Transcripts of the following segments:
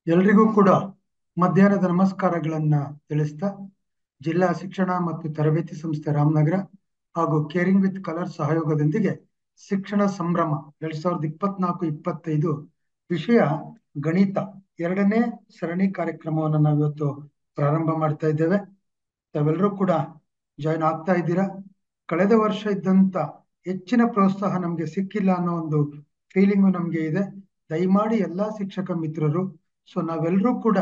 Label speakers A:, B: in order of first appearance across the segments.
A: ಎಲ್ರಿಗೂ ಕೂಡ ಮಧ್ಯಾಹ್ನದ ನಮಸ್ಕಾರಗಳನ್ನ ತಿಳಿಸ್ತಾ ಜಿಲ್ಲಾ ಶಿಕ್ಷಣ ಮತ್ತು ತರಬೇತಿ ಸಂಸ್ಥೆ ರಾಮನಗರ ಹಾಗೂ ಕೇರಿಂಗ್ ವಿತ್ ಕಲರ್ ಸಹಯೋಗದೊಂದಿಗೆ ಶಿಕ್ಷಣ ಸಂಭ್ರಮ 2024-25 ವಿಷಯ ಗಣಿತ ಎರಡನೇ ಸರಣಿ ಕಾರ್ಯಕ್ರಮವನ್ನು ನಾವಿವತ್ತು ಪ್ರಾರಂಭ ಮಾಡ್ತಾ ಇದ್ದೇವೆ. ತಾವೆಲ್ಲರೂ ಕೂಡ ಜಾಯಿನ್ ಆಗ್ತಾ ಇದ್ದೀರಾ. ಕಳೆದ ವರ್ಷ ಇದ್ದಂತ ಹೆಚ್ಚಿನ ಪ್ರೋತ್ಸಾಹ ನಮ್ಗೆ ಸಿಕ್ಕಿಲ್ಲ ಅನ್ನೋ ಒಂದು ಫೀಲಿಂಗು ನಮ್ಗೆ ಇದೆ. ದಯಮಾಡಿ ಎಲ್ಲಾ ಶಿಕ್ಷಕ ಮಿತ್ರರು, ನಾವೆಲ್ಲರೂ ಕೂಡ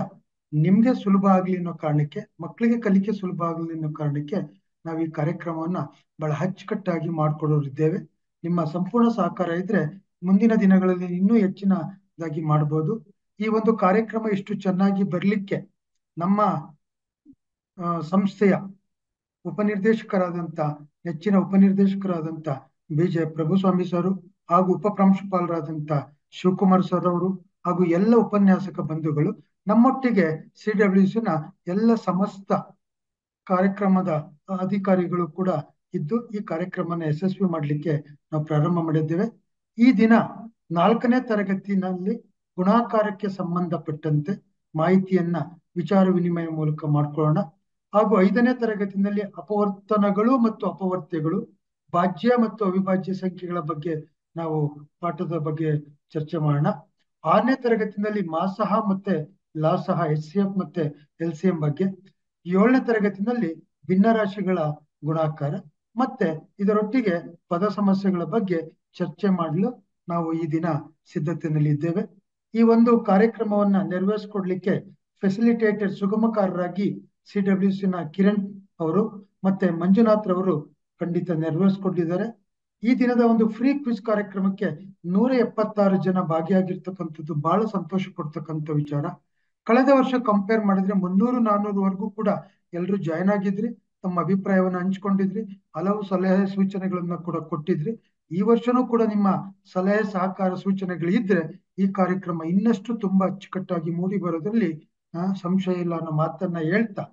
A: ನಿಮ್ಗೆ ಸುಲಭ ಆಗ್ಲಿ ಅನ್ನೋ ಕಾರಣಕ್ಕೆ, ಮಕ್ಕಳಿಗೆ ಕಲಿಕೆ ಸುಲಭ ಆಗ್ಲಿ ಅನ್ನೋ ಕಾರಣಕ್ಕೆ ನಾವು ಈ ಕಾರ್ಯಕ್ರಮವನ್ನ ಬಹಳ ಅಚ್ಚುಕಟ್ಟಾಗಿ ಮಾಡ್ಕೊಡೋರಿದ್ದೇವೆ. ನಿಮ್ಮ ಸಂಪೂರ್ಣ ಸಹಕಾರ ಇದ್ರೆ ಮುಂದಿನ ದಿನಗಳಲ್ಲಿ ಇನ್ನೂ ಹೆಚ್ಚಿನದಾಗಿ ಮಾಡ್ಬೋದು. ಈ ಒಂದು ಕಾರ್ಯಕ್ರಮ ಇಷ್ಟು ಚೆನ್ನಾಗಿ ಬರ್ಲಿಕ್ಕೆ ನಮ್ಮ ಸಂಸ್ಥೆಯ ನೆಚ್ಚಿನ ಉಪನಿರ್ದೇಶಕರಾದಂತ ಬಿ.ಜೆ. ಪ್ರಭುಸ್ವಾಮಿ ಸರ್ ಹಾಗೂ ಉಪಪ್ರಾಂಶುಪಾಲರಾದಂತ ಶಿವಕುಮಾರ್ ಸರ್ ಅವರು ಹಾಗೂ ಎಲ್ಲ ಉಪನ್ಯಾಸಕ ಬಂಧುಗಳು ನಮ್ಮೊಟ್ಟಿಗೆ CWC ಎಲ್ಲ ಸಮಸ್ತ ಕಾರ್ಯಕ್ರಮದ ಅಧಿಕಾರಿಗಳು ಕೂಡ ಇದ್ದು ಈ ಕಾರ್ಯಕ್ರಮನ ಯಶಸ್ವಿ ಮಾಡಲಿಕ್ಕೆ ನಾವು ಪ್ರಾರಂಭ ಮಾಡಿದ್ದೇವೆ. ಈ ದಿನ 4ನೇ ತರಗತಿನಲ್ಲಿ ಗುಣಾಕಾರಕ್ಕೆ ಸಂಬಂಧಪಟ್ಟಂತೆ ಮಾಹಿತಿಯನ್ನ ವಿಚಾರ ವಿನಿಮಯ ಮೂಲಕ ಮಾಡ್ಕೊಳ್ಳೋಣ. ಹಾಗೂ 5ನೇ ತರಗತಿನಲ್ಲಿ ಅಪವರ್ತನಗಳು ಮತ್ತು ಅಪವರ್ತ್ಯಗಳು, ಭಾಜ್ಯ ಮತ್ತು ಅವಿಭಾಜ್ಯ ಸಂಖ್ಯೆಗಳ ಬಗ್ಗೆ ನಾವು ಪಾಠದ ಬಗ್ಗೆ ಚರ್ಚೆ ಮಾಡೋಣ. 6ನೇ ತರಗತಿನಲ್ಲಿ ಮಾಸಹ ಮತ್ತೆ ಲಾಸಹ, HCF ಮತ್ತೆ LCM ಬಗ್ಗೆ, 7ನೇ ತರಗತಿನಲ್ಲಿ ಭಿನ್ನರಾಶಿಗಳ ಗುಣಾಕಾರ ಮತ್ತೆ ಇದರೊಟ್ಟಿಗೆ ಪದ ಸಮಸ್ಯೆಗಳ ಬಗ್ಗೆ ಚರ್ಚೆ ಮಾಡಲು ನಾವು ಈ ದಿನ ಸಿದ್ಧತೆಯಲ್ಲಿ ಇದ್ದೇವೆ. ಈ ಒಂದು ಕಾರ್ಯಕ್ರಮವನ್ನ ನೆರವೇರಿಸಿಕೊಡ್ಲಿಕ್ಕೆ ಫೆಸಿಲಿಟೇಟರ್ ಸುಗಮಕಾರರಾಗಿ CWC ಕಿರಣ್ ಅವರು ಮತ್ತೆ ಮಂಜುನಾಥ್ ರವರು ಖಂಡಿತ ನೆರವೇರಿಸಿಕೊಂಡಿದ್ದಾರೆ. ಈ ದಿನದ ಒಂದು ಫ್ರೀ ಕ್ವಿಜ್ ಕಾರ್ಯಕ್ರಮಕ್ಕೆ 176 ಜನ ಭಾಗಿಯಾಗಿರ್ತಕ್ಕಂಥದ್ದು ಬಹಳ ಸಂತೋಷ ಕೊಡ್ತಕ್ಕಂಥ ವಿಚಾರ. ಕಳೆದ ವರ್ಷ ಕಂಪೇರ್ ಮಾಡಿದ್ರೆ 300-400 ವರ್ಗೂ ಕೂಡ ಎಲ್ಲರೂ ಜಾಯ್ನ್ ಆಗಿದ್ರಿ, ತಮ್ಮ ಅಭಿಪ್ರಾಯವನ್ನ ಹಂಚ್ಕೊಂಡಿದ್ರಿ, ಹಲವು ಸಲಹೆ ಸೂಚನೆಗಳನ್ನ ಕೂಡ ಕೊಟ್ಟಿದ್ರಿ. ಈ ವರ್ಷನೂ ಕೂಡ ನಿಮ್ಮ ಸಲಹೆ ಸಹಕಾರ ಸೂಚನೆಗಳು ಇದ್ರೆ ಈ ಕಾರ್ಯಕ್ರಮ ಇನ್ನಷ್ಟು ತುಂಬಾ ಅಚ್ಚುಕಟ್ಟಾಗಿ ಮೂಡಿ ಬರೋದ್ರಲ್ಲಿ ಸಂಶಯ ಇಲ್ಲ ಅನ್ನೋ ಮಾತನ್ನ ಹೇಳ್ತಾ,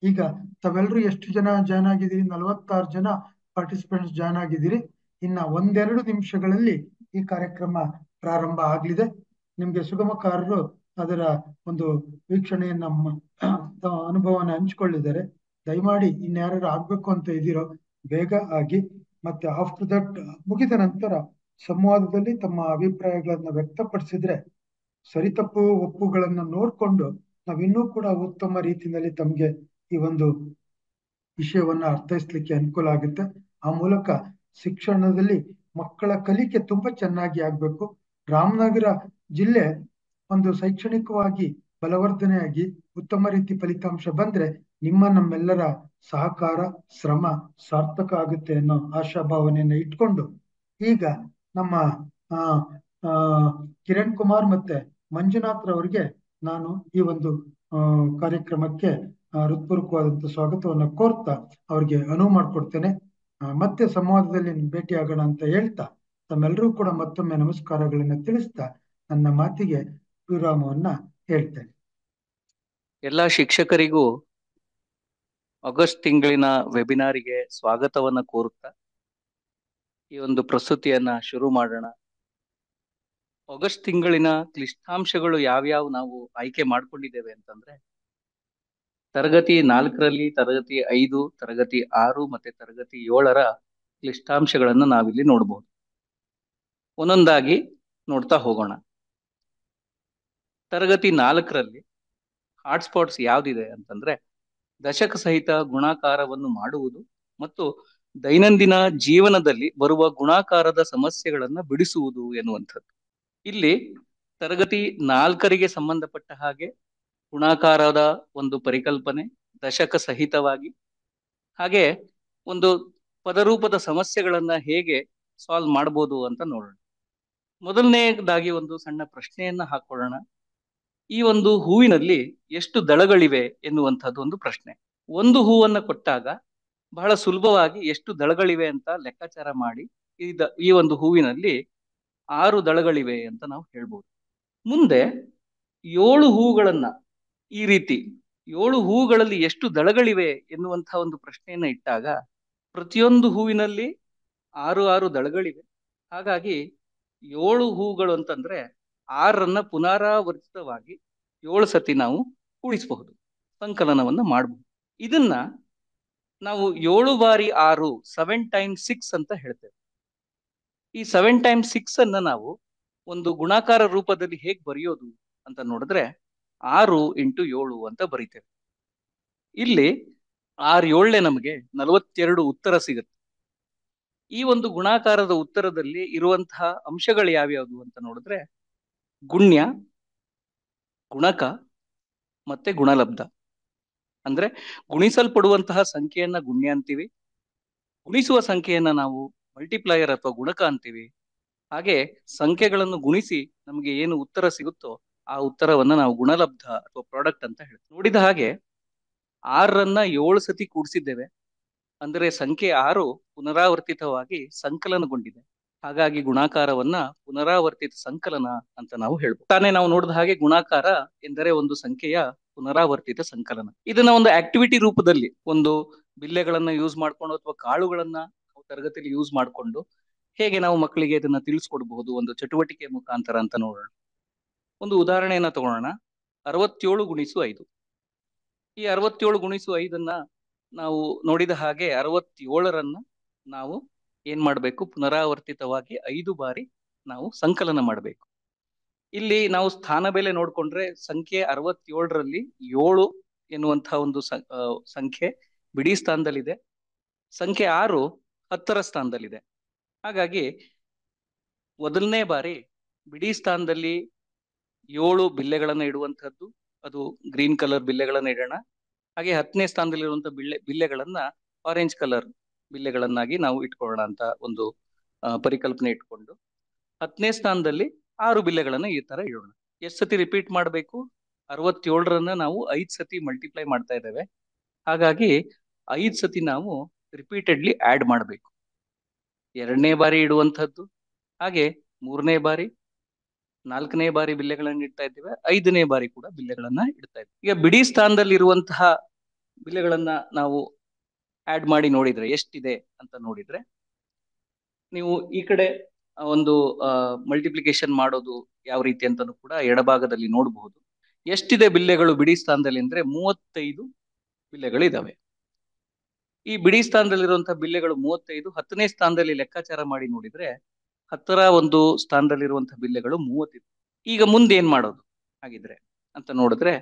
A: ಈಗ ತಾವೆಲ್ಲರೂ ಎಷ್ಟು ಜನ ಜಾಯ್ನ್ ಆಗಿದ್ದೀರಿ? 46 ಜನ ಪಾರ್ಟಿಸಿಪೆಂಟ್ಸ್ ಜಾಯ್ನ್ ಆಗಿದ್ದೀರಿ. ಇನ್ನ ಒಂದೆರಡು ನಿಮಿಷಗಳಲ್ಲಿ ಈ ಕಾರ್ಯಕ್ರಮ ಪ್ರಾರಂಭ ಆಗ್ಲಿದೆ. ನಿಮ್ಗೆ ಸುಗಮಕಾರರು ಅದರ ಒಂದು ವೀಕ್ಷಣೆಯನ್ನ ಅನುಭವನ ಹಂಚಿಕೊಳ್ಳಿದ್ದಾರೆ. ದಯಮಾಡಿ ಇನ್ಯಾರು ಆಗ್ಬೇಕು ಅಂತ ಇದ್ದೀರೋ ಬೇಗ ಆಗಿ. ಮತ್ತೆ ಆಫ್ಟರ್ ದಟ್ ಮುಗಿದ ನಂತರ ಸಂವಾದದಲ್ಲಿ ತಮ್ಮ ಅಭಿಪ್ರಾಯಗಳನ್ನ ವ್ಯಕ್ತಪಡಿಸಿದ್ರೆ ಸರಿತಪ್ಪು ಒಪ್ಪುಗಳನ್ನ ನೋಡ್ಕೊಂಡು ನಾವಿನ್ನೂ ಕೂಡ ಉತ್ತಮ ರೀತಿಯಲ್ಲಿ ತಮ್ಗೆ ಈ ಒಂದು ವಿಷಯವನ್ನ ಅರ್ಥೈಸ್ಲಿಕ್ಕೆ ಅನುಕೂಲ ಆಗುತ್ತೆ. ಆ ಮೂಲಕ ಶಿಕ್ಷಣದಲ್ಲಿ ಮಕ್ಕಳ ಕಲಿಕೆ ತುಂಬಾ ಚೆನ್ನಾಗಿ ಆಗ್ಬೇಕು. ರಾಮನಗರ ಜಿಲ್ಲೆ ಒಂದು ಶೈಕ್ಷಣಿಕವಾಗಿ ಬಲವರ್ಧನೆಯಾಗಿ ಉತ್ತಮ ರೀತಿ ಫಲಿತಾಂಶ ಬಂದ್ರೆ ನಮ್ಮೆಲ್ಲರ ಸಹಕಾರ ಶ್ರಮ ಸಾರ್ಥಕ ಆಗುತ್ತೆ ಅನ್ನೋ ಆಶಾಭಾವನೆಯನ್ನ ಇಟ್ಕೊಂಡು ಈಗ ನಮ್ಮ ಆ ಆ ಕಿರಣ್ ಕುಮಾರ್ ಮತ್ತೆ ಮಂಜುನಾಥ್ ರವರಿಗೆ ನಾನು ಈ ಒಂದು ಕಾರ್ಯಕ್ರಮಕ್ಕೆ ಹೃತ್ಪೂರ್ವಕವಾದಂತ ಸ್ವಾಗತವನ್ನ ಕೋರ್ತಾ ಅವ್ರಿಗೆ ಅನುವು ಮಾಡ್ಕೊಡ್ತೇನೆ. ಮತ್ತೆ ಸಂವಾದದಲ್ಲಿ ಭೇಟಿಯಾಗೋಣ ಅಂತ ಹೇಳ್ತಾ ತಮ್ಮೆಲ್ಲರೂ ಕೂಡ ಮತ್ತೊಮ್ಮೆ ನಮಸ್ಕಾರಗಳನ್ನ ತಿಳಿಸ್ತಾ ನನ್ನ ಮಾತಿಗೆ ವಿರಾಮವನ್ನ ಹೇಳ್ತೇನೆ.
B: ಎಲ್ಲ ಶಿಕ್ಷಕರಿಗೂ ಆಗಸ್ಟ್ ತಿಂಗಳಿನ ವೆಬಿನಾರಿಗೆ ಸ್ವಾಗತವನ್ನ ಕೋರುತ್ತಾ ಈ ಒಂದು ಪ್ರಸ್ತುತಿಯನ್ನ ಶುರು ಮಾಡೋಣ. ಆಗಸ್ಟ್ ತಿಂಗಳಿನ ಕ್ಲಿಷ್ಟಾಂಶಗಳು ಯಾವ್ಯಾವ ನಾವು ಆಯ್ಕೆ ಮಾಡ್ಕೊಂಡಿದ್ದೇವೆ ಅಂತಂದ್ರೆ, ತರಗತಿ 4ರಲ್ಲಿ, ತರಗತಿ 5, ತರಗತಿ 6 ಮತ್ತೆ ತರಗತಿ 7ರ ಕ್ಲಿಷ್ಟಾಂಶಗಳನ್ನ ನಾವಿಲ್ಲಿ ನೋಡಬಹುದು. ಒಂದೊಂದಾಗಿ ನೋಡ್ತಾ ಹೋಗೋಣ. ತರಗತಿ 4ರಲ್ಲಿ ಹಾಟ್ಸ್ಪಾಟ್ಸ್ ಯಾವ್ದಿದೆ ಅಂತಂದ್ರೆ, ದಶಕ ಸಹಿತ ಗುಣಾಕಾರವನ್ನು ಮಾಡುವುದು ಮತ್ತು ದೈನಂದಿನ ಜೀವನದಲ್ಲಿ ಬರುವ ಗುಣಾಕಾರದ ಸಮಸ್ಯೆಗಳನ್ನ ಬಿಡಿಸುವುದು ಎನ್ನುವಂಥದ್ದು. ಇಲ್ಲಿ ತರಗತಿ 4ರಿಗೆ ಸಂಬಂಧಪಟ್ಟ ಹಾಗೆ ಗುಣಾಕಾರದ ಒಂದು ಪರಿಕಲ್ಪನೆ ದಶಕ ಸಹಿತವಾಗಿ, ಹಾಗೆ ಒಂದು ಪದರೂಪದ ಸಮಸ್ಯೆಗಳನ್ನ ಹೇಗೆ ಸಾಲ್ವ್ ಮಾಡ್ಬೋದು ಅಂತ ನೋಡೋಣ. ಮೊದಲನೇದಾಗಿ ಒಂದು ಸಣ್ಣ ಪ್ರಶ್ನೆಯನ್ನ ಹಾಕೊಳ್ಳೋಣ. ಈ ಒಂದು ಹೂವಿನಲ್ಲಿ ಎಷ್ಟು ದಳಗಳಿವೆ ಎನ್ನುವಂಥದ್ದು ಒಂದು ಪ್ರಶ್ನೆ. ಒಂದು ಹೂವನ್ನ ಕೊಟ್ಟಾಗ ಬಹಳ ಸುಲಭವಾಗಿ ಎಷ್ಟು ದಳಗಳಿವೆ ಅಂತ ಲೆಕ್ಕಾಚಾರ ಮಾಡಿ ಈ ಒಂದು ಹೂವಿನಲ್ಲಿ 6 ದಳಗಳಿವೆ ಅಂತ ನಾವು ಹೇಳ್ಬೋದು. ಮುಂದೆ 7 ಹೂಗಳನ್ನ ಈ ರೀತಿ 7 ಹೂಗಳಲ್ಲಿ ಎಷ್ಟು ದಳಗಳಿವೆ ಎನ್ನುವಂತಹ ಒಂದು ಪ್ರಶ್ನೆಯನ್ನ ಇಟ್ಟಾಗ ಪ್ರತಿಯೊಂದು ಹೂವಿನಲ್ಲಿ 6 ದಳಗಳಿವೆ. ಹಾಗಾಗಿ 7 ಹೂಗಳು ಅಂತಂದ್ರೆ 6ರನ್ನ ಪುನರಾವರ್ತಿತವಾಗಿ 7 ಸತಿ ನಾವು ಕೂಡಿಸಬಹುದು, ಸಂಕಲನವನ್ನ ಮಾಡಬಹುದು. ಇದನ್ನ ನಾವು 7 ಬಾರಿ 6 7 ಟೈಮ್ಸ್ 6 ಅಂತ ಹೇಳ್ತೇವೆ. ಈ 7 ಟೈಮ್ಸ್ 6 ಅನ್ನ ನಾವು ಒಂದು ಗುಣಾಕಾರ ರೂಪದಲ್ಲಿ ಹೇಗೆ ಬರೆಯೋದು ಅಂತ ನೋಡಿದ್ರೆ 6 ಇಂಟು 7 ಅಂತ ಬರೀತೇವೆ. ಇಲ್ಲಿ 6 7 ನಮಗೆ 42 ಉತ್ತರ ಸಿಗುತ್ತೆ. ಈ ಒಂದು ಗುಣಾಕಾರದ ಉತ್ತರದಲ್ಲಿ ಇರುವಂತಹ ಅಂಶಗಳು ಯಾವ್ಯಾವುದು ಅಂತ ನೋಡಿದ್ರೆ ಗುಣ್ಯ, ಗುಣಕ ಮತ್ತೆ ಗುಣಲಬ್ಧ. ಅಂದ್ರೆ ಗುಣಿಸಲ್ಪಡುವಂತಹ ಸಂಖ್ಯೆಯನ್ನ ಗುಣ್ಯ ಅಂತೀವಿ, ಗುಣಿಸುವ ಸಂಖ್ಯೆಯನ್ನ ನಾವು ಮಲ್ಟಿಪ್ಲೈಯರ್ ಅಥವಾ ಗುಣಕ ಅಂತೀವಿ. ಹಾಗೆ ಸಂಖ್ಯೆಗಳನ್ನು ಗುಣಿಸಿ ನಮಗೆ ಏನು ಉತ್ತರ ಸಿಗುತ್ತೋ ಆ ಉತ್ತರವನ್ನ ನಾವು ಗುಣಲಬ್ಧ ಅಥವಾ ಪ್ರಾಡಕ್ಟ್ ಅಂತ ಹೇಳ್ತೀವಿ. ನೋಡಿದ ಹಾಗೆ 6ರನ್ನ 7 ಸತಿ ಕೂಡಿಸಿದ್ದೇವೆ, ಅಂದರೆ ಸಂಖ್ಯೆ 6 ಪುನರಾವರ್ತಿತವಾಗಿ ಸಂಕಲನಗೊಂಡಿದೆ. ಹಾಗಾಗಿ ಗುಣಾಕಾರವನ್ನ ಪುನರಾವರ್ತಿತ ಸಂಕಲನ ಅಂತ ನಾವು ಹೇಳ್ಬೋದು. ತಾನೇ ನಾವು ನೋಡಿದ ಹಾಗೆ ಗುಣಾಕಾರ ಎಂದರೆ ಒಂದು ಸಂಖ್ಯೆಯ ಪುನರಾವರ್ತಿತ ಸಂಕಲನ. ಇದನ್ನ ಒಂದು ಆಕ್ಟಿವಿಟಿ ರೂಪದಲ್ಲಿ ಒಂದು ಬಿಲ್ಲೆಗಳನ್ನ ಯೂಸ್ ಮಾಡ್ಕೊಂಡು ಅಥವಾ ಕಾಳುಗಳನ್ನ ತರಗತಿಯಲ್ಲಿ ಯೂಸ್ ಮಾಡಿಕೊಂಡು ಹೇಗೆ ನಾವು ಮಕ್ಕಳಿಗೆ ಇದನ್ನ ತಿಳಿಸ್ಕೊಡ್ಬಹುದು ಒಂದು ಚಟುವಟಿಕೆ ಮುಖಾಂತರ ಅಂತ ನೋಡೋಣ. ಒಂದು ಉದಾಹರಣೆಯನ್ನ ತಗೊಳ್ಳೋಣ. 67 ಗುಣಿಸು 5. ಈ 67 ಗುಣಿಸು 5ಅನ್ನ ನಾವು ನೋಡಿದ ಹಾಗೆ 67ರನ್ನ ನಾವು ಏನ್ ಮಾಡ್ಬೇಕು, ಪುನರಾವರ್ತಿತವಾಗಿ 5 ಬಾರಿ ನಾವು ಸಂಕಲನ ಮಾಡಬೇಕು. ಇಲ್ಲಿ ನಾವು ಸ್ಥಾನ ಬೆಲೆ ನೋಡ್ಕೊಂಡ್ರೆ ಸಂಖ್ಯೆ 67ರಲ್ಲಿ 7 ಎನ್ನುವಂತಹ ಒಂದು ಸಂಖ್ಯೆ ಬಿಡಿ ಸ್ಥಾನದಲ್ಲಿದೆ, ಸಂಖ್ಯೆ 6 10ರ ಸ್ಥಾನದಲ್ಲಿದೆ. ಹಾಗಾಗಿ ಮೊದಲನೇ ಬಾರಿ ಬಿಡಿ ಸ್ಥಾನದಲ್ಲಿ 7 ಬಿಲ್ಲೆಗಳನ್ನ ಇಡುವಂತಹದ್ದು, ಅದು ಗ್ರೀನ್ ಕಲರ್ ಬಿಲ್ಲೆಗಳನ್ನ ಇಡೋಣ. ಹಾಗೆ 10ನೇ ಸ್ಥಾನದಲ್ಲಿರುವಂತಹ ಬಿಲ್ಲೆಗಳನ್ನ ಆರೆಂಜ್ ಕಲರ್ ಬಿಲ್ಲೆಗಳನ್ನಾಗಿ ನಾವು ಇಟ್ಕೊಳ್ಳೋಣ ಅಂತ ಒಂದು ಪರಿಕಲ್ಪನೆ ಇಟ್ಕೊಂಡು 10ನೇ ಸ್ಥಾನದಲ್ಲಿ 6 ಬಿಲ್ಲೆಗಳನ್ನ ಈ ತರ ಇಡೋಣ. ಎಷ್ಟು ಸತಿ ರಿಪೀಟ್ ಮಾಡಬೇಕು? 67ರನ್ನ ನಾವು 5 ಸತಿ ಮಲ್ಟಿಪ್ಲೈ ಮಾಡ್ತಾ ಇದ್ದೇವೆ. ಹಾಗಾಗಿ 5 ಸತಿ ನಾವು ರಿಪೀಟೆಡ್ಲಿ ಆಡ್ ಮಾಡಬೇಕು. 2ನೇ ಬಾರಿ ಇಡುವಂತಹದ್ದು, ಹಾಗೆ 3ನೇ ಬಾರಿ, 4ನೇ ಬಾರಿ ಬಿಲ್ಲೆಗಳನ್ನ ಇಡ್ತಾ ಇದ್ದೇವೆ, 5ನೇ ಬಾರಿ ಕೂಡ ಬಿಲ್ಲೆಗಳನ್ನ ಇಡ್ತಾ ಇದ್ದೇವೆ. ಈಗ ಬಿಡಿ ಸ್ಥಾನದಲ್ಲಿ ಇರುವಂತಹ ಬಿಲ್ಲೆಗಳನ್ನ ನಾವು ಆಡ್ ಮಾಡಿ ನೋಡಿದ್ರೆ ಎಷ್ಟಿದೆ ಅಂತ ನೋಡಿದ್ರೆ, ನೀವು ಈ ಕಡೆ ಒಂದು ಮಲ್ಟಿಪ್ಲಿಕೇಶನ್ ಮಾಡೋದು ಯಾವ ರೀತಿ ಅಂತಾನು ಕೂಡ ಎಡಭಾಗದಲ್ಲಿ ನೋಡಬಹುದು. ಎಷ್ಟಿದೆ ಬಿಲ್ಲೆಗಳು ಬಿಡಿ ಸ್ಥಾನದಲ್ಲಿ ಅಂದ್ರೆ 35 ಬಿಲ್ಲೆಗಳು ಇದಾವೆ. ಈ ಬಿಡಿ ಸ್ಥಾನದಲ್ಲಿರುವಂತಹ ಬಿಲ್ಲೆಗಳು 35. 10ನೇ ಸ್ಥಾನದಲ್ಲಿ ಲೆಕ್ಕಾಚಾರ ಮಾಡಿ ನೋಡಿದ್ರೆ 10ರ ಒಂದು ಸ್ಥಾನದಲ್ಲಿರುವಂತಹ ಬಿಲ್ಲೆಗಳು 30. ಈಗ ಮುಂದೆ ಏನ್ ಮಾಡೋದು ಹಾಗಿದ್ರೆ ಅಂತ ನೋಡಿದ್ರೆ,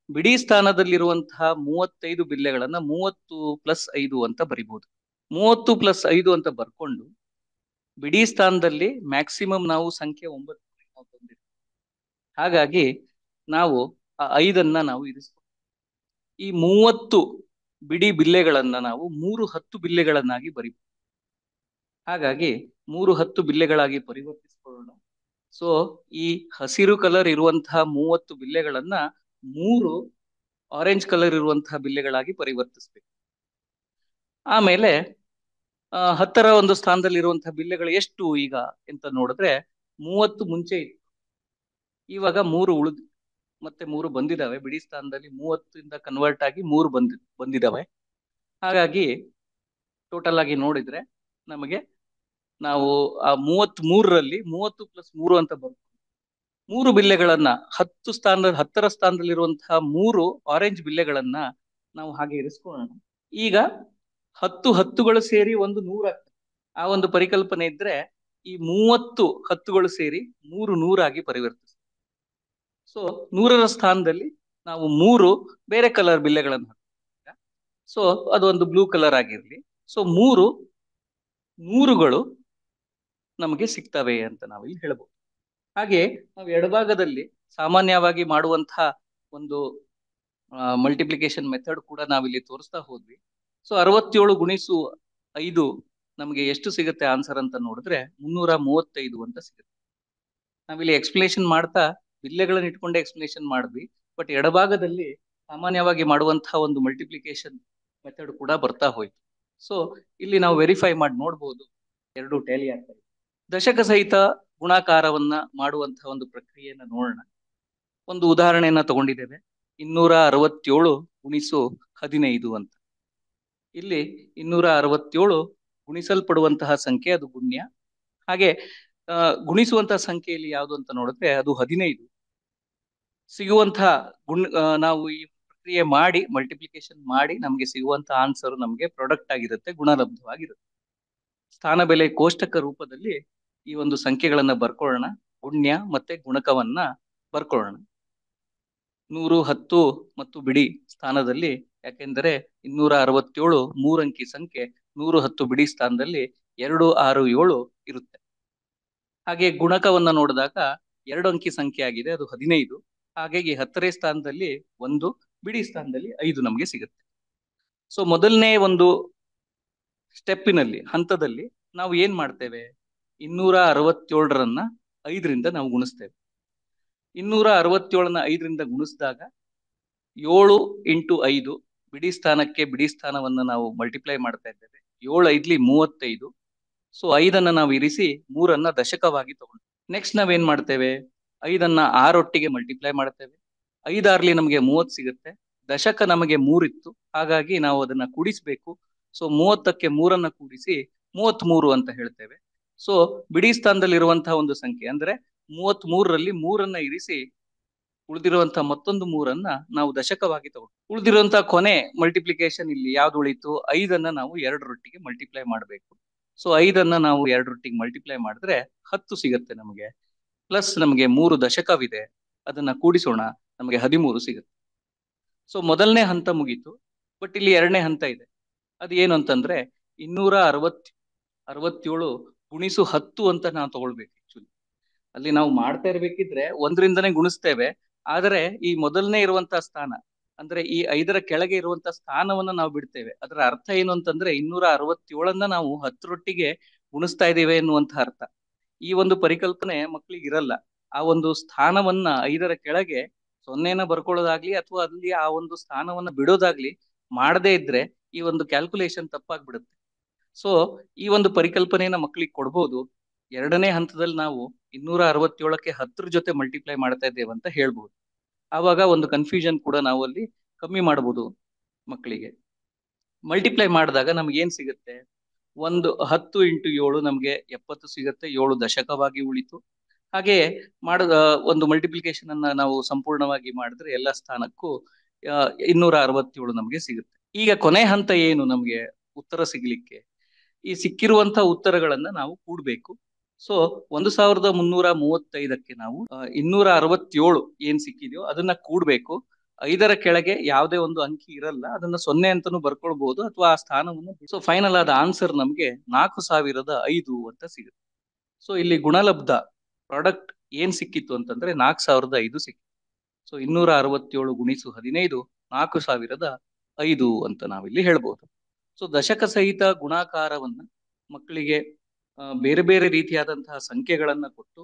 B: ಬಿಡಿ ಸ್ಥಾನದಲ್ಲಿರುವಂತಹ 35 ಬಿಲ್ಲೆಗಳನ್ನ 30 + 5 ಅಂತ ಬರಿಬಹುದು. 30 + 5 ಅಂತ ಬರ್ಕೊಂಡು ಬಿಡಿ ಸ್ಥಾನದಲ್ಲಿ ಮ್ಯಾಕ್ಸಿಮಮ್ ನಾವು ಸಂಖ್ಯೆ 9 ತಂದಿರ್ತೀವಿ. ಹಾಗಾಗಿ ನಾವು ಆ 5ಅನ್ನ ನಾವು ಇರಿಸ್ತೀವಿ. ಈ 30 ಬಿಡಿ ಬಿಲ್ಲೆಗಳನ್ನ ನಾವು 3 10 ಬಿಲ್ಲೆಗಳನ್ನಾಗಿ ಬರಿಬಹುದು. ಹಾಗಾಗಿ 3 10 ಬಿಲ್ಲೆಗಳಾಗಿ ಪರಿವರ್ತಿಸಿಕೊಳ್ಳೋಣ. ಸೊ ಈ ಹಸಿರು ಕಲರ್ ಇರುವಂತಹ 30 ಬಿಲ್ಲೆಗಳನ್ನ 3 ಆರೆಂಜ್ ಕಲರ್ ಇರುವಂತಹ ಬಿಲ್ಲೆಗಳಾಗಿ ಪರಿವರ್ತಿಸ್ಬೇಕು. ಆಮೇಲೆ 10ರ ಒಂದು ಸ್ಥಾನದಲ್ಲಿ ಇರುವಂತಹ ಬಿಲ್ಲೆಗಳು ಎಷ್ಟು ಈಗ ಅಂತ ನೋಡಿದ್ರೆ 30 ಮುಂಚೆ ಇತ್ತು, ಇವಾಗ 3 ಉಳಿದು ಮತ್ತೆ 3 ಬಂದಿದಾವೆ. ಬಿಡಿ ಸ್ಥಾನದಲ್ಲಿ 30ಇಂದ ಕನ್ವರ್ಟ್ ಆಗಿ 3 ಬಂದಿದಾವೆ. ಹಾಗಾಗಿ ಟೋಟಲ್ ಆಗಿ ನೋಡಿದ್ರೆ ನಮಗೆ ನಾವು ಆ 33ರಲ್ಲಿ 30 + 3 ಅಂತ ಬರುತ್ತೆ. 3 ಬಿಲ್ಲೆಗಳನ್ನ 10ರ ಸ್ಥಾನದಲ್ಲಿರುವಂತಹ 3 ಆರೆಂಜ್ ಬಿಲ್ಲೆಗಳನ್ನ ನಾವು ಹಾಗೆ ಇರಿಸ್ಕೊಳ್ಳೋಣ. ಈಗ 10 10ಗಳು ಸೇರಿ ಒಂದು 100 ಆಗ್ತದೆ. ಆ ಒಂದು ಪರಿಕಲ್ಪನೆ ಇದ್ರೆ ಈ 30 10ಗಳು ಸೇರಿ 3 100 ಆಗಿ ಪರಿವರ್ತಿಸ್ತದೆ. ಸೊ 100ರ ಸ್ಥಾನದಲ್ಲಿ ನಾವು 3 ಬೇರೆ ಕಲರ್ ಬಿಲ್ಲೆಗಳನ್ನು ಹಾಕ್ತೀವಿ. ಸೊ ಅದೊಂದು ಬ್ಲೂ ಕಲರ್ ಆಗಿರ್ಲಿ. ಸೊ 3 100ಗಳು ನಮಗೆ ಸಿಗ್ತವೆ ಅಂತ ನಾವು ಇಲ್ಲಿ ಹೇಳ್ಬೋದು. ಹಾಗೆ ನಾವು ಎಡಭಾಗದಲ್ಲಿ ಸಾಮಾನ್ಯವಾಗಿ ಮಾಡುವಂತಹ ಒಂದು ಮಲ್ಟಿಪ್ಲಿಕೇಶನ್ ಮೆಥಡ್ ಕೂಡ ನಾವಿಲ್ಲಿ ತೋರಿಸ್ತಾ ಹೋದ್ವಿ. ಸೊ 67 ಗುಣಿಸು 5 ನಮಗೆ ಎಷ್ಟು ಸಿಗುತ್ತೆ ಆನ್ಸರ್ ಅಂತ ನೋಡಿದ್ರೆ 335 ಅಂತ ಸಿಗುತ್ತೆ. ನಾವಿಲ್ಲಿ ಎಕ್ಸ್ಪ್ಲೇಷನ್ ಮಾಡ್ತಾ ಬಿಲ್ಲೆಗಳನ್ನ ಇಟ್ಕೊಂಡೆ ಎಕ್ಸ್ಪ್ಲೇಷನ್ ಮಾಡಿದ್ವಿ. ಬಟ್ ಎಡಭಾಗದಲ್ಲಿ ಸಾಮಾನ್ಯವಾಗಿ ಮಾಡುವಂತಹ ಒಂದು ಮಲ್ಟಿಪ್ಲಿಕೇಶನ್ ಮೆಥಡ್ ಕೂಡ ಬರ್ತಾ ಹೋಯ್ತು. ಸೊ ಇಲ್ಲಿ ನಾವು ವೆರಿಫೈ ಮಾಡಿ ನೋಡ್ಬೋದು ಎರಡು ಟ್ಯಾಲಿ ಆಗ್ತಾ ಇದೆ. ದಶಕ ಸಹಿತ ಗುಣಾಕಾರವನ್ನ ಮಾಡುವಂತಹ ಒಂದು ಪ್ರಕ್ರಿಯೆಯನ್ನ ನೋಡೋಣ. ಒಂದು ಉದಾಹರಣೆಯನ್ನ ತಗೊಂಡಿದ್ದೇವೆ. 267 ಗುಣಿಸು 15 ಅಂತ. ಇಲ್ಲಿ 267 ಗುಣಿಸಲ್ಪಡುವಂತಹ ಸಂಖ್ಯೆ, ಅದು ಗುಣ್ಯ. ಹಾಗೆ ಗುಣಿಸುವಂತಹ ಸಂಖ್ಯೆಯಲ್ಲಿ ಯಾವುದು ಅಂತ ನೋಡಿದ್ರೆ ಅದು 15. ಸಿಗುವಂತಹ ನಾವು ಈ ಪ್ರಕ್ರಿಯೆ ಮಾಡಿ ಮಲ್ಟಿಪ್ಲಿಕೇಶನ್ ಮಾಡಿ ನಮಗೆ ಸಿಗುವಂತ ಆನ್ಸರ್ ನಮಗೆ ಪ್ರಾಡಕ್ಟ್ ಆಗಿರುತ್ತೆ, ಗುಣಲಬ್ಧವಾಗಿರುತ್ತೆ. ಸ್ಥಾನ ಬೆಲೆ ಕೋಷ್ಟಕ ರೂಪದಲ್ಲಿ ಈ ಒಂದು ಸಂಖ್ಯೆಗಳನ್ನ ಬರ್ಕೊಳ್ಳೋಣ, ಗುಣ್ಯ ಮತ್ತೆ ಗುಣಕವನ್ನ ಬರ್ಕೊಳ್ಳೋಣ. 110 ಮತ್ತು ಬಿಡಿ ಸ್ಥಾನದಲ್ಲಿ, ಯಾಕೆಂದರೆ 267 ಮೂರಂಕಿ ಸಂಖ್ಯೆ, 110 ಬಿಡಿ ಸ್ಥಾನದಲ್ಲಿ 267 ಇರುತ್ತೆ. ಹಾಗೆ ಗುಣಕವನ್ನ ನೋಡಿದಾಗ 2 ಅಂಕಿ ಸಂಖ್ಯೆ ಆಗಿದೆ, ಅದು 15. ಹಾಗಾಗಿ 10ನೇ ಸ್ಥಾನದಲ್ಲಿ 1, ಬಿಡಿ ಸ್ಥಾನದಲ್ಲಿ 5 ನಮಗೆ ಸಿಗುತ್ತೆ. ಸೊ ಮೊದಲನೇ ಒಂದು ಸ್ಟೆಪ್ಪಿನಲ್ಲಿ, ಹಂತದಲ್ಲಿ ನಾವು ಏನ್ ಮಾಡ್ತೇವೆ, 267ರನ್ನ 5ರಿಂದ ನಾವು ಗುಣಿಸ್ತೇವೆ. 267ನ 5ರಿಂದ ಗುಣಿಸಿದಾಗ 7 ಇಂಟು 5, ಬಿಡಿ ಸ್ಥಾನಕ್ಕೆ ಬಿಡಿ ಸ್ಥಾನವನ್ನ ನಾವು ಮಲ್ಟಿಪ್ಲೈ ಮಾಡ್ತಾ ಇದ್ದೇವೆ. 7 5ಲಿ 35. ಸೊ 5ಅನ್ನ ನಾವು ಇರಿಸಿ 3ಅನ್ನ ದಶಕವಾಗಿ ತಗೊಂಡು ನೆಕ್ಸ್ಟ್ ನಾವೇನ್ ಮಾಡ್ತೇವೆ, 5ಅನ್ನ 6 ಒಟ್ಟಿಗೆ ಮಲ್ಟಿಪ್ಲೈ ಮಾಡ್ತೇವೆ. 5 6ಲಿ ನಮಗೆ 30 ಸಿಗುತ್ತೆ. ದಶಕ ನಮಗೆ 3 ಇತ್ತು, ಹಾಗಾಗಿ ನಾವು ಅದನ್ನ ಕೂಡಿಸ್ಬೇಕು. ಸೊ 30ಕ್ಕೆ 3ಅನ್ನ ಕೂಡಿಸಿ 33 ಅಂತ ಹೇಳ್ತೇವೆ. ಸೊ ಬಿಡಿ ಸ್ಥಾನದಲ್ಲಿ ಇರುವಂತಹ ಒಂದು ಸಂಖ್ಯೆ ಅಂದ್ರೆ 33ರಲ್ಲಿ 3ಅನ್ನ ಇರಿಸಿ ಉಳಿದಿರುವಂತಹ ಮತ್ತೊಂದು 3ಅನ್ನ ನಾವು ದಶಕವಾಗಿ ತಗೊಂಡು ಉಳಿದಿರುವಂತಹ ಕೊನೆ ಮಲ್ಟಿಪ್ಲಿಕೇಶನ್ ಇಲ್ಲಿ ಯಾವ್ದು ಉಳಿತು, 5ಅನ್ನ ನಾವು 2ರೊಟ್ಟಿಗೆ ಮಲ್ಟಿಪ್ಲೈ ಮಾಡಬೇಕು. ಸೊ 5ಅನ್ನ ನಾವು 2ರೊಟ್ಟಿಗೆ ಮಲ್ಟಿಪ್ಲೈ ಮಾಡಿದ್ರೆ 10 ಸಿಗುತ್ತೆ ನಮಗೆ. ಪ್ಲಸ್ ನಮಗೆ 3 ದಶಕವಿದೆ, ಅದನ್ನ ಕೂಡಿಸೋಣ, ನಮಗೆ 13 ಸಿಗುತ್ತೆ. ಸೊ ಮೊದಲನೇ ಹಂತ ಮುಗೀತು. ಬಟ್ ಇಲ್ಲಿ ಎರಡನೇ ಹಂತ ಇದೆ. ಅದು ಏನು ಅಂತಂದ್ರೆ 267 ಗುಣಿಸು 10 ಅಂತ ನಾವು ತಗೊಳ್ಬೇಕು. ಆಕ್ಚುಲಿ ಅಲ್ಲಿ ನಾವು ಮಾಡ್ತಾ ಇರ್ಬೇಕಿದ್ರೆ 1ರಿಂದನೇ ಗುಣಿಸ್ತೇವೆ. ಆದರೆ ಈ ಮೊದಲನೇ ಇರುವಂತಹ ಸ್ಥಾನ ಅಂದ್ರೆ ಈ 5ರ ಕೆಳಗೆ ಇರುವಂತಹ ಸ್ಥಾನವನ್ನ ನಾವು ಬಿಡ್ತೇವೆ. ಅದರ ಅರ್ಥ ಏನು ಅಂತಂದ್ರೆ 267ಅನ್ನ ನಾವು 10ರೊಟ್ಟಿಗೆ ಗುಣಿಸ್ತಾ ಇದ್ದೇವೆ ಎನ್ನುವಂತ ಅರ್ಥ. ಈ ಒಂದು ಪರಿಕಲ್ಪನೆ ಮಕ್ಕಳಿಗೆ ಇರಲ್ಲ. ಆ ಒಂದು ಸ್ಥಾನವನ್ನ 5ರ ಕೆಳಗೆ 0ನ ಬರ್ಕೊಳ್ಳೋದಾಗ್ಲಿ ಅಥವಾ ಅಲ್ಲಿ ಆ ಒಂದು ಸ್ಥಾನವನ್ನ ಬಿಡೋದಾಗ್ಲಿ ಮಾಡದೇ ಇದ್ರೆ ಈ ಒಂದು ಕ್ಯಾಲ್ಕುಲೇಷನ್ ತಪ್ಪಾಗ್ಬಿಡುತ್ತೆ. ಸೊ ಈ ಒಂದು ಪರಿಕಲ್ಪನೆಯನ್ನ ಮಕ್ಕಳಿಗೆ ಕೊಡ್ಬೋದು. ಎರಡನೇ ಹಂತದಲ್ಲಿ ನಾವು 267ಕ್ಕೆ 10ರ ಜೊತೆ ಮಲ್ಟಿಪ್ಲೈ ಮಾಡ್ತಾ ಇದ್ದೇವೆ ಅಂತ ಹೇಳ್ಬೋದು. ಆವಾಗ ಒಂದು ಕನ್ಫ್ಯೂಷನ್ ಕೂಡ ನಾವು ಅಲ್ಲಿ ಕಮ್ಮಿ ಮಾಡ್ಬೋದು ಮಕ್ಕಳಿಗೆ. ಮಲ್ಟಿಪ್ಲೈ ಮಾಡಿದಾಗ ನಮ್ಗೆ ಏನ್ ಸಿಗುತ್ತೆ, 10 ಇಂಟು 7 ನಮ್ಗೆ 70 ಸಿಗುತ್ತೆ. 7 ದಶಕವಾಗಿ ಉಳಿತು. ಹಾಗೆ ಮಾಡದ ಒಂದು ಮಲ್ಟಿಪ್ಲಿಕೇಶನ್ ಅನ್ನ ನಾವು ಸಂಪೂರ್ಣವಾಗಿ ಮಾಡಿದ್ರೆ ಎಲ್ಲ ಸ್ಥಾನಕ್ಕೂ 267 ನಮ್ಗೆ ಸಿಗುತ್ತೆ. ಈಗ ಕೊನೆ ಹಂತ ಏನು, ನಮ್ಗೆ ಉತ್ತರ ಸಿಗ್ಲಿಕ್ಕೆ ಈ ಸಿಕ್ಕಿರುವಂತಹ ಉತ್ತರಗಳನ್ನ ನಾವು ಕೂಡ್ಬೇಕು. ಸೊ 1335ಕ್ಕೆ ನಾವು 267 ಏನ್ ಸಿಕ್ಕಿದೆಯೋ ಅದನ್ನ ಕೂಡ್ಬೇಕು. 5ರ ಕೆಳಗೆ ಯಾವುದೇ ಒಂದು ಅಂಕಿ ಇರಲ್ಲ, ಅದನ್ನ 0 ಅಂತಾನೂ ಬರ್ಕೊಳ್ಬಹುದು ಅಥವಾ ಆ ಸ್ಥಾನವನ್ನು. ಸೊ ಫೈನಲ್ ಆದ ಆನ್ಸರ್ ನಮ್ಗೆ 4005 ಅಂತ ಸಿಗುತ್ತೆ. ಸೊ ಇಲ್ಲಿ ಗುಣಲಬ್ಧ ಪ್ರಾಡಕ್ಟ್ ಏನ್ ಸಿಕ್ಕಿತ್ತು ಅಂತಂದ್ರೆ 4005 ಸಿಕ್ಕಿತ್ತು. ಸೊ 267 ಗುಣಿಸು 15 4005 ಅಂತ ನಾವಿಲ್ಲಿ ಹೇಳ್ಬೋದು. ಸೊ ದಶಕ ಸಹಿತ ಗುಣಾಕಾರವನ್ನ ಮಕ್ಕಳಿಗೆ ಬೇರೆ ಬೇರೆ ರೀತಿಯಾದಂತಹ ಸಂಖ್ಯೆಗಳನ್ನ ಕೊಟ್ಟು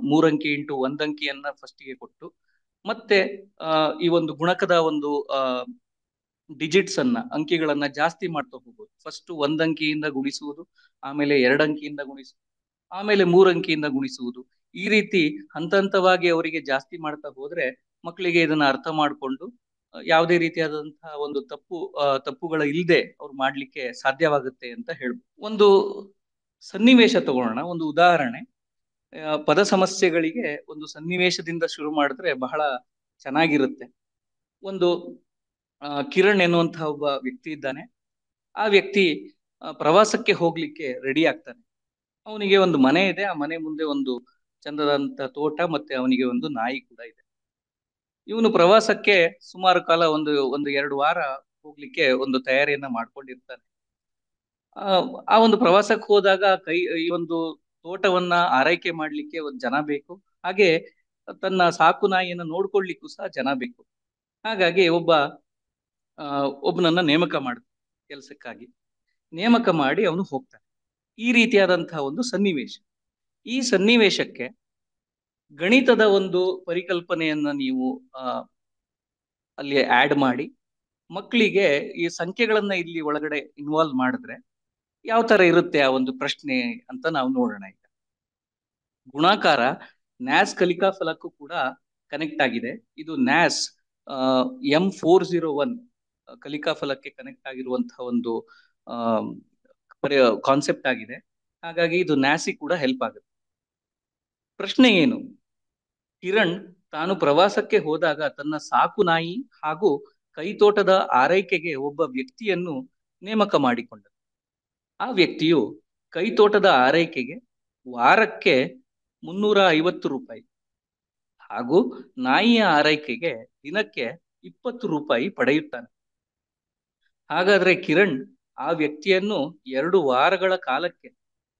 B: 3 ಅಂಕಿ ಇಂಟು 1 ಅಂಕಿಯನ್ನ ಫಸ್ಟಿಗೆ ಕೊಟ್ಟು ಮತ್ತೆ ಈ ಒಂದು ಗುಣಕದ ಒಂದು ಡಿಜಿಟ್ಸ್ ಅನ್ನ, ಅಂಕಿಗಳನ್ನ ಜಾಸ್ತಿ ಮಾಡ್ತಾ ಹೋಗ್ಬೋದು. ಫಸ್ಟ್ 1 ಅಂಕಿಯಿಂದ ಗುಣಿಸುವುದು, ಆಮೇಲೆ 2 ಅಂಕಿಯಿಂದ ಗುಣಿಸುವುದು, ಆಮೇಲೆ 3 ಅಂಕಿಯಿಂದ ಗುಣಿಸುವುದು. ಈ ರೀತಿ ಹಂತ ಹಂತವಾಗಿ ಅವರಿಗೆ ಜಾಸ್ತಿ ಮಾಡ್ತಾ ಹೋದ್ರೆ ಮಕ್ಕಳಿಗೆ ಇದನ್ನ ಅರ್ಥ ಮಾಡ್ಕೊಂಡು ಯಾವುದೇ ರೀತಿಯಾದಂತಹ ಒಂದು ತಪ್ಪುಗಳ ಇಲ್ಲದೆ ಅವ್ರು ಮಾಡ್ಲಿಕ್ಕೆ ಸಾಧ್ಯವಾಗುತ್ತೆ ಅಂತ ಹೇಳ್ಬೋದು. ಒಂದು ಸನ್ನಿವೇಶ ತಗೊಳ್ಳೋಣ, ಒಂದು ಉದಾಹರಣೆ. ಪದ ಸಮಸ್ಯೆಗಳಿಗೆ ಒಂದು ಸನ್ನಿವೇಶದಿಂದ ಶುರು ಮಾಡಿದ್ರೆ ಬಹಳ ಚೆನ್ನಾಗಿರುತ್ತೆ. ಒಂದು ಕಿರಣ್ ಎನ್ನುವಂತಹ ಒಬ್ಬ ವ್ಯಕ್ತಿ ಇದ್ದಾನೆ. ಆ ವ್ಯಕ್ತಿ ಪ್ರವಾಸಕ್ಕೆ ಹೋಗ್ಲಿಕ್ಕೆ ರೆಡಿ ಆಗ್ತಾನೆ. ಅವನಿಗೆ ಒಂದು ಮನೆ ಇದೆ, ಆ ಮನೆ ಮುಂದೆ ಒಂದು ಚಂದದಂತ ತೋಟ, ಮತ್ತೆ ಅವನಿಗೆ ಒಂದು ನಾಯಿ ಕೂಡ ಇದೆ. ಇವನು ಪ್ರವಾಸಕ್ಕೆ ಸುಮಾರು ಕಾಲ ಒಂದು 2 ವಾರ ಹೋಗ್ಲಿಕ್ಕೆ ಒಂದು ತಯಾರಿಯನ್ನ ಮಾಡ್ಕೊಂಡಿರ್ತಾನೆ. ಆ ಒಂದು ಪ್ರವಾಸಕ್ಕೆ ಹೋದಾಗ ಈ ಒಂದು ತೋಟವನ್ನ ಆರೈಕೆ ಮಾಡ್ಲಿಕ್ಕೆ ಒಂದು ಜನ ಬೇಕು, ಹಾಗೆ ತನ್ನ ಸಾಕು ನಾಯಿಯನ್ನ ನೋಡ್ಕೊಳ್ಲಿಕ್ಕೂ ಸಹ ಜನ ಬೇಕು. ಹಾಗಾಗಿ ಒಬ್ಬನನ್ನ ನೇಮಕ ಮಾಡ್ತಾನೆ ಕೆಲಸಕ್ಕಾಗಿ. ನೇಮಕ ಮಾಡಿ ಅವನು ಹೋಗ್ತಾನೆ. ಈ ರೀತಿಯಾದಂತಹ ಒಂದು ಸನ್ನಿವೇಶ. ಈ ಸನ್ನಿವೇಶಕ್ಕೆ ಗಣಿತದ ಒಂದು ಪರಿಕಲ್ಪನೆಯನ್ನ ನೀವು ಅಲ್ಲಿ ಆಡ್ ಮಾಡಿ ಮಕ್ಕಳಿಗೆ ಈ ಸಂಖ್ಯೆಗಳನ್ನ ಇಲ್ಲಿ ಒಳಗಡೆ ಇನ್ವಾಲ್ವ್ ಮಾಡಿದ್ರೆ ಯಾವ ತರ ಇರುತ್ತೆ ಆ ಒಂದು ಪ್ರಶ್ನೆ ಅಂತ ನಾವು ನೋಡೋಣ. ಈಗ ಗುಣಾಕಾರ ನ್ಯಾಸ್ ಕಲಿಕಾ ಫಲಕ್ಕೂ ಕೂಡ ಕನೆಕ್ಟ್ ಆಗಿದೆ. ಇದು ನ್ಯಾಸ್ M401 ಕಲಿಕಾ ಫಲಕ್ಕೆ ಕನೆಕ್ಟ್ ಆಗಿರುವಂತಹ ಒಂದು ಕಾನ್ಸೆಪ್ಟ್ ಆಗಿದೆ. ಹಾಗಾಗಿ ಇದು ನ್ಯಾಸಿ ಕೂಡ ಹೆಲ್ಪ್ ಆಗುತ್ತೆ. ಪ್ರಶ್ನೆ ಏನು, ಕಿರಣ್ ತಾನು ಪ್ರವಾಸಕ್ಕೆ ಹೋದಾಗ ತನ್ನ ಸಾಕು ನಾಯಿ ಹಾಗೂ ಕೈತೋಟದ ಆರೈಕೆಗೆ ಒಬ್ಬ ವ್ಯಕ್ತಿಯನ್ನು ನೇಮಕ ಮಾಡಿಕೊಂಡನು. ಆ ವ್ಯಕ್ತಿಯು ಕೈತೋಟದ ಆರೈಕೆಗೆ ವಾರಕ್ಕೆ 350 ರೂಪಾಯಿ ಹಾಗೂ ನಾಯಿಯ ಆರೈಕೆಗೆ ದಿನಕ್ಕೆ 20 ರೂಪಾಯಿ ಪಡೆಯುತ್ತಾನೆ. ಹಾಗಾದ್ರೆ ಕಿರಣ್ ಆ ವ್ಯಕ್ತಿಯನ್ನು 2 ವಾರಗಳ ಕಾಲಕ್ಕೆ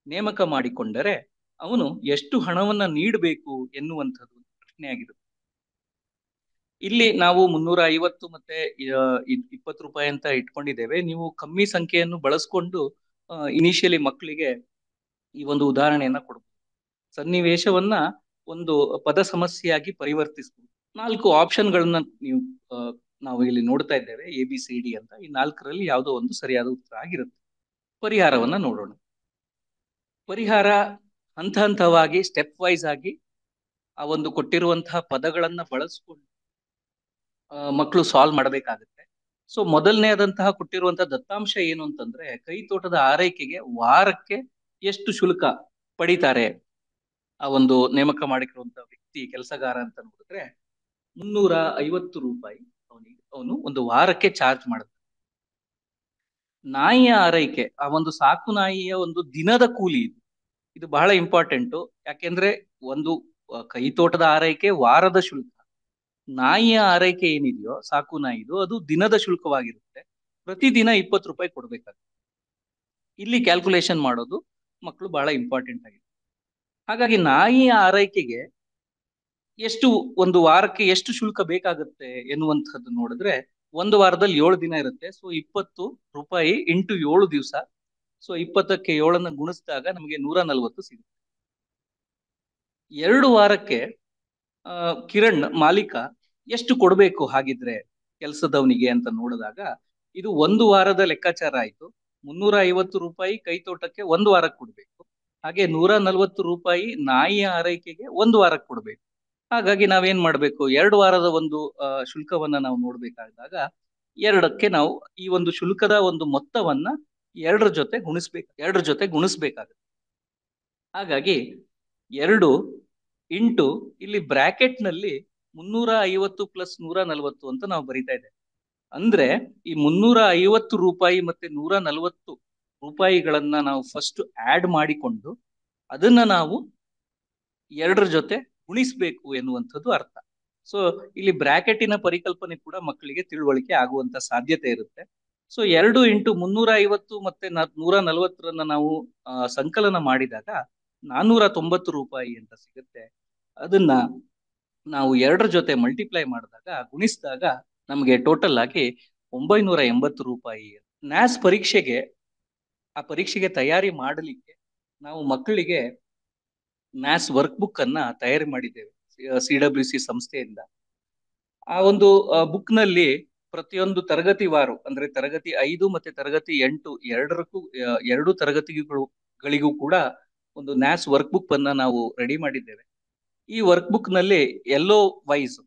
B: ನೇಮಕ ಮಾಡಿಕೊಂಡರೆ ಅವನು ಎಷ್ಟು ಹಣವನ್ನ ನೀಡಬೇಕು ಎನ್ನುವಂಥದ್ದು ಪ್ರಶ್ನೆಯಾಗಿರುತ್ತೆ. ಇಲ್ಲಿ ನಾವು 350 ಮತ್ತೆ 20 ರೂಪಾಯಿ ಅಂತ ಇಟ್ಕೊಂಡಿದ್ದೇವೆ. ನೀವು ಕಮ್ಮಿ ಸಂಖ್ಯೆಯನ್ನು ಬಳಸ್ಕೊಂಡು ಇನಿಷಿಯಲಿ ಮಕ್ಕಳಿಗೆ ಈ ಒಂದು ಉದಾಹರಣೆಯನ್ನ ಕೊಡಬಹುದು. ಸನ್ನಿವೇಶವನ್ನ ಒಂದು ಪದ ಸಮಸ್ಯೆಯಾಗಿ ಪರಿವರ್ತಿಸಬಹುದು. 4 ಆಪ್ಷನ್ಗಳನ್ನ ನೀವು ನಾವು ಇಲ್ಲಿ ನೋಡ್ತಾ ಇದ್ದೇವೆ, ABCD ಅಂತ. ಈ 4ರಲ್ಲಿ ಯಾವುದೋ ಒಂದು ಸರಿಯಾದ ಉತ್ತರ ಆಗಿರುತ್ತೆ. ಪರಿಹಾರವನ್ನ ನೋಡೋಣ. ಪರಿಹಾರ ಹಂತ ಹಂತವಾಗಿ ಸ್ಟೆಪ್ ವೈಸ್ ಆಗಿ ಆ ಒಂದು ಕೊಟ್ಟಿರುವಂತಹ ಪದಗಳನ್ನ ಬಳಸ್ಕೊಂಡು ಮಕ್ಕಳು ಸಾಲ್ವ್ ಮಾಡಬೇಕಾಗುತ್ತೆ. ಸೊ ಮೊದಲನೇದಂತಹ ಕೊಟ್ಟಿರುವಂತಹ ದತ್ತಾಂಶ ಏನು ಅಂತಂದ್ರೆ, ಕೈ ತೋಟದ ಆರೈಕೆಗೆ ವಾರಕ್ಕೆ ಎಷ್ಟು ಶುಲ್ಕ ಪಡಿತಾರೆ ಆ ಒಂದು ನೇಮಕ ಮಾಡಿರುವಂತಹ ವ್ಯಕ್ತಿ, ಕೆಲಸಗಾರ ಅಂತ ನೋಡಿದ್ರೆ 350 ರೂಪಾಯಿ ಅವನು ಒಂದು ವಾರಕ್ಕೆ ಚಾರ್ಜ್ ಮಾಡುತ್ತೆ. ನಾಯಿಯ ಆರೈಕೆ, ಆ ಒಂದು ಸಾಕು ನಾಯಿಯ ಒಂದು ದಿನದ ಕೂಲಿ ಇದು ಬಹಳ ಇಂಪಾರ್ಟೆಂಟು. ಯಾಕೆಂದ್ರೆ ಒಂದು ಕೈತೋಟದ ಆರೈಕೆ ವಾರದ ಶುಲ್ಕ, ನಾಯಿಯ ಆರೈಕೆ ಏನಿದೆಯೋ ಸಾಕು ನಾಯಿದು ಅದು ದಿನದ ಶುಲ್ಕವಾಗಿರುತ್ತೆ. ಪ್ರತಿದಿನ 20 ರೂಪಾಯಿ ಕೊಡ್ಬೇಕಾಗುತ್ತೆ. ಇಲ್ಲಿ ಕ್ಯಾಲ್ಕುಲೇಷನ್ ಮಾಡೋದು ಮಕ್ಕಳು ಬಹಳ ಇಂಪಾರ್ಟೆಂಟ್ ಆಗಿದೆ. ಹಾಗಾಗಿ ನಾಯಿಯ ಆರೈಕೆಗೆ ಎಷ್ಟು, ಒಂದು ವಾರಕ್ಕೆ ಎಷ್ಟು ಶುಲ್ಕ ಬೇಕಾಗುತ್ತೆ ಎನ್ನುವಂಥದ್ದು ನೋಡಿದ್ರೆ, ಒಂದು ವಾರದಲ್ಲಿ 7 ದಿನ ಇರುತ್ತೆ. ಸೊ 20 ರೂಪಾಯಿ ಇಂಟು 7 ದಿವಸ. ಸೊ 20ಕ್ಕೆ 7 ಗುಣಿಸಿದಾಗ ನಮಗೆ 140 ಸಿಗುತ್ತೆ. 2 ವಾರಕ್ಕೆ ಕಿರಣ್ ಮಾಲೀಕ ಎಷ್ಟು ಕೊಡಬೇಕು ಹಾಗಿದ್ರೆ ಕೆಲಸದವನಿಗೆ ಅಂತ ನೋಡಿದಾಗ, ಇದು 1 ವಾರದ ಲೆಕ್ಕಾಚಾರ ಆಯ್ತು. 350 ರೂಪಾಯಿ ಕೈತೋಟಕ್ಕೆ 1 ವಾರಕ್ಕೆ ಕೊಡ್ಬೇಕು. ಹಾಗೆ 140 ರೂಪಾಯಿ ನಾಯಿಯ ಆರೈಕೆಗೆ 1 ವಾರಕ್ಕೆ ಕೊಡ್ಬೇಕು. ಹಾಗಾಗಿ ನಾವೇನ್ ಮಾಡ್ಬೇಕು, 2 ವಾರದ ಒಂದು ಶುಲ್ಕವನ್ನ ನಾವು ನೋಡ್ಬೇಕಾದಾಗ 2ಕ್ಕೆ ನಾವು ಈ ಒಂದು ಶುಲ್ಕದ ಒಂದು ಮೊತ್ತವನ್ನ 2 ಜೊತೆ ಗುಣಿಸ್ಬೇಕಾಗುತ್ತೆ. ಹಾಗಾಗಿ 2 ಇಂಟು ಇಲ್ಲಿ ಬ್ರಾಕೆಟ್ ನಲ್ಲಿ 350 ಪ್ಲಸ್ 140 ಅಂತ ನಾವು ಬರಿತಾ ಇದ್ದೇವೆ. ಅಂದ್ರೆ ಈ 350 ರೂಪಾಯಿ ಮತ್ತೆ 140 ರೂಪಾಯಿಗಳನ್ನ ನಾವು ಫಸ್ಟ್ ಆಡ್ ಮಾಡಿಕೊಂಡು ಅದನ್ನ ನಾವು 2 ಜೊತೆ ಗುಣಿಸ್ಬೇಕು ಎನ್ನುವಂಥದ್ದು ಅರ್ಥ. ಸೊ ಇಲ್ಲಿ ಬ್ರಾಕೆಟಿನ ಪರಿಕಲ್ಪನೆ ಕೂಡ ಮಕ್ಕಳಿಗೆ ತಿಳುವಳಿಕೆ ಆಗುವಂತ ಸಾಧ್ಯತೆ ಇರುತ್ತೆ. ಸೊ 2 ಇಂಟು 350 ಮತ್ತೆ 140 ನಾವು ಸಂಕಲನ ಮಾಡಿದಾಗ 490 ರೂಪಾಯಿ ಅಂತ ಸಿಗುತ್ತೆ. ಅದನ್ನ ನಾವು 2 ಜೊತೆ ಮಲ್ಟಿಪ್ಲೈ ಮಾಡಿದಾಗ, ಗುಣಿಸಿದಾಗ ನಮಗೆ ಟೋಟಲ್ ಆಗಿ 980 ರೂಪಾಯಿ. ನ್ಯಾಸ್ ಪರೀಕ್ಷೆಗೆ, ಆ ಪರೀಕ್ಷೆಗೆ ತಯಾರಿ ಮಾಡಲಿಕ್ಕೆ ನಾವು ಮಕ್ಕಳಿಗೆ ನ್ಯಾಸ್ ವರ್ಕ್ ಬುಕ್ ಅನ್ನ ತಯಾರಿ ಮಾಡಿದ್ದೇವೆ CWC ಸಂಸ್ಥೆಯಿಂದ. ಆ ಒಂದು ಬುಕ್ ನಲ್ಲಿ ಪ್ರತಿಯೊಂದು ತರಗತಿವಾರು, ಅಂದ್ರೆ ತರಗತಿ 5 ಮತ್ತೆ ತರಗತಿ 8 ಎರಡು ತರಗತಿಗಳಿಗೂ ಕೂಡ ಒಂದು ನ್ಯಾಸ್ ವರ್ಕ್ ಬುಕ್ ಅನ್ನ ನಾವು ರೆಡಿ ಮಾಡಿದ್ದೇವೆ. ಈ ವರ್ಕ್ ಬುಕ್ ನಲ್ಲಿ ಎಲ್ಲೋ ವೈಸ್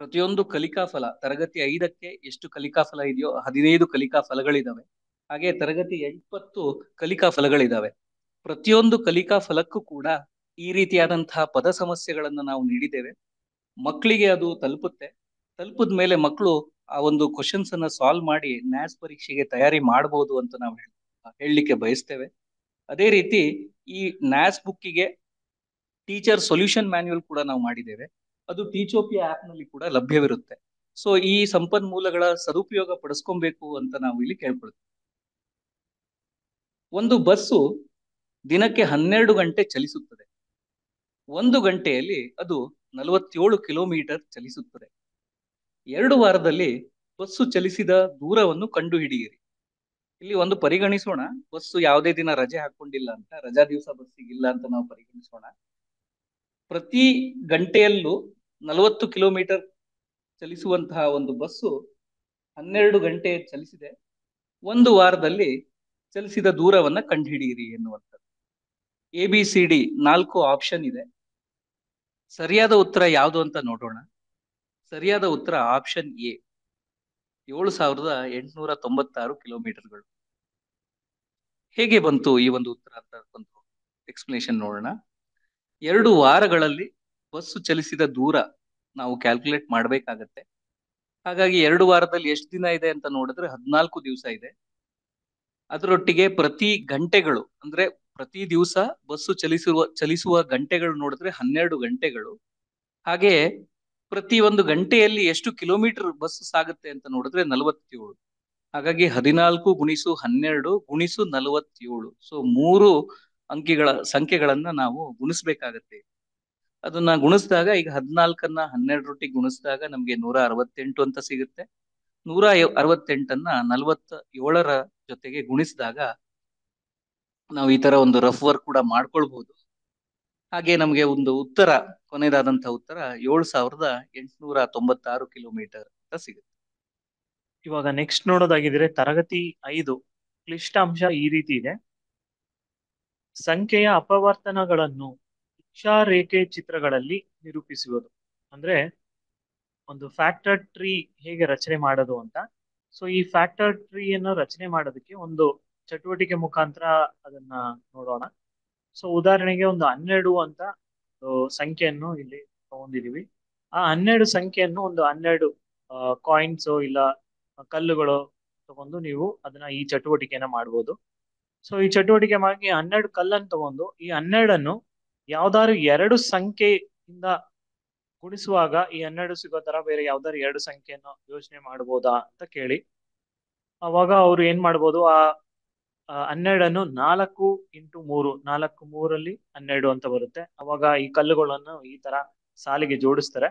B: ಪ್ರತಿಯೊಂದು ಕಲಿಕಾ ಫಲ, ತರಗತಿ 5ಕ್ಕೆ ಎಷ್ಟು ಕಲಿಕಾ ಫಲ ಇದೆಯೋ 15 ಕಲಿಕಾ ಫಲಗಳಿದಾವೆ. ಹಾಗೆ ತರಗತಿ 20 ಕಲಿಕಾ ಫಲಗಳಿದಾವೆ. ಪ್ರತಿಯೊಂದು ಕಲಿಕಾ ಫಲಕ್ಕೂ ಕೂಡ ಈ ರೀತಿಯಾದಂತಹ ಪದ ಸಮಸ್ಯೆಗಳನ್ನು ನಾವು ನೀಡಿದ್ದೇವೆ. ಮಕ್ಕಳಿಗೆ ಅದು ತಲುಪಿದ ಮೇಲೆ ಮಕ್ಕಳು ಆ ಒಂದು ಕ್ವಶನ್ಸ್ ಅನ್ನ ಸಾಲ್ವ್ ಮಾಡಿ ನ್ಯಾಸ್ ಪರೀಕ್ಷೆಗೆ ತಯಾರಿ ಮಾಡಬಹುದು ಅಂತ ನಾವು ಹೇಳಲಿಕ್ಕೆ ಬಯಸ್ತೇವೆ. ಅದೇ ರೀತಿ ಈ ನ್ಯಾಸ್ ಬುಕ್ಕಿಗೆ ಟೀಚರ್ ಸೊಲ್ಯೂಷನ್ ಮ್ಯಾನ್ಯುಯಲ್ ಕೂಡ ನಾವು ಮಾಡಿದ್ದೇವೆ. ಅದು ಟೀಚೋಪಿಯಾ ಆಪ್ ನಲ್ಲಿ ಕೂಡ ಲಭ್ಯವಿರುತ್ತೆ. ಸೊ ಈ ಸಂಪನ್ಮೂಲಗಳ ಸದುಪಯೋಗ ಪಡಿಸ್ಕೊಬೇಕು ಅಂತ ನಾವು ಇಲ್ಲಿ ಕೇಳ್ಕೊಳ್ತೀವಿ. ಒಂದು ಬಸ್ಸು ದಿನಕ್ಕೆ 12 ಗಂಟೆ ಚಲಿಸುತ್ತದೆ. 1 ಗಂಟೆಯಲ್ಲಿ ಅದು 47 ಕಿಲೋಮೀಟರ್ ಚಲಿಸುತ್ತದೆ. 2 ವಾರದಲ್ಲಿ ಬಸ್ಸು ಚಲಿಸಿದ ದೂರವನ್ನು ಕಂಡುಹಿಡಿಯಿರಿ. ಇಲ್ಲಿ ಒಂದು ಪರಿಗಣಿಸೋಣ, ಬಸ್ಸು ಯಾವುದೇ ದಿನ ರಜೆ ಹಾಕೊಂಡಿಲ್ಲ ಅಂತ, ರಜಾ ದಿವಸ ಬಸ್ಸಿಗಿಲ್ಲ ಅಂತ ನಾವು ಪರಿಗಣಿಸೋಣ. ಪ್ರತಿ ಗಂಟೆಯಲ್ಲೂ 40 ಕಿಲೋಮೀಟರ್ ಚಲಿಸುವಂತಹ ಒಂದು ಬಸ್ಸು 12 ಗಂಟೆ ಚಲಿಸಿದೆ. 1 ವಾರದಲ್ಲಿ ಚಲಿಸಿದ ದೂರವನ್ನ ಕಂಡುಹಿಡಿಯಿರಿ ಎನ್ನುವಂಥದ್ದು. ABCD 4 ಆಪ್ಷನ್ ಇದೆ. ಸರಿಯಾದ ಉತ್ತರ ಯಾವುದು ಅಂತ ನೋಡೋಣ. ಸರಿಯಾದ ಉತ್ತರ ಆಪ್ಷನ್ A, 7896 ಕಿಲೋಮೀಟರ್ಗಳು. ಹೇಗೆ ಬಂತು ಈ ಒಂದು ಉತ್ತರ ಅಂತ ಒಂದು ಎಕ್ಸ್ಪ್ಲನೇಷನ್ ನೋಡೋಣ. 2 ವಾರಗಳಲ್ಲಿ ಬಸ್ಸು ಚಲಿಸಿದ ದೂರ ನಾವು ಕ್ಯಾಲ್ಕುಲೇಟ್ ಮಾಡ್ಬೇಕಾಗತ್ತೆ. ಹಾಗಾಗಿ 2 ವಾರದಲ್ಲಿ ಎಷ್ಟು ದಿನ ಇದೆ ಅಂತ ನೋಡಿದ್ರೆ 14 ದಿವಸ ಇದೆ. ಅದರೊಟ್ಟಿಗೆ ಪ್ರತಿ ಗಂಟೆಗಳು ಅಂದ್ರೆ ಪ್ರತಿ ದಿವಸ ಬಸ್ಸು ಚಲಿಸುವ ಗಂಟೆಗಳು ನೋಡಿದ್ರೆ 12 ಗಂಟೆಗಳು. ಹಾಗೆ ಪ್ರತಿ ಒಂದು ಗಂಟೆಯಲ್ಲಿ ಎಷ್ಟು ಕಿಲೋಮೀಟರ್ ಬಸ್ ಸಾಗುತ್ತೆ ಅಂತ ನೋಡಿದ್ರೆ 47. ಹಾಗಾಗಿ 14 ಗುಣಿಸು 12 ಗುಣಿಸು 47. ಸೊ 3 ಅಂಕಿಗಳ ಸಂಖ್ಯೆಗಳನ್ನ ನಾವು ಗುಣಿಸ್ಬೇಕಾಗತ್ತೆ. ಅದನ್ನ ಗುಣಿಸಿದಾಗ ಈಗ 14ಅನ್ನ 12ರೊಟ್ಟಿಗೆ ಗುಣಿಸಿದಾಗ ನಮ್ಗೆ 168 ಅಂತ ಸಿಗುತ್ತೆ. 168ಅನ್ನ 47ರ ಜೊತೆಗೆ ಗುಣಿಸಿದಾಗ ನಾವು ಈ ತರ ಒಂದು ರಫ್ ವರ್ಕ್ ಕೂಡ ಮಾಡ್ಕೊಳ್ಬಹುದು. ಹಾಗೆ ನಮ್ಗೆ ಒಂದು ಉತ್ತರ, ಕೊನೆಯದಾದಂತಹ ಉತ್ತರ 7,896 ಕಿಲೋಮೀಟರ್ ಅಂತ ಸಿಗುತ್ತೆ.
C: ಇವಾಗ ನೆಕ್ಸ್ಟ್ ನೋಡೋದಾಗಿದ್ರೆ ತರಗತಿ 5 ಕ್ಲಿಷ್ಟಾಂಶ ಈ ರೀತಿ ಇದೆ. ಸಂಖ್ಯೆಯ ಅಪವರ್ತನಗಳನ್ನು ರೇಖೆ ಚಿತ್ರಗಳಲ್ಲಿ ನಿರೂಪಿಸುವುದು. ಅಂದ್ರೆ ಒಂದು ಫ್ಯಾಕ್ಟರ್ ಟ್ರೀ ಹೇಗೆ ರಚನೆ ಮಾಡೋದು ಅಂತ. ಸೊ ಈ ಫ್ಯಾಕ್ಟರ್ ಟ್ರೀಯನ್ನು ರಚನೆ ಮಾಡೋದಕ್ಕೆ ಒಂದು ಚಟುವಟಿಕೆ ಮುಖಾಂತರ ಅದನ್ನ ನೋಡೋಣ. ಸೊ ಉದಾಹರಣೆಗೆ ಒಂದು 12 ಅಂತ ಸಂಖ್ಯೆಯನ್ನು ಇಲ್ಲಿ ತಗೊಂಡಿದೀವಿ. ಆ 12 ಸಂಖ್ಯೆಯನ್ನು ಒಂದು 12 ಕಾಯಿನ್ಸ್ ಇಲ್ಲ ಕಲ್ಲುಗಳು ತಗೊಂಡು ನೀವು ಅದನ್ನ ಈ ಚಟುವಟಿಕೆನ ಮಾಡ್ಬೋದು. ಸೊ ಈ ಚಟುವಟಿಕೆ ಮಾಡಿ 12 ಕಲ್ಲನ್ನು ತಗೊಂಡು ಈ 12ಅನ್ನು ಯಾವ್ದಾದ್ರು 2 ಸಂಖ್ಯೆಯಿಂದ ಗುಣಿಸುವಾಗ ಈ 12 ಸಿಗೋ ತರ ಬೇರೆ ಯಾವ್ದಾದ್ರು 2 ಸಂಖ್ಯೆಯನ್ನು ಯೋಚನೆ ಮಾಡ್ಬೋದಾ ಅಂತ ಕೇಳಿ. ಅವಾಗ ಅವ್ರು ಏನ್ ಮಾಡ್ಬೋದು, ಆ 12ಅನ್ನು 4 ಇಂಟು 3, 4 3ರಲ್ಲಿ 12 ಅಂತ ಬರುತ್ತೆ. ಅವಾಗ ಈ ಕಲ್ಲುಗಳನ್ನು ಈ ತರ ಸಾಲಿಗೆ ಜೋಡಿಸ್ತಾರೆ.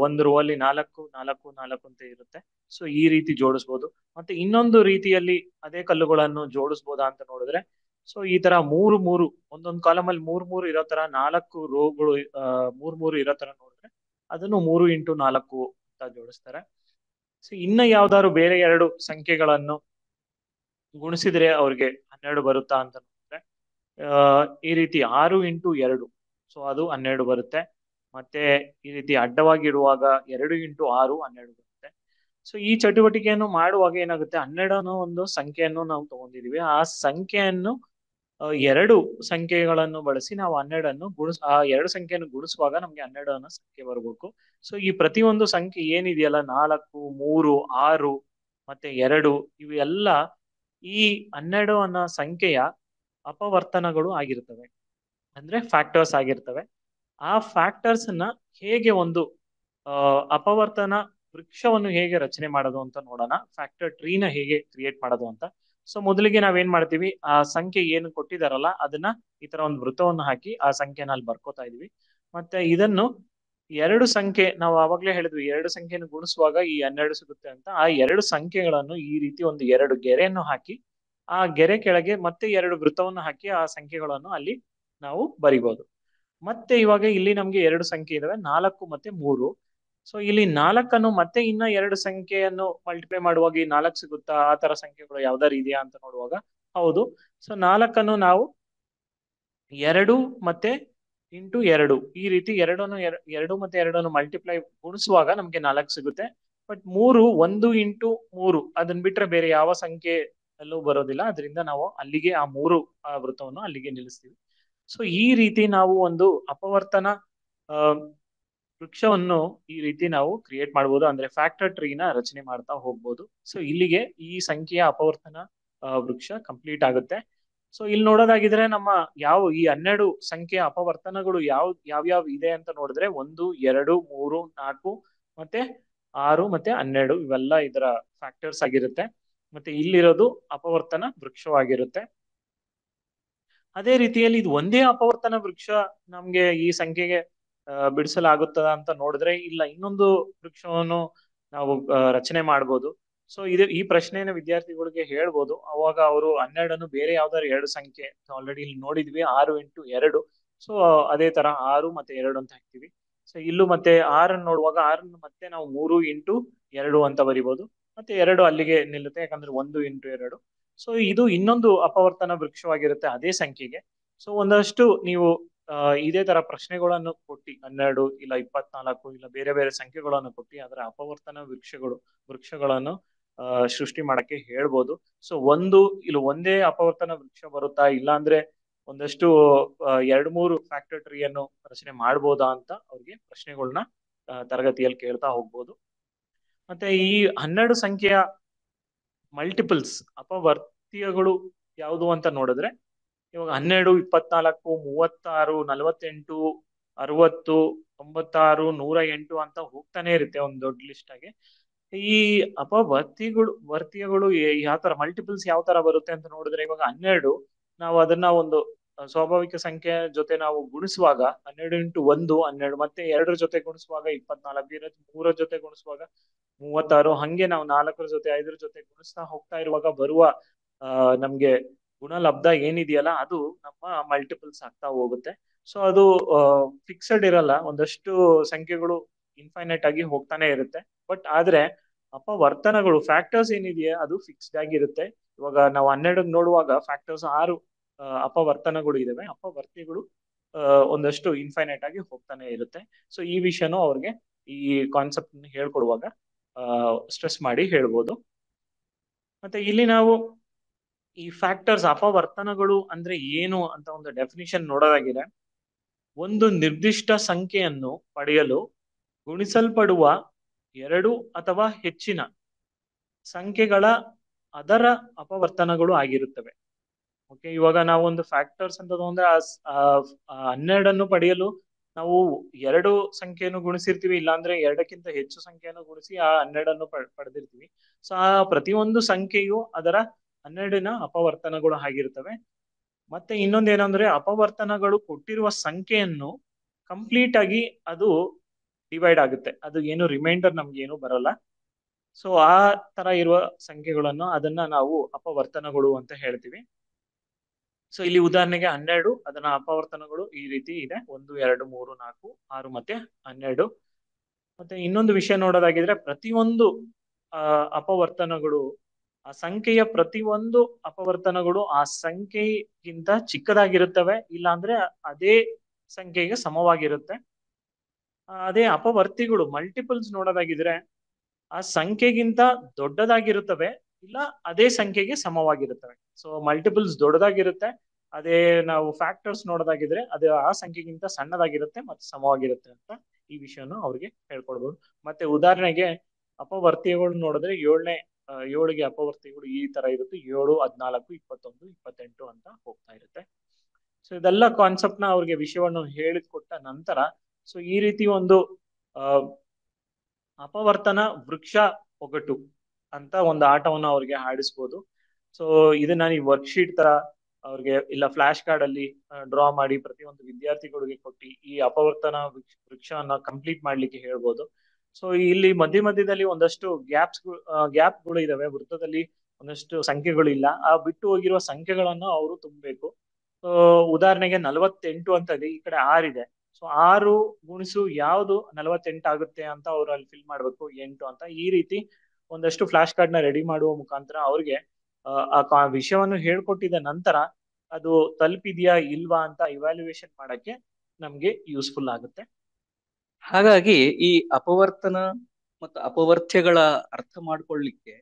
C: 1 ರೋ ಅಲ್ಲಿ 4 4 4 ಅಂತ ಇರುತ್ತೆ. ಸೊ ಈ ರೀತಿ ಜೋಡಿಸ್ಬೋದು. ಮತ್ತೆ ಇನ್ನೊಂದು ರೀತಿಯಲ್ಲಿ ಅದೇ ಕಲ್ಲುಗಳನ್ನು ಜೋಡಿಸ್ಬೋದಾ ಅಂತ ನೋಡಿದ್ರೆ, ಸೊ ಈ ತರ 3 3 ಒಂದೊಂದು ಕಾಲಮ್ ಅಲ್ಲಿ 3 3 ಇರೋ ತರ 4 ರೋಗಳು 3 3 ಇರೋ ತರ ನೋಡಿದ್ರೆ ಅದನ್ನು 3 ಇಂಟು 4 ಅಂತ ಜೋಡಿಸ್ತಾರೆ. ಸೊ ಇನ್ನ ಯಾವ್ದಾದ್ರು ಬೇರೆ 2 ಸಂಖ್ಯೆಗಳನ್ನು ಗುಣಿಸಿದ್ರೆ ಅವ್ರಿಗೆ 12 ಬರುತ್ತಾ ಅಂತ ನೋಡಿದ್ರೆ, ಈ ರೀತಿ 6 ಇಂಟು 2, ಸೊ ಅದು 12 ಬರುತ್ತೆ. ಮತ್ತೆ ಈ ರೀತಿ ಅಡ್ಡವಾಗಿ ಇಡುವಾಗ 2 ಇಂಟು 6 12 ಬರುತ್ತೆ. ಸೊ ಈ ಚಟುವಟಿಕೆಯನ್ನು ಮಾಡುವಾಗ ಏನಾಗುತ್ತೆ, 12 ಅನ್ನೋ ಒಂದು ಸಂಖ್ಯೆಯನ್ನು ನಾವು ತಗೊಂಡಿದೀವಿ. ಆ ಸಂಖ್ಯೆಯನ್ನು 2 ಸಂಖ್ಯೆಗಳನ್ನು ಬಳಸಿ ನಾವು 12ಅನ್ನು ಆ 2 ಸಂಖ್ಯೆಯನ್ನು ಗುಣಿಸುವಾಗ ನಮ್ಗೆ 12 ಅನ್ನೋ ಸಂಖ್ಯೆ ಬರಬೇಕು. ಸೊ ಈ ಪ್ರತಿಯೊಂದು ಸಂಖ್ಯೆ ಏನಿದೆಯಲ್ಲ 4 3 6 ಮತ್ತೆ 2 ಇವೆಲ್ಲ ಈ 12 ಅನ್ನೋ ಸಂಖ್ಯೆಯ ಅಪವರ್ತನಗಳು ಆಗಿರ್ತವೆ, ಅಂದ್ರೆ ಫ್ಯಾಕ್ಟರ್ಸ್ ಆಗಿರ್ತವೆ. ಆ ಫ್ಯಾಕ್ಟರ್ಸ್ ಅನ್ನ ಹೇಗೆ ಒಂದು ಅಪವರ್ತನ ವೃಕ್ಷವನ್ನು ಹೇಗೆ ರಚನೆ ಮಾಡೋದು ಅಂತ ನೋಡೋಣ. ಫ್ಯಾಕ್ಟರ್ ಟ್ರೀನ ಹೇಗೆ ಕ್ರಿಯೇಟ್ ಮಾಡೋದು ಅಂತ. ಸೊ ಮೊದಲಿಗೆ ನಾವೇನ್ ಮಾಡ್ತೀವಿ, ಆ ಸಂಖ್ಯೆ ಏನು ಕೊಟ್ಟಿದಾರಲ್ಲ ಅದನ್ನ ಈ ತರ ಒಂದು ವೃತ್ತವನ್ನು ಹಾಕಿ ಆ ಸಂಖ್ಯೆನ ಅಲ್ಲಿ ಬರ್ಕೋತಾ ಇದೀವಿ. ಮತ್ತೆ ಇದನ್ನು 2 ಸಂಖ್ಯೆ, ನಾವು ಆವಾಗ್ಲೇ ಹೇಳಿದ್ವಿ 2 ಸಂಖ್ಯೆಯನ್ನು ಗುಣಿಸುವಾಗ ಈ 12 ಸಿಗುತ್ತೆ ಅಂತ. ಆ 2 ಸಂಖ್ಯೆಗಳನ್ನು ಈ ರೀತಿ ಒಂದು 2 ಗೆರೆಯನ್ನು ಹಾಕಿ ಆ ಗೆರೆ ಕೆಳಗೆ ಮತ್ತೆ 2 ವೃತ್ತವನ್ನು ಹಾಕಿ ಆ ಸಂಖ್ಯೆಗಳನ್ನು ಅಲ್ಲಿ ನಾವು ಬರಿಬಹುದು. ಮತ್ತೆ ಇವಾಗ ಇಲ್ಲಿ ನಮ್ಗೆ 2 ಸಂಖ್ಯೆ ಇದಾವೆ, 4 ಮತ್ತೆ 3. ಸೊ ಇಲ್ಲಿ 4ಅನ್ನು ಮತ್ತೆ ಇನ್ನ 2 ಸಂಖ್ಯೆಯನ್ನು ಮಲ್ಟಿಪ್ಲೈ ಮಾಡುವಾಗ ಈ 4 ಸಿಗುತ್ತಾ, ಆ ತರ ಸಂಖ್ಯೆಗಳು ಯಾವ್ದಾರು ಇದೆಯಾ ಅಂತ ನೋಡುವಾಗ ಹೌದು. ಸೊ 4ಅನ್ನು ನಾವು 2 ಮತ್ತೆ ಇಂಟು 2 ಈ ರೀತಿ 2 ಮತ್ತೆ 2 ಮಲ್ಟಿಪ್ಲೈ ಗುಣಿಸುವಾಗ ನಮ್ಗೆ 4 ಸಿಗುತ್ತೆ. ಬಟ್ 3 1 ಇಂಟು 3 ಅದನ್ನ ಬಿಟ್ರೆ ಬೇರೆ ಯಾವ ಸಂಖ್ಯೆ ಎಲ್ಲೂ ಬರೋದಿಲ್ಲ. ಅದರಿಂದ ನಾವು ಅಲ್ಲಿಗೆ ಆ 3 ವೃತ್ತವನ್ನು ಅಲ್ಲಿಗೆ ನಿಲ್ಲಿಸ್ತೀವಿ. ಸೊ ಈ ರೀತಿ ನಾವು ಒಂದು ಅಪವರ್ತನ ವೃಕ್ಷವನ್ನು ಈ ರೀತಿ ನಾವು ಕ್ರಿಯೇಟ್ ಮಾಡ್ಬೋದು, ಅಂದ್ರೆ ಫ್ಯಾಕ್ಟರ್ ಟ್ರೀನ ರಚನೆ ಮಾಡ್ತಾ ಹೋಗ್ಬೋದು. ಸೊ ಇಲ್ಲಿಗೆ ಈ ಸಂಖ್ಯೆಯ ಅಪವರ್ತನ ವೃಕ್ಷ ಕಂಪ್ಲೀಟ್ ಆಗುತ್ತೆ. ಸೊ ಇಲ್ಲಿ ನೋಡೋದಾಗಿದ್ರೆ ನಮ್ಮ ಈ 12 ಸಂಖ್ಯೆಯ ಅಪವರ್ತನಗಳು ಯಾವ್ಯಾವ ಇದೆ ಅಂತ ನೋಡಿದ್ರೆ 1 2 3 4 ಮತ್ತೆ 6 ಮತ್ತೆ 12 ಇವೆಲ್ಲ ಇದರ ಫ್ಯಾಕ್ಟರ್ಸ್ ಆಗಿರುತ್ತೆ. ಮತ್ತೆ ಇಲ್ಲಿರೋದು ಅಪವರ್ತನ ವೃಕ್ಷವಾಗಿರುತ್ತೆ. ಅದೇ ರೀತಿಯಲ್ಲಿ ಇದು ಒಂದೇ ಅಪವರ್ತನ ವೃಕ್ಷ ನಮ್ಗೆ ಈ ಸಂಖ್ಯೆಗೆ ಬಿಡಿಸಲಾಗುತ್ತದ ಅಂತ ನೋಡಿದ್ರೆ ಇಲ್ಲ, ಇನ್ನೊಂದು ವೃಕ್ಷವನ್ನು ನಾವು ರಚನೆ ಮಾಡ್ಬೋದು. ಸೊ ಈ ಪ್ರಶ್ನೆಯನ್ನು ವಿದ್ಯಾರ್ಥಿಗಳಿಗೆ ಹೇಳ್ಬೋದು. ಅವಾಗ ಅವರು 12ಅನ್ನು ಬೇರೆ ಯಾವ್ದಾದ್ರು 2 ಸಂಖ್ಯೆ ಆಲ್ರೆಡಿ ಇಲ್ಲಿ ನೋಡಿದ್ವಿ 6 ಇಂಟು 2. ಸೊ ಅದೇ ತರ 6 ಮತ್ತೆ 2 ಅಂತ ಹಾಕ್ತಿವಿ. ಸೊ ಇಲ್ಲೂ ಮತ್ತೆ 6 ನೋಡುವಾಗ 6 ಮತ್ತೆ ನಾವು 3 ಇಂಟು 2 ಅಂತ ಬರಿಬಹುದು. ಮತ್ತೆ 2 ಅಲ್ಲಿಗೆ ನಿಲ್ಲುತ್ತೆ, ಯಾಕಂದ್ರೆ 1 ಇಂಟು 2. ಸೊ ಇದು ಇನ್ನೊಂದು ಅಪವರ್ತನ ವೃಕ್ಷವಾಗಿರುತ್ತೆ ಅದೇ ಸಂಖ್ಯೆಗೆ. ಸೊ ಒಂದಷ್ಟು ನೀವು ಇದೇ ತರ ಪ್ರಶ್ನೆಗಳನ್ನು ಕೊಟ್ಟಿ 12 ಇಲ್ಲ 24 ಇಲ್ಲ ಬೇರೆ ಬೇರೆ ಸಂಖ್ಯೆಗಳನ್ನು ಕೊಟ್ಟಿ ಅದರ ಅಪವರ್ತನ ವೃಕ್ಷಗಳನ್ನು ಸೃಷ್ಟಿ ಮಾಡಕ್ಕೆ ಹೇಳ್ಬೋದು. ಸೊ ಇಲ್ಲಿ ಒಂದೇ ಅಪವರ್ತನ ವೃಕ್ಷ ಬರುತ್ತಾ, ಇಲ್ಲ ಅಂದ್ರೆ ಒಂದಷ್ಟು 2-3 ಫ್ಯಾಕ್ಟರ್ ಟ್ರೀ ಅನ್ನು ರಚನೆ ಮಾಡ್ಬೋದಾ ಅಂತ ಅವ್ರಿಗೆ ಪ್ರಶ್ನೆಗಳನ್ನ ತರಗತಿಯಲ್ಲಿ ಕೇಳ್ತಾ ಹೋಗ್ಬೋದು. ಮತ್ತೆ ಈ 12 ಸಂಖ್ಯೆಯ ಮಲ್ಟಿಪಲ್ಸ್ ಅಪವರ್ತ್ಯಗಳು ಯಾವುದು ಅಂತ ನೋಡಿದ್ರೆ, ಇವಾಗ 12, 24, 36, 48, 60, 96, 108 ಅಂತ ಹೋಗ್ತಾನೆ ಇರುತ್ತೆ ಒಂದು ದೊಡ್ಡ ಲಿಸ್ಟ್ ಆಗಿ. ಈ ವರ್ತಿಯಗಳು ಯಾವ ತರ ಮಲ್ಟಿಪಲ್ಸ್ ಯಾವ ತರ ಬರುತ್ತೆ ಅಂತ ನೋಡಿದ್ರೆ, ಇವಾಗ 12 ನಾವು ಅದನ್ನ ಒಂದು ಸ್ವಾಭಾವಿಕ ಸಂಖ್ಯೆ ಜೊತೆ ನಾವು ಗುಣಿಸುವಾಗ 12 × 1 12, ಮತ್ತೆ 2 ಜೊತೆ ಗುಣಿಸುವಾಗ 24, 3 ಜೊತೆ ಗುಣಿಸುವಾಗ 36, ಹಂಗೆ ನಾವು 4 ಜೊತೆ 5 ಜೊತೆ ಗುಣಿಸ್ತಾ ಹೋಗ್ತಾ ಇರುವಾಗ ಬರುವ ನಮ್ಗೆ ಗುಣಲಬ್ಧ ಏನಿದೆಯಲ್ಲ ಅದು ನಮ್ಮ ಮಲ್ಟಿಪಲ್ಸ್ ಆಗ್ತಾ ಹೋಗುತ್ತೆ. ಸೊ ಅದು ಫಿಕ್ಸಡ್ ಇರಲ್ಲ, ಒಂದಷ್ಟು ಸಂಖ್ಯೆಗಳು ಇನ್ಫೈನೈಟ್ ಆಗಿ ಹೋಗ್ತಾನೆ ಇರುತ್ತೆ. ಬಟ್ ಆದ್ರೆ ಅಪವರ್ತನಗಳು ಫ್ಯಾಕ್ಟರ್ಸ್ ಏನಿದೆಯಾ ಅದು ಫಿಕ್ಸ್ಡ್ ಆಗಿರುತ್ತೆ. ಇವಾಗ ನಾವು 12 ನೋಡುವಾಗ ಫ್ಯಾಕ್ಟರ್ಸ್ 6 ಅಪವರ್ತನಗಳು ಇದಾವೆ, ಅಪವರ್ತಿಗಳು ಒಂದಷ್ಟು ಇನ್ಫೈನೈಟ್ ಆಗಿ ಹೋಗ್ತಾನೆ ಇರುತ್ತೆ. ಸೊ ಈ ವಿಷಯನೂ ಅವ್ರಿಗೆ ಈ ಕಾನ್ಸೆಪ್ಟ್ ಹೇಳ್ಕೊಡುವಾಗ ಸ್ಟ್ರೆಸ್ ಮಾಡಿ ಹೇಳ್ಬೋದು. ಮತ್ತೆ ಇಲ್ಲಿ ನಾವು ಈ ಫ್ಯಾಕ್ಟರ್ಸ್ ಅಪವರ್ತನಗಳು ಅಂದ್ರೆ ಏನು ಅಂತ ಒಂದು ಡೆಫಿನಿಷನ್ ನೋಡೋದಾಗಿದೆ. ಒಂದು ನಿರ್ದಿಷ್ಟ ಸಂಖ್ಯೆಯನ್ನು ಪಡೆಯಲು ಗುಣಿಸಲ್ಪಡುವ 2 ಅಥವಾ ಹೆಚ್ಚಿನ ಸಂಖ್ಯೆಗಳ ಅದರ ಅಪವರ್ತನಗಳು ಆಗಿರುತ್ತವೆ. ಓಕೆ, ಇವಾಗ ನಾವು ಒಂದು ಫ್ಯಾಕ್ಟರ್ಸ್ ಅಂತ ಅಂದ್ರೆ 12 ಪಡೆಯಲು ನಾವು 2 ಸಂಖ್ಯೆಯನ್ನು ಗುಣಿಸಿರ್ತೀವಿ, ಇಲ್ಲಾಂದ್ರೆ 2ಕ್ಕಿಂತ ಹೆಚ್ಚು ಸಂಖ್ಯೆಯನ್ನು ಗುಣಿಸಿ ಆ 12 ಪಡೆದಿರ್ತೀವಿ. ಸೊ ಆ ಪ್ರತಿಯೊಂದು ಸಂಖ್ಯೆಯು ಅದರ 12ನ ಅಪವರ್ತನಗಳು ಆಗಿರ್ತವೆ. ಮತ್ತೆ ಇನ್ನೊಂದೇನಂದ್ರೆ ಅಪವರ್ತನಗಳು ಕೊಟ್ಟಿರುವ ಸಂಖ್ಯೆಯನ್ನು ಕಂಪ್ಲೀಟ್ ಆಗಿ ಅದು ಡಿವೈಡ್ ಆಗುತ್ತೆ, ಅದು ಏನು ರಿಮೈಂಡರ್ ನಮ್ಗೆ ಏನು ಬರಲ್ಲ. ಸೊ ಆ ತರ ಇರುವ ಸಂಖ್ಯೆಗಳನ್ನು ಅದನ್ನ ನಾವು ಅಪವರ್ತನಗಳು ಅಂತ ಹೇಳ್ತೀವಿ. ಸೊ ಇಲ್ಲಿ ಉದಾಹರಣೆಗೆ 12 ಅದನ್ನ ಅಪವರ್ತನಗಳು ಈ ರೀತಿ ಇದೆ: 1, 2, 3, 4, 6 ಮತ್ತೆ 12. ಮತ್ತೆ ಇನ್ನೊಂದು ವಿಷಯ ನೋಡೋದಾಗಿದ್ರೆ ಪ್ರತಿಯೊಂದು ಅಪವರ್ತನಗಳು ಆ ಸಂಖ್ಯೆಯ ಪ್ರತಿಯೊಂದು ಅಪವರ್ತನಗಳು ಆ ಸಂಖ್ಯೆಗಿಂತ ಚಿಕ್ಕದಾಗಿರುತ್ತವೆ, ಇಲ್ಲಾಂದ್ರೆ ಅದೇ ಸಂಖ್ಯೆಗೆ ಸಮವಾಗಿರುತ್ತೆ. ಅದೇ ಅಪವರ್ತಿಗಳು ಮಲ್ಟಿಪಲ್ಸ್ ನೋಡೋದಾಗಿದ್ರೆ ಆ ಸಂಖ್ಯೆಗಿಂತ ದೊಡ್ಡದಾಗಿರುತ್ತವೆ, ಇಲ್ಲ ಅದೇ ಸಂಖ್ಯೆಗೆ ಸಮವಾಗಿರುತ್ತವೆ. ಸೊ ಮಲ್ಟಿಪಲ್ಸ್ ದೊಡ್ಡದಾಗಿರುತ್ತೆ, ಅದೇ ನಾವು ಫ್ಯಾಕ್ಟರ್ಸ್ ನೋಡೋದಾಗಿದ್ರೆ ಅದು ಆ ಸಂಖ್ಯೆಗಿಂತ ಸಣ್ಣದಾಗಿರುತ್ತೆ ಮತ್ತೆ ಸಮವಾಗಿರುತ್ತೆ ಅಂತ ಈ ವಿಷಯನ ಅವ್ರಿಗೆ ಹೇಳ್ಕೊಡ್ಬೋದು. ಮತ್ತೆ ಉದಾಹರಣೆಗೆ ಅಪವರ್ತಿಗಳು ನೋಡಿದ್ರೆ 7ಗೆ ಅಪವರ್ತಿಗಳು ಈ ತರ ಇರುತ್ತೆ: 7, 14, 21, 28 ಅಂತ ಹೋಗ್ತಾ ಇರುತ್ತೆ. ಸೊ ಇದೆಲ್ಲ ಕಾನ್ಸೆಪ್ಟ್ ನ ಅವ್ರಿಗೆ ವಿಷಯವನ್ನು ಹೇಳಿಕೊಟ್ಟ ನಂತರ ಸೊ ಈ ರೀತಿ ಒಂದು ಅಪವರ್ತನ ವೃಕ್ಷ ಒಗಟು ಅಂತ ಒಂದು ಆಟವನ್ನು ಅವ್ರಿಗೆ ಆಡಿಸ್ಬೋದು. ಸೊ ಇದನ್ನ ಈ ವರ್ಕ್ಶೀಟ್ ತರ ಅವ್ರಿಗೆ ಇಲ್ಲ ಫ್ಲಾಶ್ ಕಾರ್ಡ್ ಅಲ್ಲಿ ಡ್ರಾ ಮಾಡಿ ಪ್ರತಿಯೊಂದು ವಿದ್ಯಾರ್ಥಿಗಳಿಗೆ ಕೊಟ್ಟು ಈ ಅಪವರ್ತನ ವೃಕ್ಷವನ್ನ ಕಂಪ್ಲೀಟ್ ಮಾಡ್ಲಿಕ್ಕೆ ಹೇಳ್ಬೋದು. ಸೊ ಇಲ್ಲಿ ಮಧ್ಯದಲ್ಲಿ ಒಂದಷ್ಟು ಗ್ಯಾಪ್ಗಳು ಇದಾವೆ, ವೃತ್ತದಲ್ಲಿ ಒಂದಷ್ಟು ಸಂಖ್ಯೆಗಳು ಇಲ್ಲ, ಆ ಬಿಟ್ಟು ಹೋಗಿರುವ ಸಂಖ್ಯೆಗಳನ್ನು ಅವರು ತುಂಬಬೇಕು. ಸೊ ಉದಾಹರಣೆಗೆ 48 ಅಂತ ಇದೆ, ಈ ಕಡೆ 6 ಇದೆ. ಸೊ 6 ಗುಣಿಸು ಯಾವುದು 48 ಆಗುತ್ತೆ ಅಂತ ಅವ್ರು ಅಲ್ಲಿ ಫಿಲ್ ಮಾಡ್ಬೇಕು, 8 ಅಂತ. ಈ ರೀತಿ ಒಂದಷ್ಟು ಫ್ಲಾಶ್ ಕಾರ್ಡ್ ನ ರೆಡಿ ಮಾಡುವ ಮುಖಾಂತರ ಅವ್ರಿಗೆ ಆ ವಿಷಯವನ್ನು ಹೇಳ್ಕೊಟ್ಟಿದ ನಂತರ ಅದು ತಲುಪಿದ್ಯಾ ಇಲ್ವಾ ಅಂತ ಇವ್ಯಾಲ್ಯೂಯೇಷನ್ ಮಾಡಕ್ಕೆ ನಮ್ಗೆ ಯೂಸ್ಫುಲ್ ಆಗುತ್ತೆ.
B: ಹಾಗಾಗಿ ಈ ಅಪವರ್ತನ ಮತ್ತು ಅಪವರ್ತ್ಯಗಳ ಅರ್ಥ ಮಾಡ್ಕೊಳ್ಳಿಕ್ಕೆ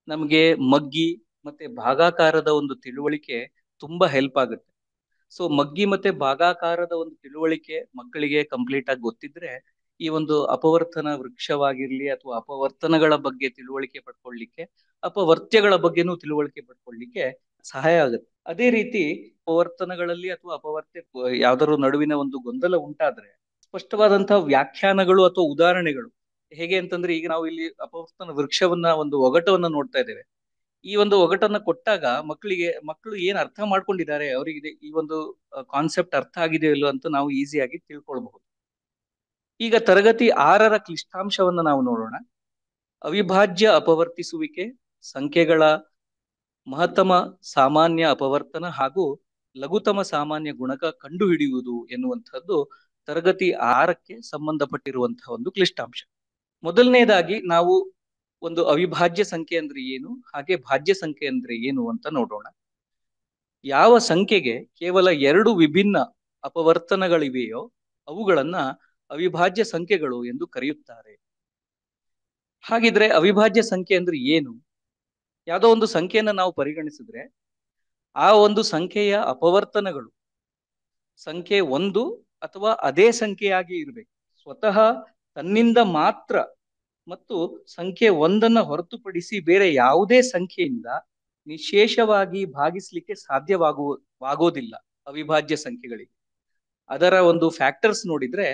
B: ನಮ್ಗೆ ಮಗ್ಗಿ ಮತ್ತೆ ಭಾಗಾಕಾರದ ಒಂದು ತಿಳುವಳಿಕೆ ತುಂಬಾ ಹೆಲ್ಪ್ ಆಗುತ್ತೆ. ಸೊ ಮಗ್ಗಿ ಮತ್ತೆ ಭಾಗಾಕಾರದ ಒಂದು ತಿಳುವಳಿಕೆ ಮಕ್ಕಳಿಗೆ ಕಂಪ್ಲೀಟ್ ಆಗಿ ಗೊತ್ತಿದ್ರೆ ಈ ಒಂದು ಅಪವರ್ತನ ವೃಕ್ಷವಾಗಿರ್ಲಿ ಅಥವಾ ಅಪವರ್ತನಗಳ ಬಗ್ಗೆ ತಿಳುವಳಿಕೆ ಪಡ್ಕೊಳ್ಳಿಕ್ಕೆ, ಅಪವರ್ತ್ಯಗಳ ಬಗ್ಗೆನೂ ತಿಳುವಳಿಕೆ ಪಡ್ಕೊಳ್ಳಿಕ್ಕೆ ಸಹಾಯ ಆಗುತ್ತೆ. ಅದೇ ರೀತಿ ಅಪವರ್ತನಗಳಲ್ಲಿ ಅಥವಾ ಅಪವರ್ತ್ಯ ಯಾವ್ದಾದ್ರು ನಡುವಿನ ಒಂದು ಗೊಂದಲ ಉಂಟಾದ್ರೆ ಸ್ಪಷ್ಟವಾದಂತಹ ವ್ಯಾಖ್ಯಾನಗಳು ಅಥವಾ ಉದಾಹರಣೆಗಳು ಹೇಗೆ ಅಂತಂದ್ರೆ, ಈಗ ನಾವು ಇಲ್ಲಿ ಅಪವರ್ತನ ವೃಕ್ಷವನ್ನ ಒಂದು ಒಗಟವನ್ನ ನೋಡ್ತಾ ಇದ್ದೇವೆ. ಈ ಒಂದು ಒಗಟನ್ನ ಕೊಟ್ಟಾಗ ಮಕ್ಕಳು ಏನ್ ಅರ್ಥ ಮಾಡ್ಕೊಂಡಿದ್ದಾರೆ, ಅವರಿಗೆ ಈ ಒಂದು ಕಾನ್ಸೆಪ್ಟ್ ಅರ್ಥ ಆಗಿದೆಯೋ ಇಲ್ಲೋ ಅಂತ ನಾವು ಈಸಿಯಾಗಿ ತಿಳ್ಕೊಳ್ಬಹುದು. ಈಗ ತರಗತಿ 6ರ ಕ್ಲಿಷ್ಟಾಂಶವನ್ನ ನಾವು ನೋಡೋಣ. ಅವಿಭಾಜ್ಯ ಅಪವರ್ತಿಸುವಿಕೆ, ಸಂಖ್ಯೆಗಳ ಮಹತ್ತಮ ಸಾಮಾನ್ಯ ಅಪವರ್ತನ ಹಾಗೂ ಲಘುತಮ ಸಾಮಾನ್ಯ ಗುಣಕ ಕಂಡುಹಿಡಿಯುವುದು ಎನ್ನುವಂಥದ್ದು ತರಗತಿ 6ಕ್ಕೆ ಸಂಬಂಧಪಟ್ಟಿರುವಂತಹ ಒಂದು ಕ್ಲಿಷ್ಟಾಂಶ. ಮೊದಲನೇದಾಗಿ ನಾವು ಒಂದು ಅವಿಭಾಜ್ಯ ಸಂಖ್ಯೆ ಅಂದ್ರೆ ಏನು, ಹಾಗೆ ಭಾಜ್ಯ ಸಂಖ್ಯೆ ಅಂದ್ರೆ ಏನು ಅಂತ ನೋಡೋಣ. ಯಾವ ಸಂಖ್ಯೆಗೆ ಕೇವಲ 2 ವಿಭಿನ್ನ ಅಪವರ್ತನಗಳಿವೆಯೋ ಅವುಗಳನ್ನ ಅವಿಭಾಜ್ಯ ಸಂಖ್ಯೆಗಳು ಎಂದು ಕರೆಯುತ್ತಾರೆ. ಹಾಗಿದ್ರೆ ಅವಿಭಾಜ್ಯ ಸಂಖ್ಯೆ ಅಂದ್ರೆ ಏನು? ಯಾವುದೋ ಒಂದು ಸಂಖ್ಯೆಯನ್ನ ನಾವು ಪರಿಗಣಿಸಿದ್ರೆ ಆ ಒಂದು ಸಂಖ್ಯೆಯ ಅಪವರ್ತನಗಳು ಸಂಖ್ಯೆ 1 ಅಥವಾ ಅದೇ ಸಂಖ್ಯೆಯಾಗಿ ಇರಬೇಕು. ಸ್ವತಃ ತನ್ನಿಂದ ಮಾತ್ರ ಮತ್ತು ಸಂಖ್ಯೆ ಒಂದನ್ನ ಹೊರತುಪಡಿಸಿ ಬೇರೆ ಯಾವುದೇ ಸಂಖ್ಯೆಯಿಂದ ನಿಶೇಷವಾಗಿ ಭಾಗಿಸ್ಲಿಕ್ಕೆ ಸಾಧ್ಯವಾಗೋದಿಲ್ಲ ಅವಿಭಾಜ್ಯ ಸಂಖ್ಯೆಗಳಿಗೆ. ಅದರ ಒಂದು ಫ್ಯಾಕ್ಟರ್ಸ್ ನೋಡಿದ್ರೆ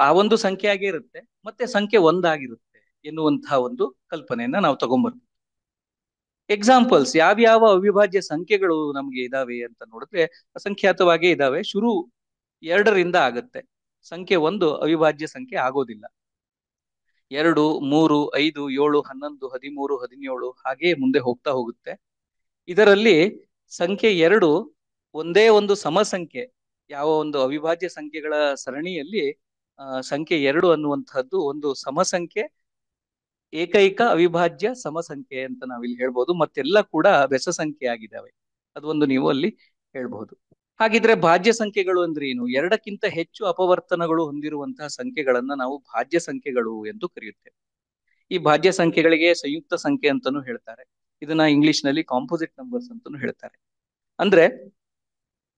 B: ಆ ಒಂದು ಸಂಖ್ಯೆ ಆಗೇ ಇರುತ್ತೆ, ಮತ್ತೆ ಸಂಖ್ಯೆ ಒಂದಾಗಿರುತ್ತೆ ಎನ್ನುವಂತಹ ಒಂದು ಕಲ್ಪನೆಯನ್ನ ನಾವು ತಗೊಂಡ್ಬರ್ತೀವಿ. ಎಕ್ಸಾಂಪಲ್ಸ್ ಯಾವ್ಯಾವ ಅವಿಭಾಜ್ಯ ಸಂಖ್ಯೆಗಳು ನಮ್ಗೆ ಇದಾವೆ ಅಂತ ನೋಡಿದ್ರೆ ಅಸಂಖ್ಯಾತವಾಗೇ ಇದಾವೆ. ಶುರು 2ರಿಂದ ಆಗುತ್ತೆ, ಸಂಖ್ಯೆ 1 ಅವಿಭಾಜ್ಯ ಸಂಖ್ಯೆ ಆಗೋದಿಲ್ಲ. 2, 3, 5, 7, 11, 13, 17 ಹಾಗೆ ಮುಂದೆ ಹೋಗ್ತಾ ಹೋಗುತ್ತೆ. ಇದರಲ್ಲಿ ಸಂಖ್ಯೆ 2 ಒಂದೇ ಒಂದು ಸಮಸಂಖ್ಯೆ. ಯಾವ ಒಂದು ಅವಿಭಾಜ್ಯ ಸಂಖ್ಯೆಗಳ ಸರಣಿಯಲ್ಲಿ ಸಂಖ್ಯೆ 2 ಅನ್ನುವಂತಹದ್ದು ಒಂದು ಸಮಸಂಖ್ಯೆ, ಏಕೈಕ ಅವಿಭಾಜ್ಯ ಸಮಸಂಖ್ಯೆ ಅಂತ ನಾವಿಲ್ಲಿ ಹೇಳ್ಬೋದು. ಮತ್ತೆಲ್ಲ ಕೂಡ ಬೆಸ ಸಂಖ್ಯೆ ಆಗಿದ್ದಾವೆ, ಅದೊಂದು ನೀವು ಅಲ್ಲಿ ಹೇಳ್ಬಹುದು. ಹಾಗಿದ್ರೆ ಭಾಜ್ಯ ಸಂಖ್ಯೆಗಳು ಅಂದ್ರೆ ಏನು? 2ಕ್ಕಿಂತ ಹೆಚ್ಚು ಅಪವರ್ತನಗಳು ಹೊಂದಿರುವಂತಹ ಸಂಖ್ಯೆಗಳನ್ನ ನಾವು ಭಾಜ್ಯ ಸಂಖ್ಯೆಗಳು ಎಂದು ಕರೆಯುತ್ತೇವೆ. ಈ ಭಾಜ್ಯ ಸಂಖ್ಯೆಗಳಿಗೆ ಸಂಯುಕ್ತ ಸಂಖ್ಯೆ ಅಂತಾನೂ ಹೇಳ್ತಾರೆ. ಇದನ್ನ ಇಂಗ್ಲಿಷ್ ನಲ್ಲಿ ಕಾಂಪೋಸಿಟ್ ನಂಬರ್ಸ್ ಅಂತಾನೂ ಹೇಳ್ತಾರೆ. ಅಂದ್ರೆ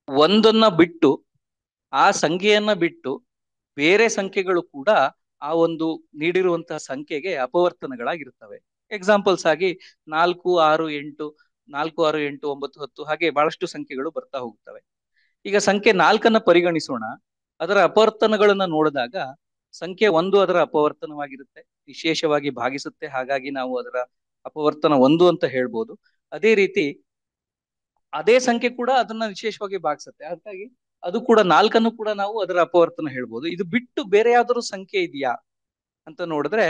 B: ಒಂದನ್ನ ಬಿಟ್ಟು, ಆ ಸಂಖ್ಯೆಯನ್ನ ಬಿಟ್ಟು ಬೇರೆ ಸಂಖ್ಯೆಗಳು ಕೂಡ ಆ ಒಂದು ನೀಡಿರುವಂತಹ ಸಂಖ್ಯೆಗೆ ಅಪವರ್ತನಗಳಾಗಿರ್ತವೆ. ಎಕ್ಸಾಂಪಲ್ಸ್ ಆಗಿ 4, 6, 8, 4, 6, 8, 9, 10 ಹಾಗೆ ಬಹಳಷ್ಟು ಸಂಖ್ಯೆಗಳು ಬರ್ತಾ ಹೋಗ್ತವೆ. ಈಗ ಸಂಖ್ಯೆ 4ಅನ್ನ ಪರಿಗಣಿಸೋಣ. ಅದರ ಅಪವರ್ತನಗಳನ್ನ ನೋಡಿದಾಗ ಸಂಖ್ಯೆ 1 ಅದರ ಅಪವರ್ತನವಾಗಿರುತ್ತೆ, ವಿಶೇಷವಾಗಿ ಭಾಗಿಸುತ್ತೆ, ಹಾಗಾಗಿ ನಾವು ಅದರ ಅಪವರ್ತನ 1 ಅಂತ ಹೇಳ್ಬೋದು. ಅದೇ ರೀತಿ ಅದೇ ಸಂಖ್ಯೆ ಕೂಡ ಅದನ್ನ ವಿಶೇಷವಾಗಿ ಭಾಗಿಸುತ್ತೆ, ಹಾಗಾಗಿ ಅದು ಕೂಡ 4ಅನ್ನು ಕೂಡ ನಾವು ಅದರ ಅಪವರ್ತನ ಹೇಳ್ಬೋದು. ಇದು ಬಿಟ್ಟು ಬೇರೆ ಯಾವ್ದಾದ್ರು ಸಂಖ್ಯೆ ಇದೆಯಾ ಅಂತ ನೋಡಿದ್ರೆ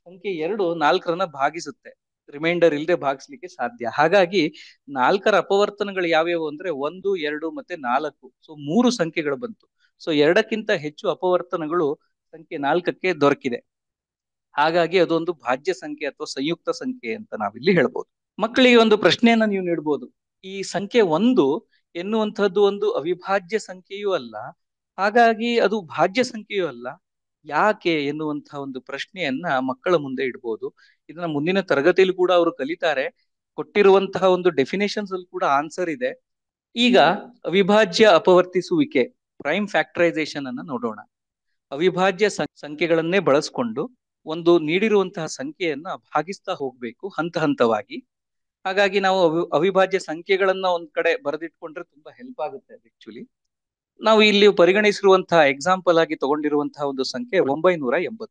B: ಸಂಖ್ಯೆ 2 4ರನ್ನ ಭಾಗಿಸುತ್ತೆ, ರಿಮೈಂಡರ್ ಇಲ್ಲದೆ ಭಾಗಿಸ್ಲಿಕ್ಕೆ ಸಾಧ್ಯ. ಹಾಗಾಗಿ 4ರ ಅಪವರ್ತನಗಳು ಯಾವ್ಯಾವು ಅಂದ್ರೆ 1, 2 ಮತ್ತೆ 4. ಸೊ 3 ಸಂಖ್ಯೆಗಳು ಬಂತು. ಸೊ 2ಕ್ಕಿಂತ ಹೆಚ್ಚು ಅಪವರ್ತನಗಳು ಸಂಖ್ಯೆ 4ಕ್ಕೆ ದೊರಕಿದೆ. ಹಾಗಾಗಿ ಅದೊಂದು ಭಾಜ್ಯ ಸಂಖ್ಯೆ ಅಥವಾ ಸಂಯುಕ್ತ ಸಂಖ್ಯೆ ಅಂತ ನಾವಿಲ್ಲಿ ಹೇಳ್ಬೋದು. ಮಕ್ಕಳಿಗೆ ಒಂದು ಪ್ರಶ್ನೆಯನ್ನ ನೀವು ನೀಡ್ಬೋದು. ಈ ಸಂಖ್ಯೆ 1 ಎನ್ನುವಂತಹದ್ದು ಒಂದು ಅವಿಭಾಜ್ಯ ಸಂಖ್ಯೆಯೂ ಅಲ್ಲ, ಹಾಗಾಗಿ ಅದು ಭಾಜ್ಯ ಸಂಖ್ಯೆಯೂ ಅಲ್ಲ, ಯಾಕೆ ಎನ್ನುವಂತಹ ಒಂದು ಪ್ರಶ್ನೆಯನ್ನ ಮಕ್ಕಳ ಮುಂದೆ ಇಡ್ಬೋದು. ಇದನ್ನ ಮುಂದಿನ ತರಗತಿಯಲ್ಲಿ ಕೂಡ ಅವರು ಕಲಿತಾರೆ. ಕೊಟ್ಟಿರುವಂತಹ ಒಂದು ಡೆಫಿನೇಷನ್ಸ್ ಅಲ್ಲಿ ಕೂಡ ಆನ್ಸರ್ ಇದೆ. ಈಗ ಅವಿಭಾಜ್ಯ ಅಪವರ್ತಿಸುವಿಕೆ, ಪ್ರೈಮ್ ಫ್ಯಾಕ್ಟರೈಸೇಷನ್ ಅನ್ನ ನೋಡೋಣ. ಅವಿಭಾಜ್ಯ ಸಂಖ್ಯೆಗಳನ್ನೇ ಬಳಸ್ಕೊಂಡು ಒಂದು ನೀಡಿರುವಂತಹ ಸಂಖ್ಯೆಯನ್ನ ಭಾಗಿಸ್ತಾ ಹೋಗ್ಬೇಕು ಹಂತ ಹಂತವಾಗಿ. ಹಾಗಾಗಿ ನಾವು ಅವಿಭಾಜ್ಯ ಸಂಖ್ಯೆಗಳನ್ನ ಒಂದ್ ಕಡೆ ಬರೆದಿಟ್ಕೊಂಡ್ರೆ ತುಂಬಾ ಹೆಲ್ಪ್ ಆಗುತ್ತೆ. ಆಕ್ಚುಲಿ ನಾವು ಇಲ್ಲಿ ಪರಿಗಣಿಸಿರುವಂತಹ ಎಕ್ಸಾಂಪಲ್ ಆಗಿ ತಗೊಂಡಿರುವಂತಹ ಒಂದು ಸಂಖ್ಯೆ 980.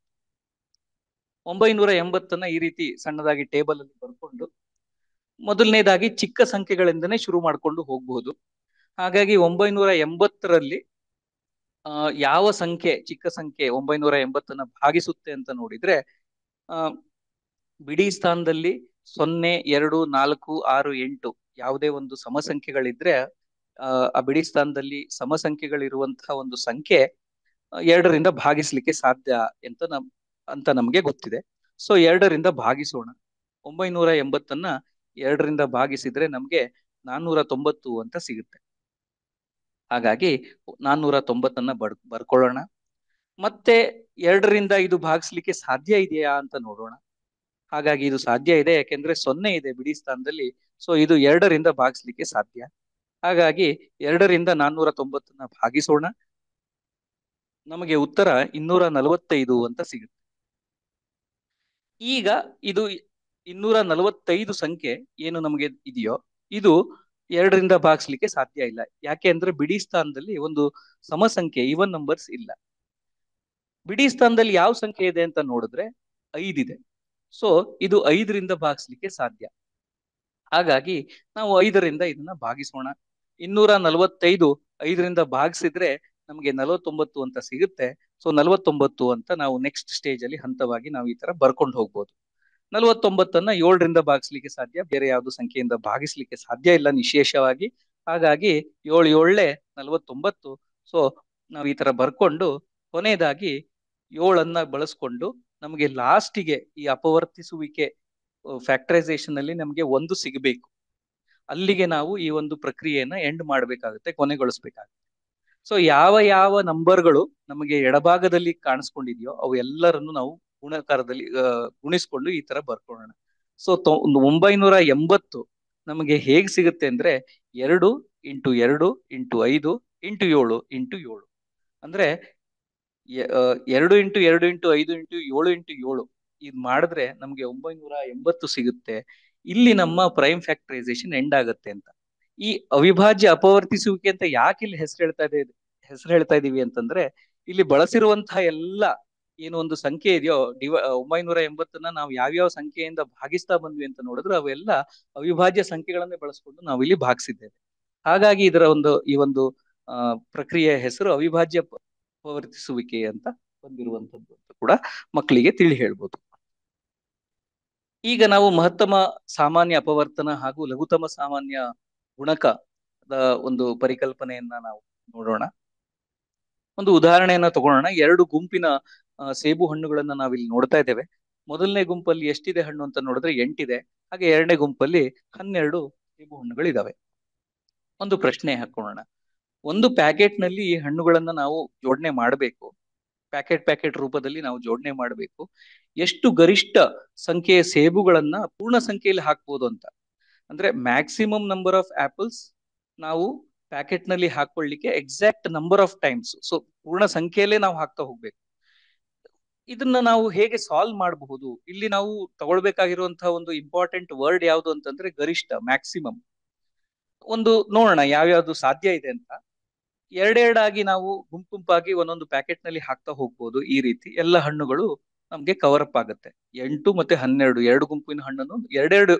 B: 980 ಈ ರೀತಿ ಸಣ್ಣದಾಗಿ ಟೇಬಲ್ ಅಲ್ಲಿ ಬರ್ಕೊಂಡು ಮೊದಲನೇದಾಗಿ ಚಿಕ್ಕ ಸಂಖ್ಯೆಗಳಿಂದನೇ ಶುರು ಮಾಡ್ಕೊಂಡು ಹೋಗ್ಬಹುದು. ಹಾಗಾಗಿ 980ರಲ್ಲಿ ಯಾವ ಸಂಖ್ಯೆ ಚಿಕ್ಕ ಸಂಖ್ಯೆ 980 ಭಾಗಿಸುತ್ತೆ ಅಂತ ನೋಡಿದ್ರೆ ಬಿಡಿ ಸ್ಥಾನದಲ್ಲಿ 0, 2, 4, 6, 8 ಯಾವುದೇ ಒಂದು ಸಮಸಂಖ್ಯೆಗಳಿದ್ರೆ ಆ ಬಿಡಿ ಸ್ಥಾನದಲ್ಲಿ ಸಮಸಂಖ್ಯೆಗಳಿರುವಂತಹ ಒಂದು ಸಂಖ್ಯೆ 2ರಿಂದ ಭಾಗಿಸ್ಲಿಕ್ಕೆ ಸಾಧ್ಯ ಅಂತ ನಮ್ಗೆ ಗೊತ್ತಿದೆ. ಸೊ 2ರಿಂದ ಭಾಗಿಸೋಣ. 980 2ರಿಂದ ಭಾಗಿಸಿದ್ರೆ ನಮ್ಗೆ 490 ಅಂತ ಸಿಗುತ್ತೆ. ಹಾಗಾಗಿ 490 ಬರ್ಕೊಳ್ಳೋಣ. ಮತ್ತೆ 2ರಿಂದ ಇದು ಭಾಗಿಸ್ಲಿಕ್ಕೆ ಸಾಧ್ಯ ಇದೆಯಾ ಅಂತ ನೋಡೋಣ. ಹಾಗಾಗಿ ಇದು ಸಾಧ್ಯ ಇದೆ, ಯಾಕೆಂದ್ರೆ 0 ಇದೆ ಬಿಡಿ ಸ್ಥಾನದಲ್ಲಿ. ಸೊ ಇದು 2ರಿಂದ ಭಾಗಿಸ್ಲಿಕ್ಕೆ ಸಾಧ್ಯ. ಹಾಗಾಗಿ 2ರಿಂದ 490 ಭಾಗಿಸೋಣ. ನಮಗೆ ಉತ್ತರ 245 ಅಂತ ಸಿಗುತ್ತೆ. ಈಗ ಇದು 245 ಸಂಖ್ಯೆ ಏನು ನಮಗೆ ಇದೆಯೋ ಇದು 2ರಿಂದ ಭಾಗಿಸ್ಲಿಕ್ಕೆ ಸಾಧ್ಯ ಇಲ್ಲ. ಯಾಕೆ ಅಂದ್ರೆ ಬಿಡಿ ಸ್ಥಾನದಲ್ಲಿ ಒಂದು ಸಮಸಂಖ್ಯೆ ಈವನ್ ನಂಬರ್ಸ್ ಇಲ್ಲ. ಬಿಡಿ ಸ್ಥಾನದಲ್ಲಿ ಯಾವ ಸಂಖ್ಯೆ ಇದೆ ಅಂತ ನೋಡಿದ್ರೆ 5 ಇದೆ. ಸೊ ಇದು 5ರಿಂದ ಭಾಗಿಸ್ಲಿಕ್ಕೆ ಸಾಧ್ಯ. ಹಾಗಾಗಿ ನಾವು 5ರಿಂದ ಇದನ್ನ ಭಾಗಿಸೋಣ. 245 5ರಿಂದ ಭಾಗಿಸಿದ್ರೆ ನಮಗೆ 49 ಅಂತ ಸಿಗುತ್ತೆ. ಸೊ 49 ಅಂತ ನಾವು ನೆಕ್ಸ್ಟ್ ಸ್ಟೇಜ್ ಅಲ್ಲಿ ಹಂತವಾಗಿ ನಾವು ಈ ತರ ಬರ್ಕೊಂಡು ಹೋಗ್ಬೋದು. 49 7ರಿಂದ ಭಾಗಿಸ್ಲಿಕ್ಕೆ ಸಾಧ್ಯ, ಬೇರೆ ಯಾವ್ದು ಸಂಖ್ಯೆಯಿಂದ ಭಾಗಿಸ್ಲಿಕ್ಕೆ ಸಾಧ್ಯ ಇಲ್ಲ ನಿಶೇಷವಾಗಿ. ಹಾಗಾಗಿ 7 7 49. ಸೊ ನಾವು ಈ ತರ ಬರ್ಕೊಂಡು ಕೊನೆಯದಾಗಿ 7ಅನ್ನ ಬಳಸ್ಕೊಂಡು ನಮಗೆ ಲಾಸ್ಟಿಗೆ ಈ ಅಪವರ್ತಿಸುವಿಕೆ ಫ್ಯಾಕ್ಟರೈಸೇಷನ್ ಅಲ್ಲಿ ನಮಗೆ 1 ಸಿಗಬೇಕು. ಅಲ್ಲಿಗೆ ನಾವು ಈ ಒಂದು ಪ್ರಕ್ರಿಯೆಯನ್ನ ಎಂಡ್ ಮಾಡ್ಬೇಕಾಗುತ್ತೆ, ಕೊನೆಗೊಳಿಸ್ಬೇಕಾಗುತ್ತೆ. ಸೊ ಯಾವ ಯಾವ ನಂಬರ್ಗಳು ನಮಗೆ ಎಡಭಾಗದಲ್ಲಿ ಕಾಣಿಸ್ಕೊಂಡಿದೆಯೋ ಅವು ಎಲ್ಲರನ್ನು ನಾವು ಗುಣಾಕಾರದಲ್ಲಿ ಗುಣಿಸ್ಕೊಂಡು ಈ ತರ ಬರ್ಕೊಳ್ಳೋಣ. ಸೊ 980 ನಮಗೆ ಹೇಗ್ ಸಿಗುತ್ತೆ ಅಂದ್ರೆ 2 × 2 × 5 × 7 × 7. ಅಂದ್ರೆ 2x2x5x7 ಇದು ಮಾಡಿದ್ರೆ ನಮ್ಗೆ 980 ಸಿಗುತ್ತೆ. ಇಲ್ಲಿ ನಮ್ಮ ಪ್ರೈಮ್ ಫ್ಯಾಕ್ಟರೈಸೇಷನ್ ಎಂಡ್ ಆಗುತ್ತೆ ಅಂತ. ಈ ಅವಿಭಾಜ್ಯ ಅಪವರ್ತಿಸುವಿಕೆ ಅಂತ ಯಾಕೆ ಇಲ್ಲಿ ಹೆಸರು ಹೇಳ್ತಾ ಇದೀವಿ ಅಂತಂದ್ರೆ, ಇಲ್ಲಿ ಬಳಸಿರುವಂತಹ ಎಲ್ಲ ಏನು ಒಂದು ಸಂಖ್ಯೆ ಇದೆಯೋ 980ನ್ನ ನಾವು ಯಾವ್ಯಾವ ಸಂಖ್ಯೆಯಿಂದ ಭಾಗಿಸ್ತಾ ಬಂದ್ವಿ ಅಂತ ನೋಡಿದ್ರೆ ಅವೆಲ್ಲ ಅವಿಭಾಜ್ಯ ಸಂಖ್ಯೆಗಳನ್ನೇ ಬಳಸ್ಕೊಂಡು ನಾವು ಇಲ್ಲಿ ಭಾಗಿಸಿದ್ದೇವೆ. ಹಾಗಾಗಿ ಈ ಒಂದು ಪ್ರಕ್ರಿಯೆಯ ಹೆಸರು ಅವಿಭಾಜ್ಯ ಅಪವರ್ತಿಸುವಿಕೆ ಅಂತ ಬಂದಿರುವಂತದ್ದು ಅಂತ ಕೂಡ ಮಕ್ಕಳಿಗೆ ತಿಳಿ ಹೇಳ್ಬೋದು. ಈಗ ನಾವು ಮಹತ್ತಮ ಸಾಮಾನ್ಯ ಅಪವರ್ತನ ಹಾಗೂ ಲಘುತಮ ಸಾಮಾನ್ಯ ಗುಣಕದ ಒಂದು ಪರಿಕಲ್ಪನೆಯನ್ನ ನಾವು ನೋಡೋಣ. ಒಂದು ಉದಾಹರಣೆಯನ್ನ ತಗೊಳ್ಳೋಣ. ಎರಡು ಗುಂಪಿನ ಸೇಬು ಹಣ್ಣುಗಳನ್ನ ನಾವಿಲ್ಲಿ ನೋಡ್ತಾ ಇದ್ದೇವೆ. ಮೊದಲನೇ ಗುಂಪಲ್ಲಿ ಎಷ್ಟಿದೆ ಹಣ್ಣು ಅಂತ ನೋಡಿದ್ರೆ 8 ಇದೆ. ಹಾಗೆ ಎರಡನೇ ಗುಂಪಲ್ಲಿ 12 ಸೇಬು ಹಣ್ಣುಗಳಿದಾವೆ. ಒಂದು ಪ್ರಶ್ನೆ ಹಾಕೊಳ್ಳೋಣ. ಒಂದು ಪ್ಯಾಕೆಟ್ ನಲ್ಲಿ ಈ ಹಣ್ಣುಗಳನ್ನ ನಾವು ಜೋಡಣೆ ಮಾಡಬೇಕು. ಪ್ಯಾಕೆಟ್ ರೂಪದಲ್ಲಿ ನಾವು ಜೋಡಣೆ ಮಾಡಬೇಕು. ಎಷ್ಟು ಗರಿಷ್ಠ ಸಂಖ್ಯೆಯ ಸೇಬುಗಳನ್ನ ಪೂರ್ಣ ಸಂಖ್ಯೆಯಲ್ಲಿ ಹಾಕ್ಬೋದು ಅಂತ. ಅಂದ್ರೆ ಮ್ಯಾಕ್ಸಿಮಮ್ ನಂಬರ್ ಆಫ್ ಆಪಲ್ಸ್ ನಾವು ಪ್ಯಾಕೆಟ್ ನಲ್ಲಿ ಹಾಕೊಳ್ಳಿಕ್ಕೆ exact number of times, so ಪೂರ್ಣ ಸಂಖ್ಯೆಯಲ್ಲೇ ನಾವು ಹಾಕ್ತಾ ಹೋಗ್ಬೇಕು. ಇದನ್ನ ನಾವು ಹೇಗೆ ಸಾಲ್ವ್ ಮಾಡಬಹುದು? ಇಲ್ಲಿ ನಾವು ತಗೊಳ್ಬೇಕಾಗಿರುವಂತಹ ಒಂದು ಇಂಪಾರ್ಟೆಂಟ್ ವರ್ಡ್ ಯಾವುದು ಅಂತಂದ್ರೆ ಗರಿಷ್ಠ, ಮ್ಯಾಕ್ಸಿಮಮ್. ಒಂದು ನೋಡೋಣ ಯಾವ್ಯಾವ್ದು ಸಾಧ್ಯ ಇದೆ ಅಂತ. ಎರಡೆರಡಾಗಿ ನಾವು ಗುಂಪಾಗಿ ಒಂದೊಂದು ಪ್ಯಾಕೆಟ್ ನಲ್ಲಿ ಹಾಕ್ತಾ ಹೋಗ್ಬೋದು. ಈ ರೀತಿ ಎಲ್ಲ ಹಣ್ಣುಗಳು ನಮ್ಗೆ ಕವರ್ ಅಪ್ ಆಗುತ್ತೆ. 8 ಮತ್ತೆ 12 ಎರಡು ಗುಂಪಿನ ಹಣ್ಣನ್ನು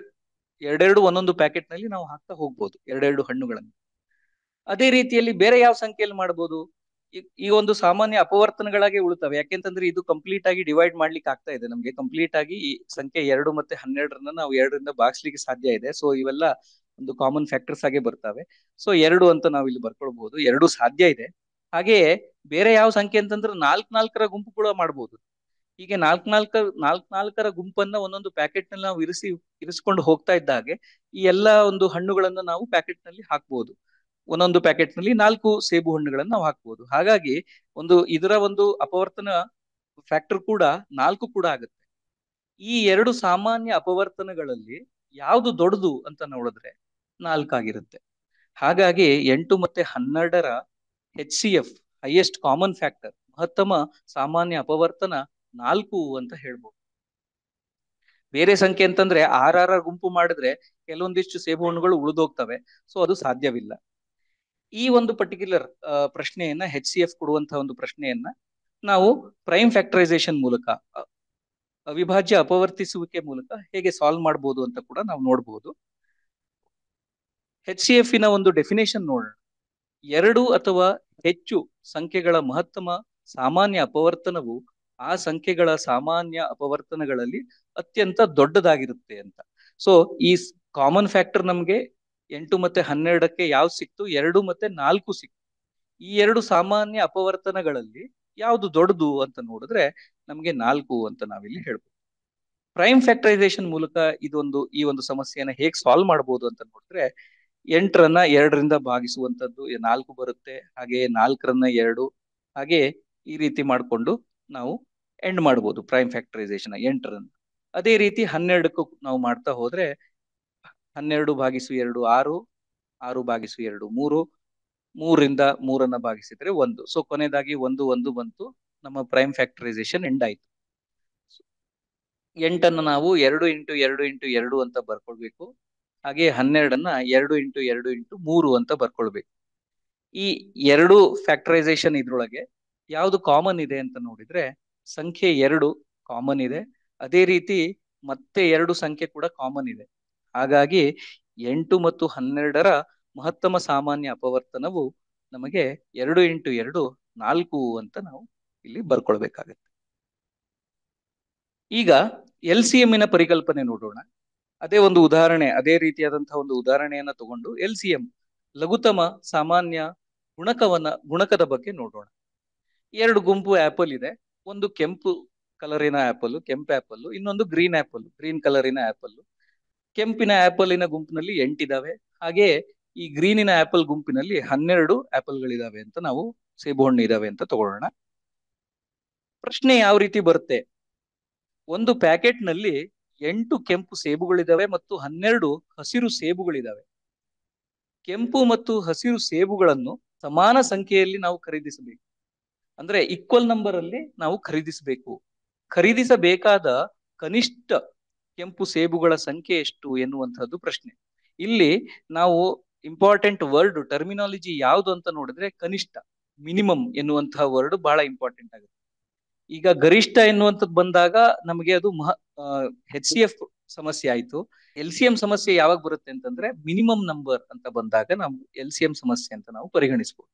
B: ಎರಡೆರಡು ಒಂದೊಂದು ಪ್ಯಾಕೆಟ್ ನಲ್ಲಿ ನಾವು ಹಾಕ್ತಾ ಹೋಗ್ಬೋದು, ಎರಡೆರಡು ಹಣ್ಣುಗಳನ್ನು. ಅದೇ ರೀತಿಯಲ್ಲಿ ಬೇರೆ ಯಾವ ಸಂಖ್ಯೆಯಲ್ಲಿ ಮಾಡ್ಬೋದು? ಈ ಒಂದು ಸಾಮಾನ್ಯ ಅಪವರ್ತನಗಳಾಗಿ ಉಳಿತವೆ. ಯಾಕೆಂತಂದ್ರೆ ಇದು ಕಂಪ್ಲೀಟ್ ಆಗಿ ಡಿವೈಡ್ ಮಾಡ್ಲಿಕ್ಕೆ ಆಗ್ತಾ ಇದೆ ನಮ್ಗೆ. ಕಂಪ್ಲೀಟ್ ಆಗಿ ಈ ಸಂಖ್ಯೆ 2 ಮತ್ತೆ 12 ನಾವು 2ರಿಂದ ಭಾಗಿಸ್ಲಿಕ್ಕೆ ಸಾಧ್ಯ ಇದೆ. ಸೊ ಇವೆಲ್ಲ ಒಂದು ಕಾಮನ್ ಫ್ಯಾಕ್ಟರ್ಸ್ ಆಗೇ ಬರ್ತವೆ. ಸೊ 2 ಅಂತ ನಾವು ಇಲ್ಲಿ ಬರ್ಕೊಳ್ಬಹುದು. 2 ಸಾಧ್ಯ ಇದೆ. ಹಾಗೆಯೇ ಬೇರೆ ಯಾವ ಸಂಖ್ಯೆ ಅಂತಂದ್ರೆ 4 ಗುಂಪು ಕೂಡ ಮಾಡ್ಬೋದು. ಹೀಗೆ 4 ಗುಂಪನ್ನ ಒಂದೊಂದು ಪ್ಯಾಕೆಟ್ ನಲ್ಲಿ ನಾವು ಇರಿಸ್ಕೊಂಡು ಹೋಗ್ತಾ ಇದ್ದ ಹಾಗೆ ಈ ಎಲ್ಲಾ ಒಂದು ಹಣ್ಣುಗಳನ್ನ ನಾವು ಪ್ಯಾಕೆಟ್ ನಲ್ಲಿ ಹಾಕ್ಬಹುದು. ಒಂದೊಂದು ಪ್ಯಾಕೆಟ್ ನಲ್ಲಿ 4 ಸೇಬು ಹಣ್ಣುಗಳನ್ನ ನಾವು ಹಾಕ್ಬಹುದು. ಹಾಗಾಗಿ ಇದರ ಒಂದು ಅಪವರ್ತನ ಫ್ಯಾಕ್ಟರ್ ಕೂಡ 4 ಕೂಡ ಆಗುತ್ತೆ. ಈ ಎರಡು ಸಾಮಾನ್ಯ ಅಪವರ್ತನಗಳಲ್ಲಿ ಯಾವುದು ದೊಡ್ಡದು ಅಂತ ನೋಡಿದ್ರೆ 4 ಆಗಿರುತ್ತೆ. ಹಾಗಾಗಿ 8 ಮತ್ತೆ 12ರ HCF ಹೈಯೆಸ್ಟ್ ಕಾಮನ್ ಫ್ಯಾಕ್ಟರ್, ಮಹತ್ತಮ ಸಾಮಾನ್ಯ ಅಪವರ್ತನ 4 ಅಂತ ಹೇಳ್ಬೋದು. ಬೇರೆ ಸಂಖ್ಯೆ ಅಂತಂದ್ರೆ 6 ಗುಂಪು ಮಾಡಿದ್ರೆ ಕೆಲವೊಂದಿಷ್ಟು ಸೇಬು ಹಣ್ಣುಗಳು ಉಳಿದೋಗ್ತವೆ. ಸೊ ಅದು ಸಾಧ್ಯವಿಲ್ಲ. ಈ ಒಂದು ಪರ್ಟಿಕ್ಯುಲರ್ ಪ್ರಶ್ನೆಯನ್ನ HCF ಕೊಡುವಂತಹ ಒಂದು ಪ್ರಶ್ನೆಯನ್ನ ನಾವು ಪ್ರೈಮ್ ಫ್ಯಾಕ್ಟರೈಸೇಷನ್ ಮೂಲಕ, ಅವಿಭಾಜ್ಯ ಅಪವರ್ತಿಸುವಿಕೆ ಮೂಲಕ ಹೇಗೆ ಸಾಲ್ವ್ ಮಾಡಬಹುದು ಅಂತ ಕೂಡ ನಾವು ನೋಡಬಹುದು. HCF ನ ಒಂದು ಡೆಫಿನೇಷನ್ ನೋಡೋಣ. 2 ಅಥವಾ ಹೆಚ್ಚು ಸಂಖ್ಯೆಗಳ ಮಹತ್ತಮ ಸಾಮಾನ್ಯ ಅಪವರ್ತನವು ಆ ಸಂಖ್ಯೆಗಳ ಸಾಮಾನ್ಯ ಅಪವರ್ತನಗಳಲ್ಲಿ ಅತ್ಯಂತ ದೊಡ್ಡದಾಗಿರುತ್ತೆ ಅಂತ. ಸೊ ಈ ಕಾಮನ್ ಫ್ಯಾಕ್ಟರ್ ನಮ್ಗೆ 8 ಮತ್ತೆ 12ಕ್ಕೆ ಯಾವ್ದು ಸಿಕ್ತು? 2 ಮತ್ತೆ 4 ಸಿಕ್ತು. ಈ ಎರಡು ಸಾಮಾನ್ಯ ಅಪವರ್ತನಗಳಲ್ಲಿ ಯಾವುದು ದೊಡ್ಡದು ಅಂತ ನೋಡಿದ್ರೆ ನಮ್ಗೆ 4 ಅಂತ ನಾವಿಲ್ಲಿ ಹೇಳ್ಬೋದು. ಪ್ರೈಮ್ ಫ್ಯಾಕ್ಟರೈಸೇಷನ್ ಮೂಲಕ ಈ ಒಂದು ಸಮಸ್ಯೆಯನ್ನ ಹೇಗೆ ಸಾಲ್ವ್ ಮಾಡಬಹುದು ಅಂತ ನೋಡಿದ್ರೆ 8ರನ್ನ 2ರಿಂದ ಭಾಗಿಸುವಂತದ್ದು 4 ಬರುತ್ತೆ. ಹಾಗೆ 4ರನ್ನ 2, ಹಾಗೆ ಈ ರೀತಿ ಮಾಡಿಕೊಂಡು ನಾವು ಎಂಡ್ ಮಾಡ್ಬೋದು ಪ್ರೈಮ್ ಫ್ಯಾಕ್ಟರೈಸೇಷನ್ 8ರನ್ನ. ಅದೇ ರೀತಿ 12ಕ್ಕೂ ನಾವು ಮಾಡ್ತಾ ಹೋದ್ರೆ 12 ಭಾಗಿಸು 2 6, 6 ಭಾಗಿಸು 2 3, 3ರಿಂದ 3ಅನ್ನ ಭಾಗಿಸಿದ್ರೆ 1. ಸೊ ಕೊನೆಯದಾಗಿ 1 1 ಬಂತು. ನಮ್ಮ ಪ್ರೈಮ್ ಫ್ಯಾಕ್ಟರೈಸೇಷನ್ ಎಂಡ್ ಆಯ್ತು. 8ಅನ್ನ ನಾವು 2 × 2 × 2 ಅಂತ ಬರ್ಕೊಳ್ಬೇಕು. ಹಾಗೆ 12ಅನ್ನ 2 × 2 × 3 ಅಂತ ಬರ್ಕೊಳ್ಬೇಕು. ಈ ಎರಡು ಫ್ಯಾಕ್ಟರೈಸೇಷನ್ ಇದ್ರೊಳಗೆ ಯಾವುದು ಕಾಮನ್ ಇದೆ ಅಂತ ನೋಡಿದ್ರೆ ಸಂಖ್ಯೆ 2 ಕಾಮನ್ ಇದೆ. ಅದೇ ರೀತಿ ಮತ್ತೆ 2 ಸಂಖ್ಯೆ ಕೂಡ ಕಾಮನ್ ಇದೆ. ಹಾಗಾಗಿ 8 ಮತ್ತು 12ರ ಮಹತ್ತಮ ಸಾಮಾನ್ಯ ಅಪವರ್ತನವು ನಮಗೆ 2 × 2 4 ಅಂತ ನಾವು ಇಲ್ಲಿ ಬರ್ಕೊಳ್ಬೇಕಾಗತ್ತೆ. ಈಗ LCM ನ ಪರಿಕಲ್ಪನೆ ನೋಡೋಣ. ಅದೇ ಒಂದು ಉದಾಹರಣೆ, ಅದೇ ರೀತಿಯಾದಂತಹ ಒಂದು ಉದಾಹರಣೆಯನ್ನ ತಗೊಂಡು LCM ಲಘುತಮ ಸಾಮಾನ್ಯ ಗುಣಕದ ಬಗ್ಗೆ ನೋಡೋಣ. 2 ಗುಂಪು ಆಪಲ್ ಇದೆ. ಒಂದು ಕೆಂಪು ಕಲರಿನ ಆಪಲ್, ಕೆಂಪು ಆಪಲ್, ಇನ್ನೊಂದು ಗ್ರೀನ್ ಆಪಲ್, ಗ್ರೀನ್ ಕಲರಿನ ಆಪಲ್. ಕೆಂಪಿನ ಆಪಲಿನ ಗುಂಪಿನಲ್ಲಿ 8 ಇದಾವೆ. ಹಾಗೆ ಈ ಗ್ರೀನಿನ ಆಪಲ್ ಗುಂಪಿನಲ್ಲಿ 12 ಆಪಲ್ಗಳಿದಾವೆ ಅಂತ ನಾವು, ಸೇಬು ಹಣ್ಣು ಇದಾವೆ ಅಂತ ತಗೊಳ್ಳೋಣ. ಪ್ರಶ್ನೆ ಯಾವ ರೀತಿ ಬರುತ್ತೆ? ಒಂದು ಪ್ಯಾಕೆಟ್ ನಲ್ಲಿ 8 ಕೆಂಪು ಸೇಬುಗಳಿದಾವೆ ಮತ್ತು 12 ಹಸಿರು ಸೇಬುಗಳಿದಾವೆ. ಕೆಂಪು ಮತ್ತು ಹಸಿರು ಸೇಬುಗಳನ್ನು ಸಮಾನ ಸಂಖ್ಯೆಯಲ್ಲಿ ನಾವು ಖರೀದಿಸಬೇಕು. ಅಂದ್ರೆ ಈಕ್ವಲ್ ನಂಬರ್ ಅಲ್ಲಿ ನಾವು ಖರೀದಿಸಬೇಕು. ಖರೀದಿಸಬೇಕಾದ ಕನಿಷ್ಠ ಕೆಂಪು ಸೇಬುಗಳ ಸಂಖ್ಯೆ ಎಷ್ಟು ಎನ್ನುವಂತಹದ್ದು ಪ್ರಶ್ನೆ. ಇಲ್ಲಿ ನಾವು ಇಂಪಾರ್ಟೆಂಟ್ ವರ್ಡ್ ಟರ್ಮಿನಾಲಜಿ ಯಾವುದು ಅಂತ ನೋಡಿದ್ರೆ ಕನಿಷ್ಠ, ಮಿನಿಮಮ್ ಎನ್ನುವಂತಹ ವರ್ಡ್ ಬಹಳ ಇಂಪಾರ್ಟೆಂಟ್ ಆಗುತ್ತೆ. ಈಗ ಗರಿಷ್ಠ ಎನ್ನುವಂಥದ್ದು ಬಂದಾಗ ನಮಗೆ ಅದು HCF ಸಮಸ್ಯೆ ಆಯ್ತು. LCM ಸಮಸ್ಯೆ ಯಾವಾಗ ಬರುತ್ತೆ ಅಂತಂದ್ರೆ ಮಿನಿಮಮ್ ನಂಬರ್ ಅಂತ ಬಂದಾಗ ನಾವು LCM ಸಮಸ್ಯೆ ಅಂತ ನಾವು ಪರಿಗಣಿಸಬಹುದು.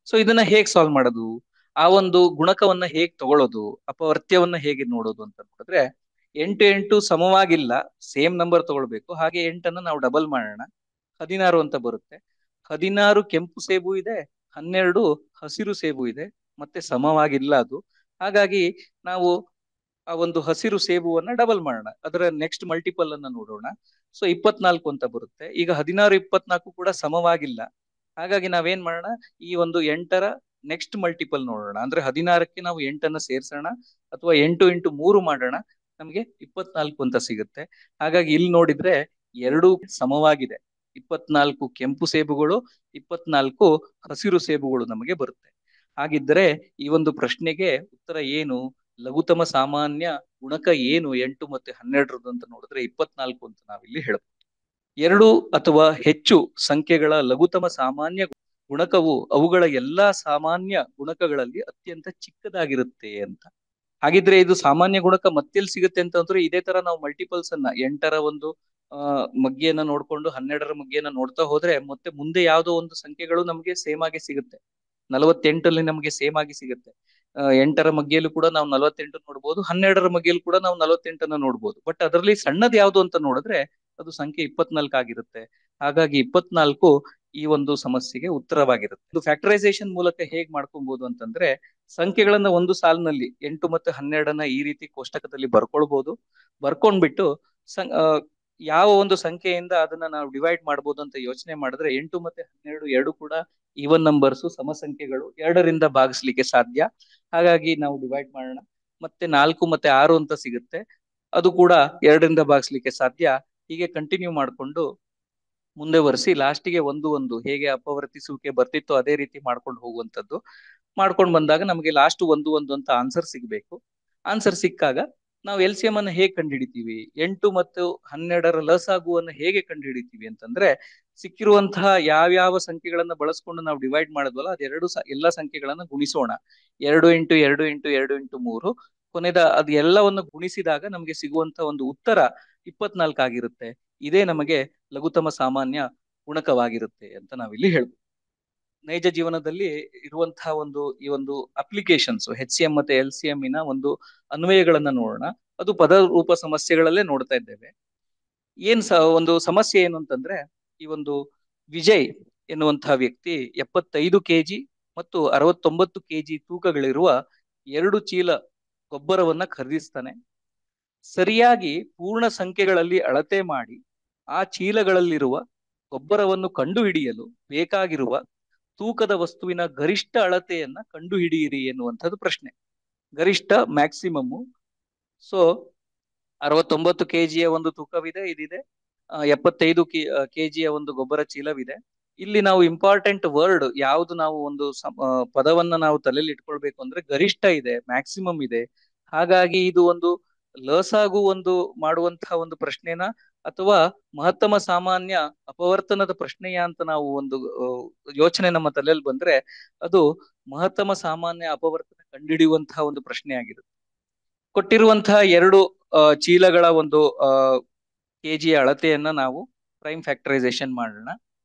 B: ಸೊ ಇದನ್ನ ಹೇಗ್ ಸಾಲ್ವ್ ಮಾಡೋದು, ಆ ಒಂದು ಗುಣಕವನ್ನ ಹೇಗ್ ತಗೊಳ್ಳೋದು, ಅಪವರ್ತ್ಯವನ್ನ ಹೇಗೆ ನೋಡೋದು ಅಂತ ನೋಡಿದ್ರೆ 8 8 ಸಮವಾಗಿಲ್ಲ, ಸೇಮ್ ನಂಬರ್ ತಗೊಳ್ಬೇಕು. ಹಾಗೆ 8ಅನ್ನ ನಾವು ಡಬಲ್ ಮಾಡೋಣ, 16 ಅಂತ ಬರುತ್ತೆ. 16 ಕೆಂಪು ಸೇಬು ಇದೆ, 12 ಹಸಿರು ಸೇಬು ಇದೆ, ಮತ್ತೆ ಸಮವಾಗಿಲ್ಲ ಅದು. ಹಾಗಾಗಿ ನಾವು ಆ ಒಂದು ಹಸಿರು ಸೇಬುವನ್ನ ಡಬಲ್ ಮಾಡೋಣ, ಅದರ ನೆಕ್ಸ್ಟ್ ಮಲ್ಟಿಪಲ್ ಅನ್ನ ನೋಡೋಣ. ಸೊ 24 ಅಂತ ಬರುತ್ತೆ. ಈಗ 16 24 ಕೂಡ ಸಮವಾಗಿಲ್ಲ. ಹಾಗಾಗಿ ನಾವೇನ್ ಮಾಡೋಣ, ಈ ಒಂದು 8ರ ನೆಕ್ಸ್ಟ್ ಮಲ್ಟಿಪಲ್ ನೋಡೋಣ. ಅಂದ್ರೆ 16ಕ್ಕೆ ನಾವು 8ಅನ್ನ ಸೇರ್ಸೋಣ, ಅಥವಾ 8 ಇಂಟು 3 ಮಾಡೋಣ, ನಮಗೆ 24 ಅಂತ ಸಿಗುತ್ತೆ. ಹಾಗಾಗಿ ಇಲ್ಲಿ ನೋಡಿದ್ರೆ ಎರಡೂ ಸಮವಾಗಿದೆ. 24 ಕೆಂಪು ಸೇಬುಗಳು, 24 ಹಸಿರು ಸೇಬುಗಳು ನಮಗೆ ಬರುತ್ತೆ. ಹಾಗಿದ್ದರೆ ಈ ಒಂದು ಪ್ರಶ್ನೆಗೆ ಉತ್ತರ ಏನು, ಲಘುತಮ ಸಾಮಾನ್ಯ ಗುಣಕ ಏನು 8 ಮತ್ತೆ 12 ಅಂತ ನೋಡಿದ್ರೆ 24 ಅಂತ ನಾವಿಲ್ಲಿ ಹೇಳ್ಬೋದು. ಎರಡು ಅಥವಾ ಹೆಚ್ಚು ಸಂಖ್ಯೆಗಳ ಲಘುತಮ ಸಾಮಾನ್ಯ ಗುಣಕವು ಅವುಗಳ ಎಲ್ಲಾ ಸಾಮಾನ್ಯ ಗುಣಕಗಳಲ್ಲಿ ಅತ್ಯಂತ ಚಿಕ್ಕದಾಗಿರುತ್ತೆ ಅಂತ. ಹಾಗಿದ್ರೆ ಇದು ಸಾಮಾನ್ಯ ಗುಣಕ ಮತ್ತೆಲ್ಲಿ ಸಿಗುತ್ತೆ ಅಂತಂದ್ರೆ, ಇದೇ ತರ ನಾವು ಮಲ್ಟಿಪಲ್ಸ್ ಅನ್ನ 8ರ ಒಂದು ಮಗ್ಗಿಯನ್ನ ನೋಡ್ಕೊಂಡು 12ರ ಮಗ್ಗಿಯನ್ನ ನೋಡ್ತಾ ಹೋದ್ರೆ ಮತ್ತೆ ಮುಂದೆ ಯಾವ್ದೋ ಒಂದು ಸಂಖ್ಯೆಗಳು ನಮಗೆ ಸೇಮ್ ಆಗಿ ಸಿಗುತ್ತೆ. 48ಅಲ್ಲಿ ನಮಗೆ ಸೇಮ್ ಆಗಿ ಸಿಗುತ್ತೆ. 8ರ ಮಗ್ಗಿಯಲ್ಲೂ ಕೂಡ ನಾವು 48 ನೋಡ್ಬೋದು, 12ರ ಮಗ್ಗಿಯಲ್ಲೂ ಕೂಡ ನಾವು 48ಅನ್ನ ನೋಡ್ಬೋದು. ಬಟ್ ಅದರಲ್ಲಿ ಸಣ್ಣದ್ ಯಾವ್ದು ಅಂತ ನೋಡಿದ್ರೆ ಅದು ಸಂಖ್ಯೆ 24 ಆಗಿರುತ್ತೆ. ಹಾಗಾಗಿ 24 ಈ ಒಂದು ಸಮಸ್ಯೆಗೆ ಉತ್ತರವಾಗಿರುತ್ತೆ. ಇದು ಫ್ಯಾಕ್ಟರೈಸೇಷನ್ ಮೂಲಕ ಹೇಗ್ ಮಾಡ್ಕೊಬಹುದು ಅಂತಂದ್ರೆ, ಸಂಖ್ಯೆಗಳನ್ನ ಒಂದು ಸಾಲಿನಲ್ಲಿ 8 ಮತ್ತೆ 12ಅನ್ನ ಈ ರೀತಿ ಕೋಷ್ಟಕದಲ್ಲಿ ಬರ್ಕೊಳ್ಬಹುದು. ಬರ್ಕೊಂಡ್ಬಿಟ್ಟು ಯಾವ ಒಂದು ಸಂಖ್ಯೆಯಿಂದ ಅದನ್ನ ನಾವು ಡಿವೈಡ್ ಮಾಡ್ಬೋದು ಅಂತ ಯೋಚನೆ ಮಾಡಿದ್ರೆ 8 ಮತ್ತೆ 12 ಎರಡು ಕೂಡ ಈವನ್ ನಂಬರ್ಸ್, ಸಮ ಸಂಖ್ಯೆಗಳು, 2ರಿಂದ ಭಾಗಿಸ್ಲಿಕ್ಕೆ ಸಾಧ್ಯ. ಹಾಗಾಗಿ ನಾವು ಡಿವೈಡ್ ಮಾಡೋಣ. ಮತ್ತೆ 4 ಮತ್ತೆ 6 ಅಂತ ಸಿಗುತ್ತೆ, ಅದು ಕೂಡ 2ರಿಂದ ಭಾಗಿಸ್ಲಿಕ್ಕೆ ಸಾಧ್ಯ. ಹೀಗೆ ಕಂಟಿನ್ಯೂ ಮಾಡ್ಕೊಂಡು ಮುಂದೆ ವರ್ಸಿ ಲಾಸ್ಟಿಗೆ 1 1 ಹೇಗೆ ಅಪವರ್ತಿಸುವಿಕೆ ಬರ್ತಿತ್ತೋ ಅದೇ ರೀತಿ ಮಾಡ್ಕೊಂಡು ಹೋಗುವಂಥದ್ದು. ಮಾಡ್ಕೊಂಡು ಬಂದಾಗ ನಮಗೆ ಲಾಸ್ಟ್ 1 1 ಅಂತ ಆನ್ಸರ್ ಸಿಗ್ಬೇಕು. ಆನ್ಸರ್ ಸಿಕ್ಕಾಗ ನಾವು LCM ಅನ್ನ ಹೇಗೆ ಕಂಡುಹಿಡಿತೀವಿ, 8 ಮತ್ತು 12ರ ಲಸಾಗುವನ್ನ ಹೇಗೆ ಕಂಡುಹಿಡಿತೀವಿ ಅಂತಂದ್ರೆ, ಸಿಕ್ಕಿರುವಂತಹ ಯಾವ್ಯಾವ ಸಂಖ್ಯೆಗಳನ್ನ ಬಳಸ್ಕೊಂಡು ನಾವು ಡಿವೈಡ್ ಮಾಡಿದ್ವಲ್ಲ ಅದೆರಡು ಎಲ್ಲಾ ಸಂಖ್ಯೆಗಳನ್ನ ಗುಣಿಸೋಣ. 2 ಇಂಟು 2 ಇಂಟು 2 ಇಂಟು 3 ಕೊನೆದ ಅದು ಎಲ್ಲವನ್ನು ಗುಣಿಸಿದಾಗ ನಮಗೆ ಸಿಗುವಂತ ಒಂದು ಉತ್ತರ 24 ಆಗಿರುತ್ತೆ. ಇದೇ ನಮಗೆ ಲಘುತಮ ಸಾಮಾನ್ಯ ಗುಣಕವಾಗಿರುತ್ತೆ ಅಂತ ನಾವಿಲ್ಲಿ ಹೇಳ್ಬೋದು. ನೈಜ ಜೀವನದಲ್ಲಿ ಇರುವಂತಹ ಈ ಒಂದು ಅಪ್ಲಿಕೇಶನ್ಸ್ HCM ಮತ್ತೆ LCM ನ ಒಂದು ಅನ್ವಯಗಳನ್ನ ನೋಡೋಣ. ಅದು ಪದ ರೂಪ ಸಮಸ್ಯೆಗಳಲ್ಲೇ ನೋಡ್ತಾ ಇದ್ದೇವೆ. ಒಂದು ಸಮಸ್ಯೆ ಏನು ಅಂತಂದ್ರೆ, ಈ ಒಂದು ವಿಜಯ್ ಎನ್ನುವಂತಹ ವ್ಯಕ್ತಿ 75 kg ಮತ್ತು 69 kg ತೂಕಗಳಿರುವ 2 ಚೀಲ ಗೊಬ್ಬರವನ್ನ ಖರೀದಿಸ್ತಾನೆ. ಸರಿಯಾಗಿ ಪೂರ್ಣ ಸಂಖ್ಯೆಗಳಲ್ಲಿ ಅಳತೆ ಮಾಡಿ ಆ ಚೀಲಗಳಲ್ಲಿರುವ ಗೊಬ್ಬರವನ್ನು ಕಂಡುಹಿಡಿಯಲು ಬೇಕಾಗಿರುವ ತೂಕದ ವಸ್ತುವಿನ ಗರಿಷ್ಠ ಅಳತೆಯನ್ನ ಕಂಡುಹಿಡಿಯಿರಿ ಎನ್ನುವಂಥದ್ದು ಪ್ರಶ್ನೆ. ಗರಿಷ್ಠ ಮ್ಯಾಕ್ಸಿಮಮ್. ಸೊ 69 kgಯ ಒಂದು ತೂಕವಿದೆ, ಇದಿದೆ. 75 kgಯ ಒಂದು ಗೊಬ್ಬರ ಚೀಲವಿದೆ. ಇಲ್ಲಿ ನಾವು ಇಂಪಾರ್ಟೆಂಟ್ ವರ್ಡ್ ಯಾವುದು ನಾವು ಒಂದು ಪದವನ್ನ ನಾವು ತಲೆಯಲ್ಲಿ ಇಟ್ಕೊಳ್ಬೇಕು ಅಂದ್ರೆ ಗರಿಷ್ಠ ಇದೆ, ಮ್ಯಾಕ್ಸಿಮಮ್ ಇದೆ. ಹಾಗಾಗಿ ಇದು ಒಂದು ಲಸಾಗು ಒಂದು ಮಾಡುವಂತಹ ಒಂದು ಪ್ರಶ್ನೆನ ಅಥವಾ ಮಹತ್ತಮ ಸಾಮಾನ್ಯ ಅಪವರ್ತನದ ಪ್ರಶ್ನೆಯ ಅಂತ ನಾವು ಒಂದು ಯೋಚನೆ ನಮ್ಮ ತಲೆಯಲ್ಲಿ ಬಂದ್ರೆ ಅದು ಮಹತ್ತಮ ಸಾಮಾನ್ಯ ಅಪವರ್ತನ ಕಂಡುಹಿಡಿಯುವಂತಹ ಒಂದು ಪ್ರಶ್ನೆ ಆಗಿರುತ್ತೆ. ಕೊಟ್ಟಿರುವಂತಹ 2 ಚೀಲಗಳ ಒಂದು ಕೆಜಿಯ ಅಳತೆಯನ್ನ ನಾವು ಪ್ರೈಮ್ ಫ್ಯಾಕ್ಟರೈಸೇಷನ್ ಮಾಡೋಣ.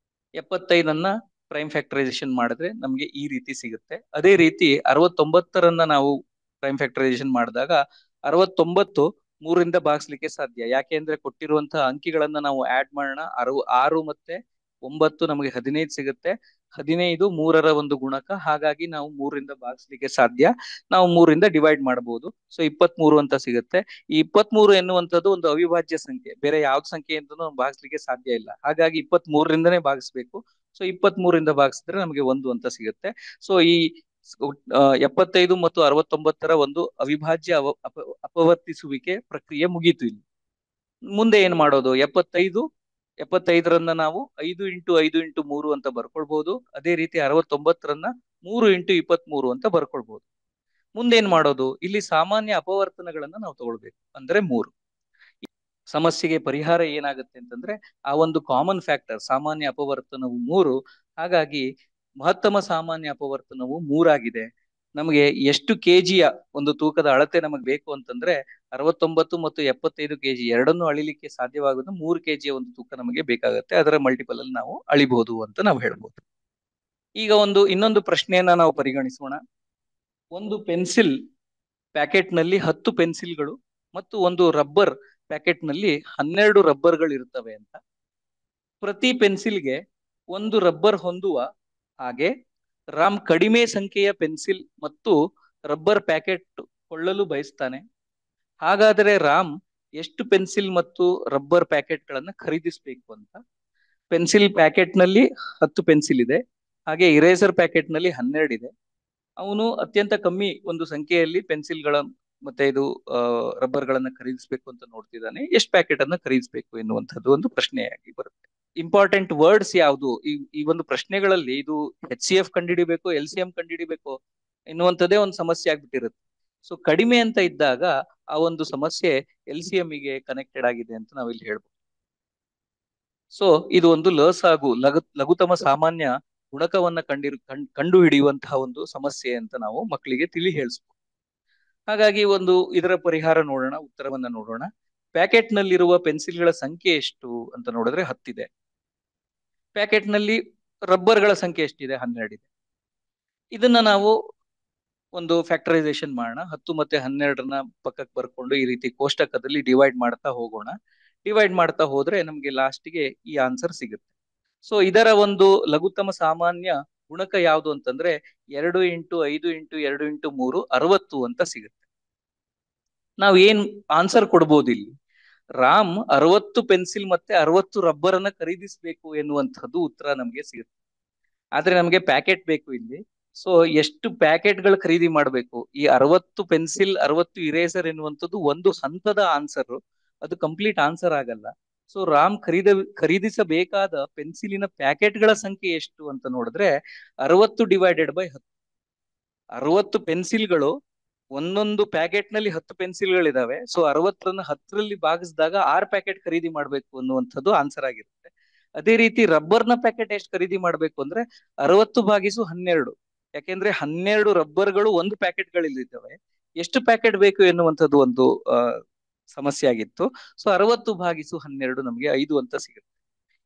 B: 75ಅನ್ನ ಪ್ರೈಮ್ ಫ್ಯಾಕ್ಟರೈಸೇಷನ್ ಮಾಡಿದ್ರೆ ನಮ್ಗೆ ಈ ರೀತಿ ಸಿಗುತ್ತೆ. ಅದೇ ರೀತಿ 69ರನ್ನ ನಾವು ಪ್ರೈಮ್ ಫ್ಯಾಕ್ಟರೈಸೇಷನ್ ಮಾಡಿದಾಗ 69 3ರಿಂದ ಭಾಗಿಸ್ಲಿಕ್ಕೆ ಸಾಧ್ಯ. ಯಾಕೆ ಅಂದ್ರೆ ಕೊಟ್ಟಿರುವಂತಹ ಅಂಕಿಗಳನ್ನ ನಾವು ಆಡ್ ಮಾಡೋಣ. 6 ಮತ್ತೆ 9 ನಮಗೆ 15 ಸಿಗುತ್ತೆ. 15 3ರ ಒಂದು ಗುಣಕ, ಹಾಗಾಗಿ ನಾವು 3ರಿಂದ ಭಾಗಿಸ್ಲಿಕ್ಕೆ ಸಾಧ್ಯ. ನಾವು 3ರಿಂದ ಡಿವೈಡ್ ಮಾಡಬಹುದು. ಸೊ 23 ಅಂತ ಸಿಗುತ್ತೆ. ಈ 23 ಎನ್ನುವಂಥದ್ದು ಒಂದು ಅವಿಭಾಜ್ಯ ಸಂಖ್ಯೆ, ಬೇರೆ ಯಾವ್ದು ಸಂಖ್ಯೆಯಿಂದನೂ ಭಾಗಿಸ್ಲಿಕ್ಕೆ ಸಾಧ್ಯ ಇಲ್ಲ. ಹಾಗಾಗಿ 23ರಿಂದನೇ ಭಾಗಿಸ್ಬೇಕು. ಸೊ 23ರಿಂದ ಭಾಗಿಸಿದ್ರೆ ನಮಗೆ 1 ಅಂತ ಸಿಗುತ್ತೆ. ಸೊ ಈ 75 ಮತ್ತು 69ರ ಒಂದು ಅವಿಭಾಜ್ಯ ಅಪವರ್ತಿಸುವಿಕೆ ಪ್ರಕ್ರಿಯೆ ಮುಗೀತು. ಇಲ್ಲಿ ಮುಂದೆ ಏನ್ ಮಾಡೋದು, 75ರನ್ನ ನಾವು 5 ಇಂಟು 5 ಇಂಟು 3 ಅಂತ ಬರ್ಕೊಳ್ಬಹುದು. ಅದೇ ರೀತಿ 69ರನ್ನ 3 × 23 ಅಂತ ಬರ್ಕೊಳ್ಬಹುದು. ಮುಂದೇನ್ ಮಾಡೋದು? ಇಲ್ಲಿ ಸಾಮಾನ್ಯ ಅಪವರ್ತನಗಳನ್ನ ನಾವು ತಗೊಳ್ಬೇಕು, ಅಂದ್ರೆ 3. ಸಮಸ್ಯೆಗೆ ಪರಿಹಾರ ಏನಾಗುತ್ತೆ ಅಂತಂದ್ರೆ ಆ ಒಂದು ಕಾಮನ್ ಫ್ಯಾಕ್ಟರ್ ಸಾಮಾನ್ಯ ಅಪವರ್ತನವು 3. ಹಾಗಾಗಿ ಮಹತ್ತಮ ಸಾಮಾನ್ಯ ಅಪವರ್ತನವು 3 ನಮಗೆ ಎಷ್ಟು ಕೆಜಿಯ ಒಂದು ತೂಕದ ಅಳತೆ ನಮಗೆ ಬೇಕು ಅಂತಂದ್ರೆ 69 ಮತ್ತು 75 kg ಎರಡನ್ನೂ ಅಳಿಲಿಕ್ಕೆ ಸಾಧ್ಯವಾಗೋದು 3 kg ಒಂದು ತೂಕ ನಮಗೆ ಬೇಕಾಗುತ್ತೆ. ಅದರ ಮಲ್ಟಿಪಲ್ ಅಲ್ಲಿ ನಾವು ಅಳಿಬಹುದು ಅಂತ ನಾವು ಹೇಳ್ಬೋದು. ಈಗ ಇನ್ನೊಂದು ಪ್ರಶ್ನೆಯನ್ನ ನಾವು ಪರಿಗಣಿಸೋಣ. ಒಂದು ಪೆನ್ಸಿಲ್ ಪ್ಯಾಕೆಟ್ ನಲ್ಲಿ 10 ಪೆನ್ಸಿಲ್ಗಳು ಮತ್ತು ಒಂದು ರಬ್ಬರ್ ಪ್ಯಾಕೆಟ್ ನಲ್ಲಿ 12 ರಬ್ಬರ್ಗಳು ಇರ್ತವೆ ಅಂತ. ಪ್ರತಿ ಪೆನ್ಸಿಲ್ಗೆ ಒಂದು ರಬ್ಬರ್ ಹೊಂದುವ ಹಾಗೆ ರಾಮ್ ಕಡಿಮೆ ಸಂಖ್ಯೆಯ ಪೆನ್ಸಿಲ್ ಮತ್ತು ರಬ್ಬರ್ ಪ್ಯಾಕೆಟ್ ಕೊಳ್ಳಲು ಬಯಸ್ತಾನೆ. ಹಾಗಾದರೆ ರಾಮ್ ಎಷ್ಟು ಪೆನ್ಸಿಲ್ ಮತ್ತು ರಬ್ಬರ್ ಪ್ಯಾಕೆಟ್ಗಳನ್ನ ಖರೀದಿಸಬೇಕು ಅಂತ. ಪೆನ್ಸಿಲ್ ಪ್ಯಾಕೆಟ್ ನಲ್ಲಿ 10 ಪೆನ್ಸಿಲ್ ಇದೆ, ಹಾಗೆ ಇರೇಸರ್ ಪ್ಯಾಕೆಟ್ ನಲ್ಲಿ 12 ಇದೆ. ಅವನು ಅತ್ಯಂತ ಕಮ್ಮಿ ಒಂದು ಸಂಖ್ಯೆಯಲ್ಲಿ ಪೆನ್ಸಿಲ್ಗಳ ಮತ್ತೆ ರಬ್ಬರ್ ಗಳನ್ನ ಖರೀದಿಸಬೇಕು ಅಂತ ನೋಡ್ತಿದ್ದಾನೆ. ಎಷ್ಟು ಪ್ಯಾಕೆಟ್ ಅನ್ನ ಖರೀದಿಸಬೇಕು ಎನ್ನುವಂಥದ್ದು ಒಂದು ಪ್ರಶ್ನೆಯಾಗಿ ಬರುತ್ತೆ. ಇಂಪಾರ್ಟೆಂಟ್ ವರ್ಡ್ಸ್ ಯಾವುದು ಈ ಒಂದು ಪ್ರಶ್ನೆಗಳಲ್ಲಿ? ಇದು HCF ಕಂಡುಹಿಡಿಬೇಕು, LCM ಕಂಡುಹಿಡಿಬೇಕು ಎನ್ನುವಂಥದ್ದೇ ಒಂದು ಸಮಸ್ಯೆ ಆಗ್ಬಿಟ್ಟಿರುತ್ತೆ. ಸೊ ಕಡಿಮೆ ಅಂತ ಇದ್ದಾಗ ಆ ಒಂದು ಸಮಸ್ಯೆ LCM ಗೆ ಕನೆಕ್ಟೆಡ್ ಆಗಿದೆ ಅಂತ ನಾವಿಲ್ಲಿ ಹೇಳ್ಬೋದು. ಸೊ ಇದು ಒಂದು ಲಸಾಗು ಲಘುತಮ ಸಾಮಾನ್ಯ ಗುಣಕವನ್ನ ಕಂಡು ಹಿಡಿಯುವಂತಹ ಒಂದು ಸಮಸ್ಯೆ ಅಂತ ನಾವು ಮಕ್ಕಳಿಗೆ ಹೇಳಿಸ್ಬೋದು. ಹಾಗಾಗಿ ಇದರ ಪರಿಹಾರ ನೋಡೋಣ, ಉತ್ತರವನ್ನ ನೋಡೋಣ. ಪ್ಯಾಕೆಟ್ ನಲ್ಲಿರುವ ಪೆನ್ಸಿಲ್ಗಳ ಸಂಖ್ಯೆ ಎಷ್ಟು ಅಂತ ನೋಡಿದ್ರೆ 10 ಇದೆ. ಪ್ಯಾಕೆಟ್ ನಲ್ಲಿ ರಬ್ಬರ್ಗಳ ಸಂಖ್ಯೆ ಎಷ್ಟಿದೆ? 12 ಇದೆ. ಇದನ್ನ ನಾವು ಒಂದು ಫ್ಯಾಕ್ಟರೈಸೇಷನ್ ಮಾಡೋಣ. 10 ಮತ್ತೆ 12 ಪಕ್ಕಕ್ಕೆ ಬರ್ಕೊಂಡು ಈ ರೀತಿ ಕೋಷ್ಟಕದಲ್ಲಿ ಡಿವೈಡ್ ಮಾಡ್ತಾ ಹೋಗೋಣ. ಡಿವೈಡ್ ಮಾಡ್ತಾ ಹೋದ್ರೆ ನಮ್ಗೆ ಲಾಸ್ಟ್ಗೆ ಈ ಆನ್ಸರ್ ಸಿಗುತ್ತೆ. ಸೊ ಇದರ ಒಂದು ಲಘುತ್ತಮ ಸಾಮಾನ್ಯ ಗುಣಕ ಯಾವುದು ಅಂತಂದ್ರೆ 2 × 5 × 2 × 3 60 ಅಂತ ಸಿಗುತ್ತೆ. ನಾವ್ ಏನ್ ಆನ್ಸರ್ ಕೊಡ್ಬೋದು ಇಲ್ಲಿ? ರಾಮ್ 60 ಪೆನ್ಸಿಲ್ ಮತ್ತೆ 60 ರಬ್ಬರ್ ಅನ್ನ ಖರೀದಿಸಬೇಕು ಎನ್ನುವಂಥದ್ದು ಉತ್ತರ ನಮ್ಗೆ ಸಿಗುತ್ತೆ. ಆದ್ರೆ ನಮ್ಗೆ ಪ್ಯಾಕೆಟ್ ಬೇಕು ಇಲ್ಲಿ. ಸೊ ಎಷ್ಟು ಪ್ಯಾಕೆಟ್ಗಳು ಖರೀದಿ ಮಾಡ್ಬೇಕು? ಈ 60 ಪೆನ್ಸಿಲ್ 60 ಇರೇಸರ್ ಎನ್ನುವಂಥದ್ದು ಒಂದು ಹಂತದ ಆನ್ಸರ್, ಅದು ಕಂಪ್ಲೀಟ್ ಆನ್ಸರ್ ಆಗಲ್ಲ. ಸೊ ರಾಮ್ ಖರೀದಿಸಬೇಕಾದ ಪೆನ್ಸಿಲಿನ ಪ್ಯಾಕೆಟ್ಗಳ ಸಂಖ್ಯೆ ಎಷ್ಟು ಅಂತ ನೋಡಿದ್ರೆ 60 ಡಿವೈಡೆಡ್ ಬೈ 10. 60 ಪೆನ್ಸಿಲ್ಗಳು, ಒಂದೊಂದು ಪ್ಯಾಕೆಟ್ ನಲ್ಲಿ 10 ಪೆನ್ಸಿಲ್ಗಳಿದಾವೆ. ಸೊ 60ರನ್ನ 10ರಲ್ಲಿ ಭಾಗಿಸಿದಾಗ 6 ಪ್ಯಾಕೆಟ್ ಖರೀದಿ ಮಾಡ್ಬೇಕು ಅನ್ನುವಂಥದ್ದು ಆನ್ಸರ್ ಆಗಿರುತ್ತೆ. ಅದೇ ರೀತಿ ರಬ್ಬರ್ನ ಪ್ಯಾಕೆಟ್ ಎಷ್ಟು ಖರೀದಿ ಮಾಡ್ಬೇಕು ಅಂದ್ರೆ 60/12. ಯಾಕೆಂದ್ರೆ 12 ರಬ್ಬರ್ಗಳು ಒಂದು ಪ್ಯಾಕೆಟ್ಗಳಿದ್ದಾವೆ. ಎಷ್ಟು ಪ್ಯಾಕೆಟ್ ಬೇಕು ಎನ್ನುವಂಥದ್ದು ಒಂದು ಸಮಸ್ಯೆ ಆಗಿತ್ತು. ಸೊ 60/12 ನಮಗೆ 5 ಅಂತ ಸಿಗುತ್ತೆ.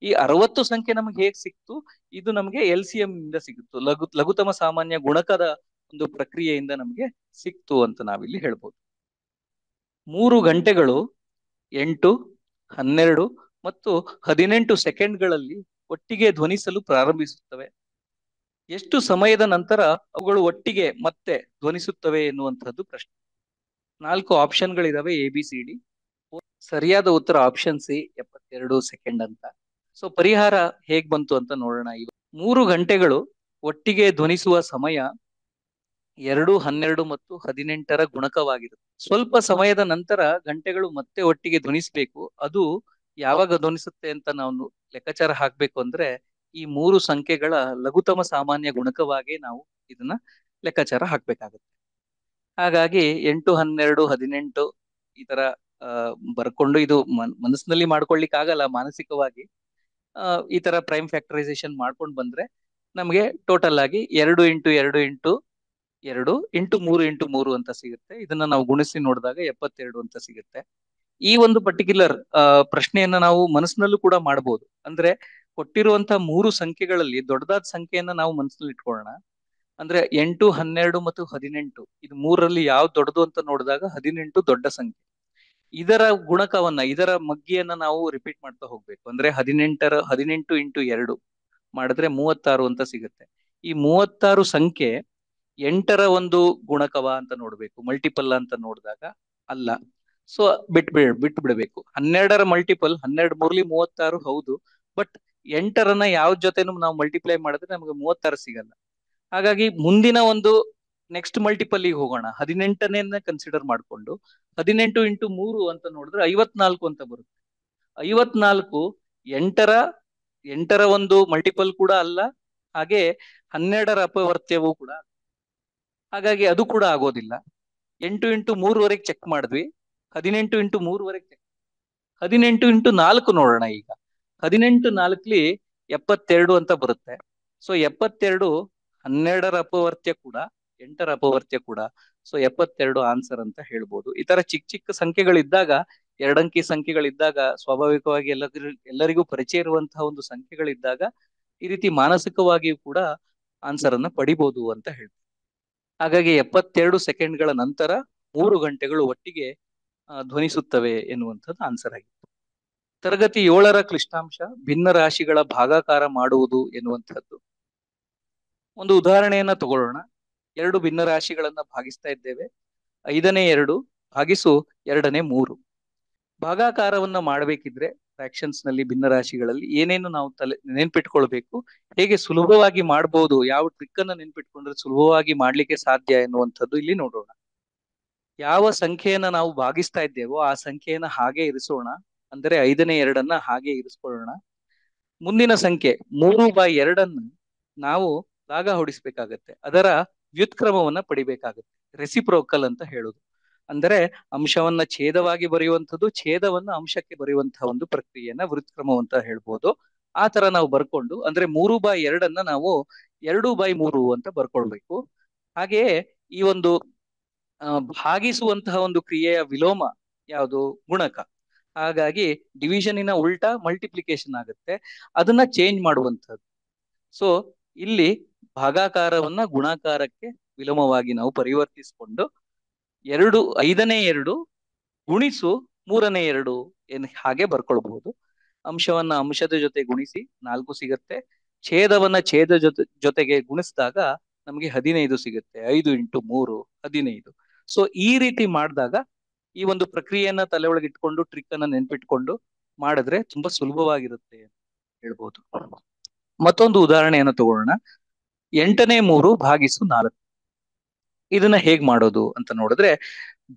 B: ಈ 60 ಸಂಖ್ಯೆ ನಮ್ಗೆ ಹೇಗ್ ಸಿಕ್ತು? ಇದು ನಮ್ಗೆ LCM ಇಂದ ಸಿಗುತ್ತು, ಲಘುತಮ ಸಾಮಾನ್ಯ ಗುಣಕದ ಒಂದು ಪ್ರಕ್ರಿಯೆಯಿಂದ ನಮ್ಗೆ ಸಿಕ್ತು ಅಂತ ನಾವಿಲ್ಲಿ ಹೇಳ್ಬೋದು. 3 ಗಂಟೆಗಳು 8, 12 ಮತ್ತು 18 ಸೆಕೆಂಡ್ಗಳಲ್ಲಿ ಒಟ್ಟಿಗೆ ಧ್ವನಿಸಲು ಪ್ರಾರಂಭಿಸುತ್ತವೆ. ಎಷ್ಟು ಸಮಯದ ನಂತರ ಅವುಗಳು ಒಟ್ಟಿಗೆ ಮತ್ತೆ ಧ್ವನಿಸುತ್ತವೆ ಎನ್ನುವಂಥದ್ದು ಪ್ರಶ್ನೆ. 4 ಆಪ್ಷನ್ಗಳಿದಾವೆ ABCD. ಸರಿಯಾದ ಉತ್ತರ ಆಪ್ಷನ್ C 72 ಸೆಕೆಂಡ್ ಅಂತ. ಸೊ ಪರಿಹಾರ ಹೇಗ್ ಬಂತು ಅಂತ ನೋಡೋಣ. 3 ಗಂಟೆಗಳು ಒಟ್ಟಿಗೆ ಧ್ವನಿಸುವ ಸಮಯ 2, 12 ಮತ್ತು 18ರ ಗುಣಕವಾಗಿರುತ್ತೆ. ಸ್ವಲ್ಪ ಸಮಯದ ನಂತರ ಗಂಟೆಗಳು ಮತ್ತೆ ಒಟ್ಟಿಗೆ ಧ್ವನಿಸ್ಬೇಕು. ಅದು ಯಾವಾಗ ಧ್ವನಿಸುತ್ತೆ ಅಂತ ನಾವು ಲೆಕ್ಕಾಚಾರ ಹಾಕ್ಬೇಕು ಅಂದ್ರೆ ಈ 3 ಸಂಖ್ಯೆಗಳ ಲಘುತಮ ಸಾಮಾನ್ಯ ಗುಣಕವಾಗಿ ನಾವು ಇದನ್ನ ಲೆಕ್ಕಾಚಾರ ಹಾಕ್ಬೇಕಾಗುತ್ತೆ. ಹಾಗಾಗಿ 8, 12, 18 ಈ ತರ ಬರ್ಕೊಂಡು ಇದು ಮನಸ್ಸಿನಲ್ಲಿ ಮಾಡ್ಕೊಳ್ಲಿಕ್ಕೆ ಆಗಲ್ಲ, ಮಾನಸಿಕವಾಗಿ ಈ ತರ ಪ್ರೈಮ್ ಫ್ಯಾಕ್ಟರೈಸೇಷನ್ ಮಾಡ್ಕೊಂಡು ಬಂದ್ರೆ ನಮ್ಗೆ ಟೋಟಲ್ ಆಗಿ 2 × 2 × 2 × 3 × 3 ಅಂತ ಸಿಗುತ್ತೆ. ಇದನ್ನ ನಾವು ಗುಣಿಸಿ ನೋಡಿದಾಗ 72 ಅಂತ ಸಿಗುತ್ತೆ. ಈ ಒಂದು ಪರ್ಟಿಕ್ಯುಲರ್ ಪ್ರಶ್ನೆಯನ್ನ ನಾವು ಮನಸ್ಸಿನಲ್ಲೂ ಕೂಡ ಮಾಡಬಹುದು. ಅಂದ್ರೆ ಕೊಟ್ಟಿರುವಂತಹ 3 ಸಂಖ್ಯೆಗಳಲ್ಲಿ ದೊಡ್ಡದಾದ ಸಂಖ್ಯೆಯನ್ನ ನಾವು ಮನಸ್ಸಿನಲ್ಲಿ ಇಟ್ಕೊಳ್ಳೋಣ. ಅಂದ್ರೆ 8, 12 ಮತ್ತು 18 ಇದು 3ರಲ್ಲಿ ಯಾವ್ದು ದೊಡ್ಡದು ಅಂತ ನೋಡಿದಾಗ 18 ದೊಡ್ಡ ಸಂಖ್ಯೆ. ಇದರ ಗುಣಕವನ್ನ, ಇದರ ಮಗ್ಗಿಯನ್ನ ನಾವು ರಿಪೀಟ್ ಮಾಡ್ತಾ ಹೋಗ್ಬೇಕು. ಅಂದ್ರೆ 18 × 2 ಮಾಡಿದ್ರೆ 36 ಅಂತ ಸಿಗುತ್ತೆ. ಈ 36 ಸಂಖ್ಯೆ 8ರ ಒಂದು ಗುಣಕವ ಅಂತ ನೋಡ್ಬೇಕು, ಮಲ್ಟಿಪಲ್ ಅಂತ ನೋಡಿದಾಗ ಅಲ್ಲ. ಸೊ ಬಿಟ್ಬಿಡ್ಬೇಕು. 12ರ ಮಲ್ಟಿಪಲ್ 12 3 36 ಹೌದು, ಬಟ್ 8ರನ್ನ ಯಾವ ಜೊತೆನೂ ನಾವು ಮಲ್ಟಿಪ್ಲೈ ಮಾಡಿದ್ರೆ ನಮಗೆ 36 ಸಿಗಲ್ಲ. ಹಾಗಾಗಿ ಮುಂದಿನ ಒಂದು ನೆಕ್ಸ್ಟ್ ಮಲ್ಟಿಪಲ್ ಗೆ ಹೋಗೋಣ. 18ನೇ ಕನ್ಸಿಡರ್ ಮಾಡ್ಕೊಂಡು 18 × 3 ಅಂತ ನೋಡಿದ್ರೆ 54 ಅಂತ ಬರುತ್ತೆ. 54 8ರ ಒಂದು ಮಲ್ಟಿಪಲ್ ಕೂಡ ಅಲ್ಲ, ಹಾಗೆ 12ರ ಅಪವರ್ತ್ಯವೂ ಕೂಡ, ಹಾಗಾಗಿ ಅದು ಕೂಡ ಆಗೋದಿಲ್ಲ. 8 ಇಂಟು 3ವರೆಗೆ ಚೆಕ್ ಮಾಡಿದ್ವಿ, 18 ಇಂಟು 3ವರೆಗೆ ಚೆಕ್, 18 ಇಂಟು 4 ನೋಡೋಣ ಈಗ. 18 4ಲಿ 72 ಅಂತ ಬರುತ್ತೆ. ಸೊ 72 12ರ ಅಪವರ್ತ್ಯ ಕೂಡ 8ರ ಅಪವರ್ತ್ಯ ಕೂಡ. ಸೊ 72 ಆನ್ಸರ್ ಅಂತ ಹೇಳ್ಬೋದು. ಈ ತರ ಚಿಕ್ಕ ಚಿಕ್ಕ ಸಂಖ್ಯೆಗಳಿದ್ದಾಗ, ಎರಡಂಕಿ ಸಂಖ್ಯೆಗಳಿದ್ದಾಗ, ಸ್ವಾಭಾವಿಕವಾಗಿ ಎಲ್ಲರಿಗೂ ಪರಿಚಯ ಇರುವಂತಹ ಒಂದು ಸಂಖ್ಯೆಗಳಿದ್ದಾಗ ಈ ರೀತಿ ಮಾನಸಿಕವಾಗಿಯೂ ಕೂಡ ಆನ್ಸರ್ ಅನ್ನ ಪಡಿಬಹುದು ಅಂತ ಹೇಳ್ತೀವಿ. ಹಾಗಾಗಿ 72 ಸೆಕೆಂಡ್ಗಳ ನಂತರ 3 ಗಂಟೆಗಳು ಒಟ್ಟಿಗೆ ಧ್ವನಿಸುತ್ತವೆ ಎನ್ನುವಂಥದ್ದು ಆನ್ಸರ್ ಆಗಿತ್ತು. ತರಗತಿ 7ರ ಕ್ಲಿಷ್ಟಾಂಶ ಭಿನ್ನ ರಾಶಿಗಳ ಭಾಗಾಕಾರ ಮಾಡುವುದು ಎನ್ನುವಂಥದ್ದು. ಒಂದು ಉದಾಹರಣೆಯನ್ನ ತಗೊಳ್ಳೋಣ. 2 ಭಿನ್ನ ರಾಶಿಗಳನ್ನ ಭಾಗಿಸ್ತಾ ಇದ್ದೇವೆ. 5ನೇ 2 ಭಾಗಿಸು 2ನೇ 3. ಭಾಗಾಕಾರವನ್ನ ಮಾಡಬೇಕಿದ್ರೆ ಫ್ರಾಕ್ಷನ್ಸ್ ನಲ್ಲಿ, ಭಿನ್ನ ರಾಶಿಗಳಲ್ಲಿ ಏನೇನು ನಾವು ನೆನ್ಪಿಟ್ಕೊಳ್ಬೇಕು, ಹೇಗೆ ಸುಲಭವಾಗಿ ಮಾಡ್ಬೋದು, ಯಾವ ಟ್ರಿಕ್ ಅನ್ನ ನೆನ್ಪಿಟ್ಕೊಂಡ್ರೆ ಸುಲಭವಾಗಿ ಮಾಡ್ಲಿಕ್ಕೆ ಸಾಧ್ಯ ಎನ್ನುವಂಥದ್ದು ಇಲ್ಲಿ ನೋಡೋಣ. ಯಾವ ಸಂಖ್ಯೆಯನ್ನ ನಾವು ಭಾಗಿಸ್ತಾ ಇದ್ದೇವೋ ಆ ಸಂಖ್ಯೆಯನ್ನ ಹಾಗೆ ಇರಿಸೋಣ. ಅಂದರೆ 5ನೇ 2 ಹಾಗೆ ಇರಿಸ್ಕೊಳ್ಳೋಣ. ಮುಂದಿನ ಸಂಖ್ಯೆ 3/2 ನಾವು ಭಾಗ ಹೊಡಿಸ್ಬೇಕಾಗತ್ತೆ. ಅದರ ವ್ಯುತ್ಕ್ರಮವನ್ನ ಪಡಿಬೇಕಾಗತ್ತೆ. ರೆಸಿಪ್ರೋಕಲ್ ಅಂತ ಹೇಳುದು. ಅಂದರೆ ಅಂಶವನ್ನ ಛೇದವಾಗಿ ಬರೆಯುವಂಥದ್ದು, ಛೇದವನ್ನ ಅಂಶಕ್ಕೆ ಬರೆಯುವಂತಹ ಒಂದು ಪ್ರಕ್ರಿಯೆಯನ್ನ ವ್ಯುತ್ಕ್ರಮ ಅಂತ ಹೇಳ್ಬೋದು. ಆ ತರ ನಾವು ಬರ್ಕೊಂಡು, ಅಂದ್ರೆ 3/2 ನಾವು 2/3 ಅಂತ ಬರ್ಕೊಳ್ಬೇಕು. ಹಾಗೆಯೇ ಈ ಒಂದು ಭಾಗಿಸುವಂತಹ ಒಂದು ಕ್ರಿಯೆಯ ವಿಲೋಮ ಯಾವುದು? ಗುಣಕ. ಹಾಗಾಗಿ ಡಿವಿಷನಿನ ಉಲ್ಟಾ ಮಲ್ಟಿಪ್ಲಿಕೇಶನ್ ಆಗುತ್ತೆ, ಅದನ್ನ ಚೇಂಜ್ ಮಾಡುವಂಥದ್ದು. ಸೊ ಇಲ್ಲಿ ಭಾಗಾಕಾರವನ್ನ ಗುಣಾಕಾರಕ್ಕೆ ವಿಲೋಮವಾಗಿ ನಾವು ಪರಿವರ್ತಿಸಿಕೊಂಡು 5ನೇ 2 ಗುಣಿಸು 3ನೇ 2 ಹಾಗೆ ಬರ್ಕೊಳ್ಬಹುದು. ಅಂಶವನ್ನ ಅಂಶದ ಜೊತೆ ಗುಣಿಸಿ 4 ಸಿಗತ್ತೆ. ಛೇದವನ್ನ ಛೇದ ಜೊತೆಗೆ ಗುಣಿಸಿದಾಗ ನಮಗೆ 15 ಸಿಗುತ್ತೆ. 5 ಇಂಟು 3 15. ಸೊ ಈ ರೀತಿ ಮಾಡಿದಾಗ ಈ ಒಂದು ಪ್ರಕ್ರಿಯೆಯನ್ನ ತಲೆ ಒಳಗೆ ಇಟ್ಕೊಂಡು, ಟ್ರಿಕ್ ಅನ್ನ ನೆನ್ಪಿಟ್ಕೊಂಡು ಮಾಡಿದ್ರೆ ತುಂಬಾ ಸುಲಭವಾಗಿರುತ್ತೆ ಅಂತ ಹೇಳ್ಬೋದು. ಮತ್ತೊಂದು ಉದಾಹರಣೆಯನ್ನು ತಗೊಳ್ಳೋಣ. 8ನೇ 3 ಭಾಗಿಸು 4. ಇದನ್ನ ಹೇಗ್ ಮಾಡೋದು ಅಂತ ನೋಡಿದ್ರೆ,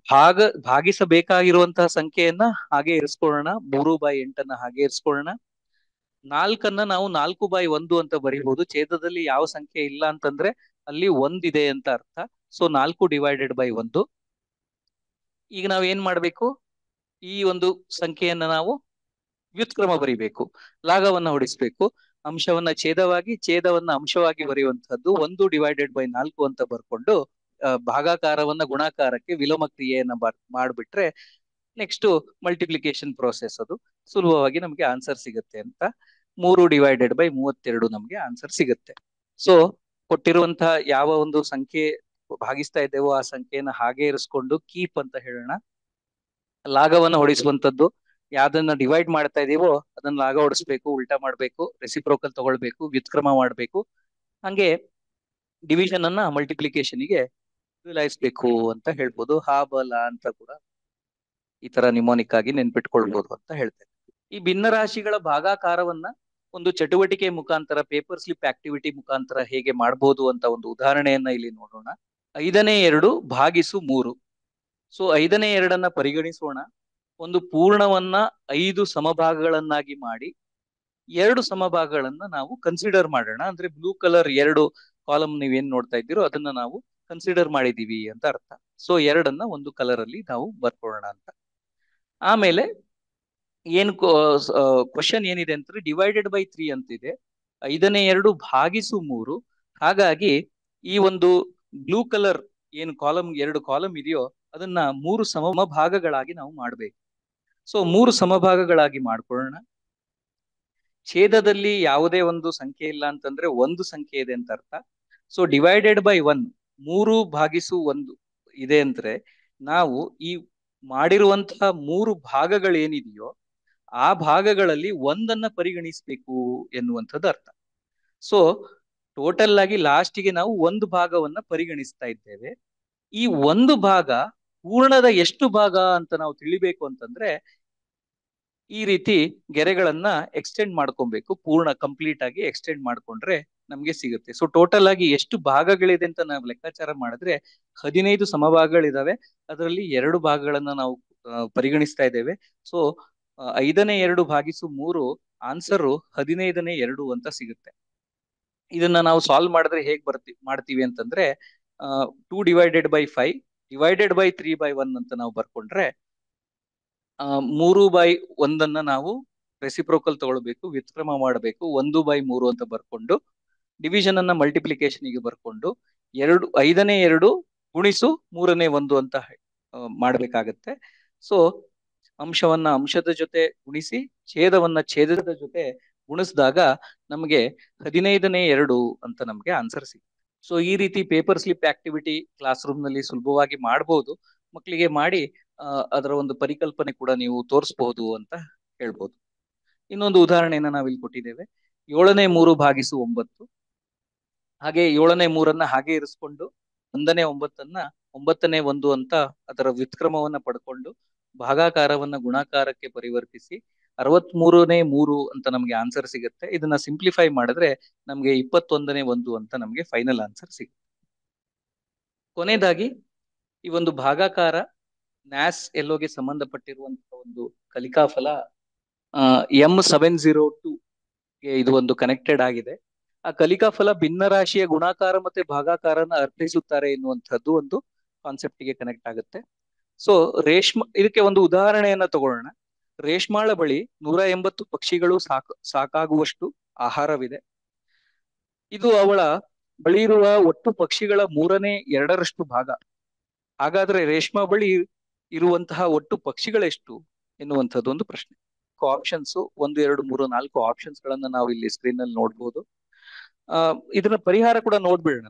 B: ಭಾಗಿಸಬೇಕಾಗಿರುವಂತಹ ಸಂಖ್ಯೆಯನ್ನ ಹಾಗೆ ಇರಿಸ್ಕೊಳ್ಳೋಣ. 3/8 ಹಾಗೆ ಇರಿಸ್ಕೊಳ್ಳೋಣ. 4 ನಾವು 4/1 ಅಂತ ಬರೀಬಹುದು. ಛೇದದಲ್ಲಿ ಯಾವ ಸಂಖ್ಯೆ ಇಲ್ಲ ಅಂತಂದ್ರೆ ಅಲ್ಲಿ 1 ಇದೆ ಅಂತ ಅರ್ಥ. ಸೊ 4/1. ಈಗ ನಾವ್ ಏನ್ ಮಾಡ್ಬೇಕು? ಈ ಒಂದು ಸಂಖ್ಯೆಯನ್ನ ನಾವು ವ್ಯುತ್ಕ್ರಮ ಬರಿಬೇಕು, ಲಾಘವನ್ನ ಹೊಡಿಸ್ಬೇಕು. ಅಂಶವನ್ನ ಛೇದವಾಗಿ, ಛೇದವನ್ನ ಅಂಶವಾಗಿ ಬರೆಯುವಂತಹದ್ದು 1/4 ಅಂತ ಬರ್ಕೊಂಡು ಭಾಗಾಕಾರವನ್ನ ಗುಣಾಕಾರಕ್ಕೆ ವಿಲೋಮ ಕ್ರಿಯೆಯನ್ನ ಮಾಡ್ಬಿಟ್ರೆ ನೆಕ್ಸ್ಟ್ ಮಲ್ಟಿಪ್ಲಿಕೇಶನ್ ಪ್ರೋಸೆಸ್, ಅದು ಸುಲಭವಾಗಿ ನಮ್ಗೆ ಆನ್ಸರ್ ಸಿಗುತ್ತೆ ಅಂತ. 3/32 ನಮ್ಗೆ ಆನ್ಸರ್ ಸಿಗುತ್ತೆ. ಸೊ ಕೊಟ್ಟಿರುವಂತಹ ಯಾವ ಒಂದು ಸಂಖ್ಯೆ ಭಾಗಿಸ್ತಾ ಇದ್ದೇವೋ ಆ ಸಂಖ್ಯೆಯನ್ನ ಹಾಗೆ ಇರಿಸ್ಕೊಂಡು ಕೀಪ್ ಅಂತ ಹೇಳೋಣ. ಲಾಘವನ್ನ ಹೊಡಿಸುವಂತದ್ದು, ಯಾವ್ದನ್ನ ಡಿವೈಡ್ ಮಾಡ್ತಾ ಇದೀವೋ ಅದನ್ನ ಲಾಘ ಹೊಡಿಸ್ಬೇಕು, ಉಲ್ಟಾ ಮಾಡ್ಬೇಕು, ರೆಸಿಪ್ರೋಕಲ್ ತಗೊಳ್ಬೇಕು, ವ್ಯುತ್ಕ್ರಮ ಮಾಡ್ಬೇಕು. ಹಂಗೆ ಡಿವಿಷನ್ ಅನ್ನ ಮಲ್ಟಿಪ್ಲಿಕೇಶನ್ಗೆ ಬದಲಾಯಿಸ್ಬೇಕು ಅಂತ ಹೇಳ್ಬೋದು. ಹಾಬಲ ಅಂತ ಕೂಡ ಈ ತರ ನಿಮೋನಿಕ್ ಆಗಿ ನೆನ್ಪಿಟ್ಕೊಳ್ಬಹುದು ಅಂತ ಹೇಳ್ತೇನೆ. ಈ ಭಿನ್ನ ರಾಶಿಗಳ ಭಾಗಾಕಾರವನ್ನ ಒಂದು ಚಟುವಟಿಕೆ ಮುಖಾಂತರ, ಪೇಪರ್ ಸ್ಲಿಪ್ ಆಕ್ಟಿವಿಟಿ ಮುಖಾಂತರ ಹೇಗೆ ಮಾಡ್ಬೋದು ಅಂತ ಒಂದು ಉದಾಹರಣೆಯನ್ನ ಇಲ್ಲಿ ನೋಡೋಣ. 5ನೇ 2 ಭಾಗಿಸು 3. ಸೊ 5ನೇ 2 ಪರಿಗಣಿಸೋಣ. ಒಂದು ಪೂರ್ಣವನ್ನ 5 ಸಮಭಾಗಗಳನ್ನಾಗಿ ಮಾಡಿ 2 ಸಮಭಾಗಗಳನ್ನ ನಾವು ಕನ್ಸಿಡರ್ ಮಾಡೋಣ. ಅಂದ್ರೆ ಬ್ಲೂ ಕಲರ್ 2 ಕಾಲಮ್ ನೀವೇನ್ ನೋಡ್ತಾ ಇದ್ದೀರೋ ಅದನ್ನ ನಾವು ಕನ್ಸಿಡರ್ ಮಾಡಿದೀವಿ ಅಂತ ಅರ್ಥ. ಸೊ 2 ಒಂದು ಕಲರ್ ಅಲ್ಲಿ ನಾವು ಬರ್ಕೊಳ್ಳೋಣ ಅಂತ. ಆಮೇಲೆ ಏನ್ ಕ್ವಶನ್ ಏನಿದೆ ಅಂತಂದ್ರೆ /3 ಅಂತಿದೆ. 5ನೇ 2 ಭಾಗಿಸು 3. ಹಾಗಾಗಿ ಈ ಒಂದು ಬ್ಲೂ ಕಲರ್ ಏನು ಕಾಲಮ್ 2 ಕಾಲಮ್ ಇದೆಯೋ ಅದನ್ನ 3 ಸಮಭಾಗಗಳಾಗಿ ನಾವು ಮಾಡ್ಬೇಕು. ಸೊ 3 ಸಮಭಾಗಗಳಾಗಿ ಮಾಡ್ಕೊಳ್ಳೋಣ. ಛೇದದಲ್ಲಿ ಯಾವುದೇ ಒಂದು ಸಂಖ್ಯೆ ಇಲ್ಲ ಅಂತಂದ್ರೆ ಒಂದು ಸಂಖ್ಯೆ ಇದೆ ಅಂತ ಅರ್ಥ. ಸೊ /1 3/1 ಇದೆ ಅಂದ್ರೆ ನಾವು ಈ ಮಾಡಿರುವಂತಹ 3 ಭಾಗಗಳೇನಿದೆಯೋ ಆ ಭಾಗಗಳಲ್ಲಿ ಒಂದನ್ನ ಪರಿಗಣಿಸ್ಬೇಕು ಎನ್ನುವಂಥದ್ದು ಅರ್ಥ. ಸೊ ಟೋಟಲ್ ಆಗಿ ಲಾಸ್ಟಿಗೆ ನಾವು ಒಂದು ಭಾಗವನ್ನ ಪರಿಗಣಿಸ್ತಾ ಇದ್ದೇವೆ. ಈ ಒಂದು ಭಾಗ ಪೂರ್ಣದ ಎಷ್ಟು ಭಾಗ ಅಂತ ನಾವು ತಿಳಿಬೇಕು ಅಂತಂದ್ರೆ ಈ ರೀತಿ ಗೆರೆಗಳನ್ನ ಎಕ್ಸ್ಟೆಂಡ್ ಮಾಡ್ಕೊಬೇಕು. ಪೂರ್ಣ ಕಂಪ್ಲೀಟ್ ಆಗಿ ಎಕ್ಸ್ಟೆಂಡ್ ಮಾಡ್ಕೊಂಡ್ರೆ ನಮ್ಗೆ ಸಿಗುತ್ತೆ. ಸೊ ಟೋಟಲ್ ಆಗಿ ಎಷ್ಟು ಭಾಗಗಳಿದೆ ಅಂತ ನಾವು ಲೆಕ್ಕಾಚಾರ ಮಾಡಿದ್ರೆ 15 ಸಮಭಾಗಗಳಿದಾವೆ. ಅದರಲ್ಲಿ 2 ಭಾಗಗಳನ್ನ ನಾವು ಪರಿಗಣಿಸ್ತಾ ಇದ್ದೇವೆ. ಸೊ 5ನೇ 2 ಭಾಗಿಸು 3 ಆನ್ಸರು 15ನೇ 2 ಅಂತ ಸಿಗುತ್ತೆ. ಇದನ್ನ ನಾವು ಸಾಲ್ವ್ ಮಾಡಿದ್ರೆ ಹೇಗ್ ಮಾಡ್ತೀವಿ ಅಂತಂದ್ರೆ 2/5 ಡಿವೈಡೆಡ್ ಬೈ 3/1 ಅಂತ ನಾವು ಬರ್ಕೊಂಡ್ರೆ 3/1 ನಾವು ರೆಸಿಪ್ರೋಕಲ್ ತಗೊಳ್ಬೇಕು, ವ್ಯುತ್ಕ್ರಮ ಮಾಡಬೇಕು, 1/3 ಅಂತ ಬರ್ಕೊಂಡು ಡಿವಿಷನ್ ಅನ್ನ ಮಲ್ಟಿಪ್ಲಿಕೇಶನ್ ಗೆ ಬರ್ಕೊಂಡು 5/2 ಗುಣಿಸು 3/1 ಅಂತ ಮಾಡ್ಬೇಕಾಗತ್ತೆ. ಸೊ ಅಂಶವನ್ನ ಅಂಶದ ಜೊತೆ ಗುಣಿಸಿ ಛೇದವನ್ನ ಛೇದದ ಜೊತೆ ಗುಣಿಸಿದಾಗ ನಮಗೆ 15/2 ಅಂತ ನಮ್ಗೆ ಆನ್ಸರ್ ಸಿಗುತ್ತೆ. ಸೊ ಈ ರೀತಿ paper slip activity class room ನಲ್ಲಿ ಸುಲಭವಾಗಿ ಮಾಡಬಹುದು. ಮಕ್ಕಳಿಗೆ ಮಾಡಿ ಅದರ ಒಂದು ಪರಿಕಲ್ಪನೆ ಕೂಡ ನೀವು ತೋರಿಸಬಹುದು ಅಂತ ಹೇಳ್ಬೋದು. ಇನ್ನೊಂದು ಉದಾಹರಣೆಯನ್ನ ನಾವಿಲ್ಲಿ ಕೊಟ್ಟಿದ್ದೇವೆ. 7/3/9. ಹಾಗೆ 7/3 ಹಾಗೆ ಇರಿಸ್ಕೊಂಡು 1/9 9/1 ಅಂತ ಅದರ ವ್ಯುತ್ಕ್ರಮವನ್ನ ಪಡ್ಕೊಂಡು ಭಾಗಾಕಾರವನ್ನ ಗುಣಾಕಾರಕ್ಕೆ ಪರಿವರ್ತಿಸಿ 63/3 ಅಂತ ನಮ್ಗೆ ಆನ್ಸರ್ ಸಿಗುತ್ತೆ. ಇದನ್ನ ಸಿಂಪ್ಲಿಫೈ ಮಾಡಿದ್ರೆ ನಮ್ಗೆ 21/1 ಅಂತ ನಮ್ಗೆ ಫೈನಲ್ ಆನ್ಸರ್ ಸಿಗುತ್ತೆ. ಕೊನೆಯದಾಗಿ ಈ ಒಂದು ಭಾಗಾಕಾರ ನ್ಯಾಸ್ ಎಲ್ಲೋಗೆ ಸಂಬಂಧಪಟ್ಟಿರುವಂತಹ ಒಂದು ಕಲಿಕಾ ಫಲ M702 ಗೆ ಇದು ಒಂದು ಕನೆಕ್ಟೆಡ್ ಆಗಿದೆ. ಆ ಕಲಿಕಾ ಫಲ ಭಿನ್ನ ರಾಶಿಯ ಗುಣಾಕಾರ ಮತ್ತೆ ಭಾಗಾಕಾರನ ಅರ್ಥೈಸುತ್ತಾರೆ ಎನ್ನುವಂಥದ್ದು ಒಂದು ಕಾನ್ಸೆಪ್ಟ್ ಗೆ ಕನೆಕ್ಟ್ ಆಗುತ್ತೆ. ಸೊ ಇದಕ್ಕೆ ಒಂದು ಉದಾಹರಣೆಯನ್ನ ತಗೊಳ್ಳೋಣ. ರೇಷ್ಮಾಳ ಬಳಿ 180 ಪಕ್ಷಿಗಳು ಸಾಕಾಗುವಷ್ಟು ಆಹಾರವಿದೆ. ಇದು ಅವಳ ಬಳಿ ಇರುವ ಒಟ್ಟು ಪಕ್ಷಿಗಳ 2/3 ಭಾಗ. ಹಾಗಾದ್ರೆ ರೇಷ್ಮಾ ಬಳಿ ಇರುವಂತಹ ಒಟ್ಟು ಪಕ್ಷಿಗಳೆಷ್ಟು ಎನ್ನುವಂಥದ್ದು ಒಂದು ಪ್ರಶ್ನೆ. ಆಪ್ಷನ್ಸ್ 1 2 3 4 ಆಪ್ಷನ್ಸ್ ಗಳನ್ನ ನಾವು ಇಲ್ಲಿ ಸ್ಕ್ರೀನ್ ನಲ್ಲಿ ನೋಡ್ಬೋದು. ಇದನ್ನ ಪರಿಹಾರ ಕೂಡ ನೋಡ್ಬಿಡೋಣ.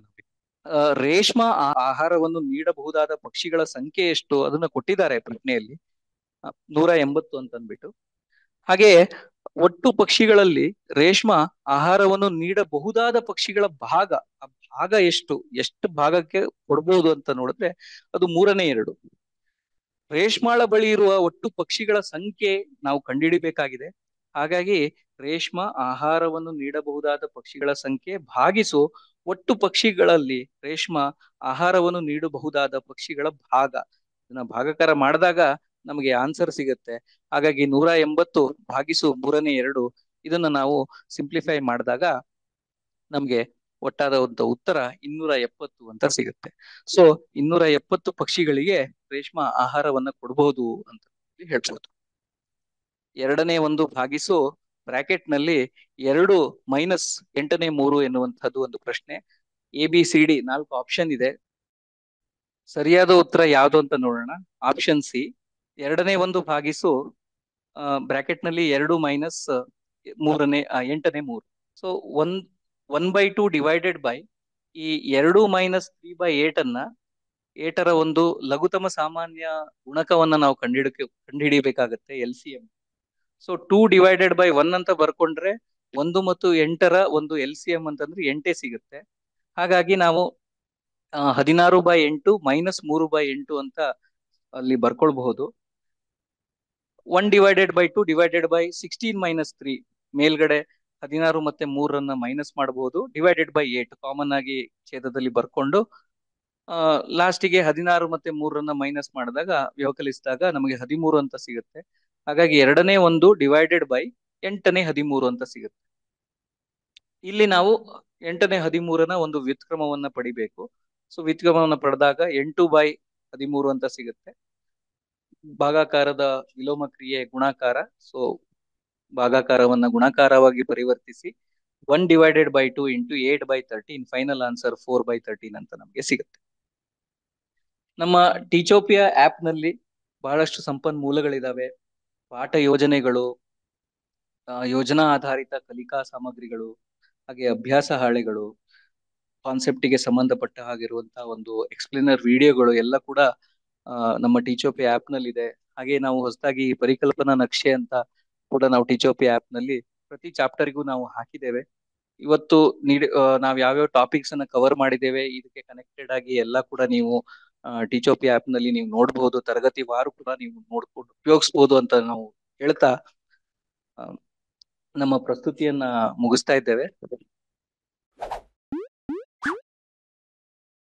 B: ರೇಷ್ಮಾ ಆಹಾರವನ್ನು ನೀಡಬಹುದಾದ ಪಕ್ಷಿಗಳ ಸಂಖ್ಯೆ ಎಷ್ಟು ಅದನ್ನ ಕೊಟ್ಟಿದ್ದಾರೆ ಪ್ರಶ್ನೆಯಲ್ಲಿ, 180 ಅಂತ ಅಂದ್ಬಿಟ್ಟು. ಹಾಗೆ ಒಟ್ಟು ಪಕ್ಷಿಗಳಲ್ಲಿ ರೇಷ್ಮಾ ಆಹಾರವನ್ನು ನೀಡಬಹುದಾದ ಪಕ್ಷಿಗಳ ಭಾಗ, ಆ ಭಾಗ ಎಷ್ಟು ಭಾಗಕ್ಕೆ ಕೊಡ್ಬೋದು ಅಂತ ನೋಡಿದ್ರೆ ಅದು 3/2. ರೇಷ್ಮಾಳ ಬಳಿ ಇರುವ ಒಟ್ಟು ಪಕ್ಷಿಗಳ ಸಂಖ್ಯೆ ನಾವು ಕಂಡುಹಿಡಿಬೇಕಾಗಿದೆ. ಹಾಗಾಗಿ ರೇಷ್ಮಾ ಆಹಾರವನ್ನು ನೀಡಬಹುದಾದ ಪಕ್ಷಿಗಳ ಸಂಖ್ಯೆ ಭಾಗಿಸು ಒಟ್ಟು ಪಕ್ಷಿಗಳಲ್ಲಿ ರೇಷ್ಮಾ ಆಹಾರವನ್ನು ನೀಡಬಹುದಾದ ಪಕ್ಷಿಗಳ ಭಾಗ. ಇದನ್ನ ಭಾಗಾಕಾರ ಮಾಡಿದಾಗ ನಮಗೆ ಆನ್ಸರ್ ಸಿಗುತ್ತೆ. ಹಾಗಾಗಿ 180 ಭಾಗಿಸು 3/2 ಇದನ್ನ ನಾವು ಸಿಂಪ್ಲಿಫೈ ಮಾಡಿದಾಗ ನಮ್ಗೆ ಒಟ್ಟಾದಂತ ಉತ್ತರ 270 ಅಂತ ಸಿಗುತ್ತೆ. ಸೊ 270 ಪಕ್ಷಿಗಳಿಗೆ ರೇಷ್ಮಾ ಆಹಾರವನ್ನ ಕೊಡಬಹುದು ಅಂತ ಹೇಳ್ಬೋದು. 2/1 ಭಾಗಿಸು ಬ್ರಾಕೆಟ್ ನಲ್ಲಿ 2 ಮೈನಸ್ 8/3 ಎನ್ನುವಂತಹದ್ದು ಒಂದು ಪ್ರಶ್ನೆ. ABCD 4 ಆಪ್ಷನ್ ಇದೆ. ಸರಿಯಾದ ಉತ್ತರ ಯಾವುದು ಅಂತ ನೋಡೋಣ. ಆಪ್ಷನ್ ಸಿ 2/1 ಭಾಗಿಸು ಬ್ರಾಕೆಟ್ ನಲ್ಲಿ 2 ಮೈನಸ್ 8/3. ಸೊ 1/2 ಡಿವೈಡೆಡ್ ಬೈ ಈ 2 ಮೈನಸ್ 3/8 ಅನ್ನ 8ರ ಒಂದು ಲಘುತಮ ಸಾಮಾನ್ಯ ಗುಣಕವನ್ನ ನಾವು ಕಂಡುಹಿಡಿಯಬೇಕಾಗತ್ತೆ, LCM. ಸೊ 2 ಡಿವೈಡೆಡ್ ಬೈ 1 ಅಂತ ಬರ್ಕೊಂಡ್ರೆ 1 ಮತ್ತು 8ರ ಒಂದು LCM ಅಂತಂದ್ರೆ 8 ಸಿಗುತ್ತೆ. ಹಾಗಾಗಿ ನಾವು 16/8 ಮೈನಸ್ 3/8 ಅಂತ ಅಲ್ಲಿ ಬರ್ಕೊಳ್ಬಹುದು. 1 divided by 2 divided by 16 minus 3 ಮೇಲ್ಗಡೆ 16 ಮತ್ತೆ 3 ಮೈನಸ್ ಮಾಡಬಹುದು. ಡಿವೈಡೆಡ್ ಬೈ 8 ಕಾಮನ್ ಆಗಿ ಛೇದದಲ್ಲಿ ಬರ್ಕೊಂಡು ಲಾಸ್ಟಿಗೆ 16 ಮತ್ತೆ 3 ಮೈನಸ್ ಮಾಡಿದಾಗ ವ್ಯವಕಲಿಸಿದಾಗ ನಮಗೆ 13 ಅಂತ ಸಿಗುತ್ತೆ. ಹಾಗಾಗಿ 2/1 ಡಿವೈಡೆಡ್ ಬೈ 8/13 ಅಂತ ಸಿಗುತ್ತೆ. ಇಲ್ಲಿ ನಾವು 8/13 ಒಂದು ವ್ಯುತ್ಕ್ರಮವನ್ನ ಪಡಿಬೇಕು. ಸೊ ವ್ಯುತ್ಕ್ರಮವನ್ನ ಪಡೆದಾಗ 8/13 ಅಂತ ಸಿಗುತ್ತೆ. ಭಾಗಾಕಾರದ ವಿಲೋಮ ಕ್ರಿಯೆ ಗುಣಾಕಾರ. ಸೊ ಭಾಗಾಕಾರವನ್ನ ಗುಣಾಕಾರವಾಗಿ ಪರಿವರ್ತಿಸಿ 1 divided by 2 into 8/13 final answer 4/13 ಅಂತ ನಮಗೆ ಸಿಗುತ್ತೆ. ನಮ್ಮ ಟೀಚೋಪಿಯಾ ಆಪ್ ನಲ್ಲಿ ಬಹಳಷ್ಟು ಸಂಪನ್ಮೂಲಗಳಿದಾವೆ. ಪಾಠ ಯೋಜನೆಗಳು, ಯೋಜನಾ ಆಧಾರಿತ ಕಲಿಕಾ ಸಾಮಗ್ರಿಗಳು, ಹಾಗೆ ಅಭ್ಯಾಸ ಹಾಳೆಗಳು, ಕಾನ್ಸೆಪ್ಟಿಗೆ ಸಂಬಂಧಪಟ್ಟ ಹಾಗಿರುವಂತಹ ಒಂದು ಎಕ್ಸ್ಪ್ಲೇನರ್ ವಿಡಿಯೋಗಳು ಎಲ್ಲ ಕೂಡ ನಮ್ಮ ಟೀಚೋಪಿಯಾ ಆಪ್ ನಲ್ಲಿ ಇದೆ. ಹಾಗೆ ನಾವು ಹೊಸದಾಗಿ ಪರಿಕಲ್ಪನಾ ನಕ್ಷೆ ಅಂತ ಕೂಡ ನಾವು ಟೀಚೋಪಿಯಾ ಆಪ್ ನಲ್ಲಿ ಪ್ರತಿ ಚಾಪ್ಟರ್ಗೂ ನಾವು ಹಾಕಿದ್ದೇವೆ. ಇವತ್ತು ನಾವು ಯಾವ್ಯಾವ ಟಾಪಿಕ್ಸ್ ಅನ್ನ ಕವರ್ ಮಾಡಿದ್ದೇವೆ ಇದಕ್ಕೆ ಕನೆಕ್ಟೆಡ್ ಆಗಿ ಎಲ್ಲ ಕೂಡ ನೀವು ಟೀಚೋಪಿಯಾ ಆಪ್ ನಲ್ಲಿ ನೀವು ನೋಡಬಹುದು. ತರಗತಿ ವಾರು ಕೂಡ ನೀವು ನೋಡ್ಕೊಂಡು ಉಪಯೋಗಿಸಬಹುದು ಅಂತ ನಾವು ಹೇಳ್ತಾ ನಮ್ಮ ಪ್ರಸ್ತುತಿಯನ್ನ ಮುಗಿಸ್ತಾ ಇದ್ದೇವೆ.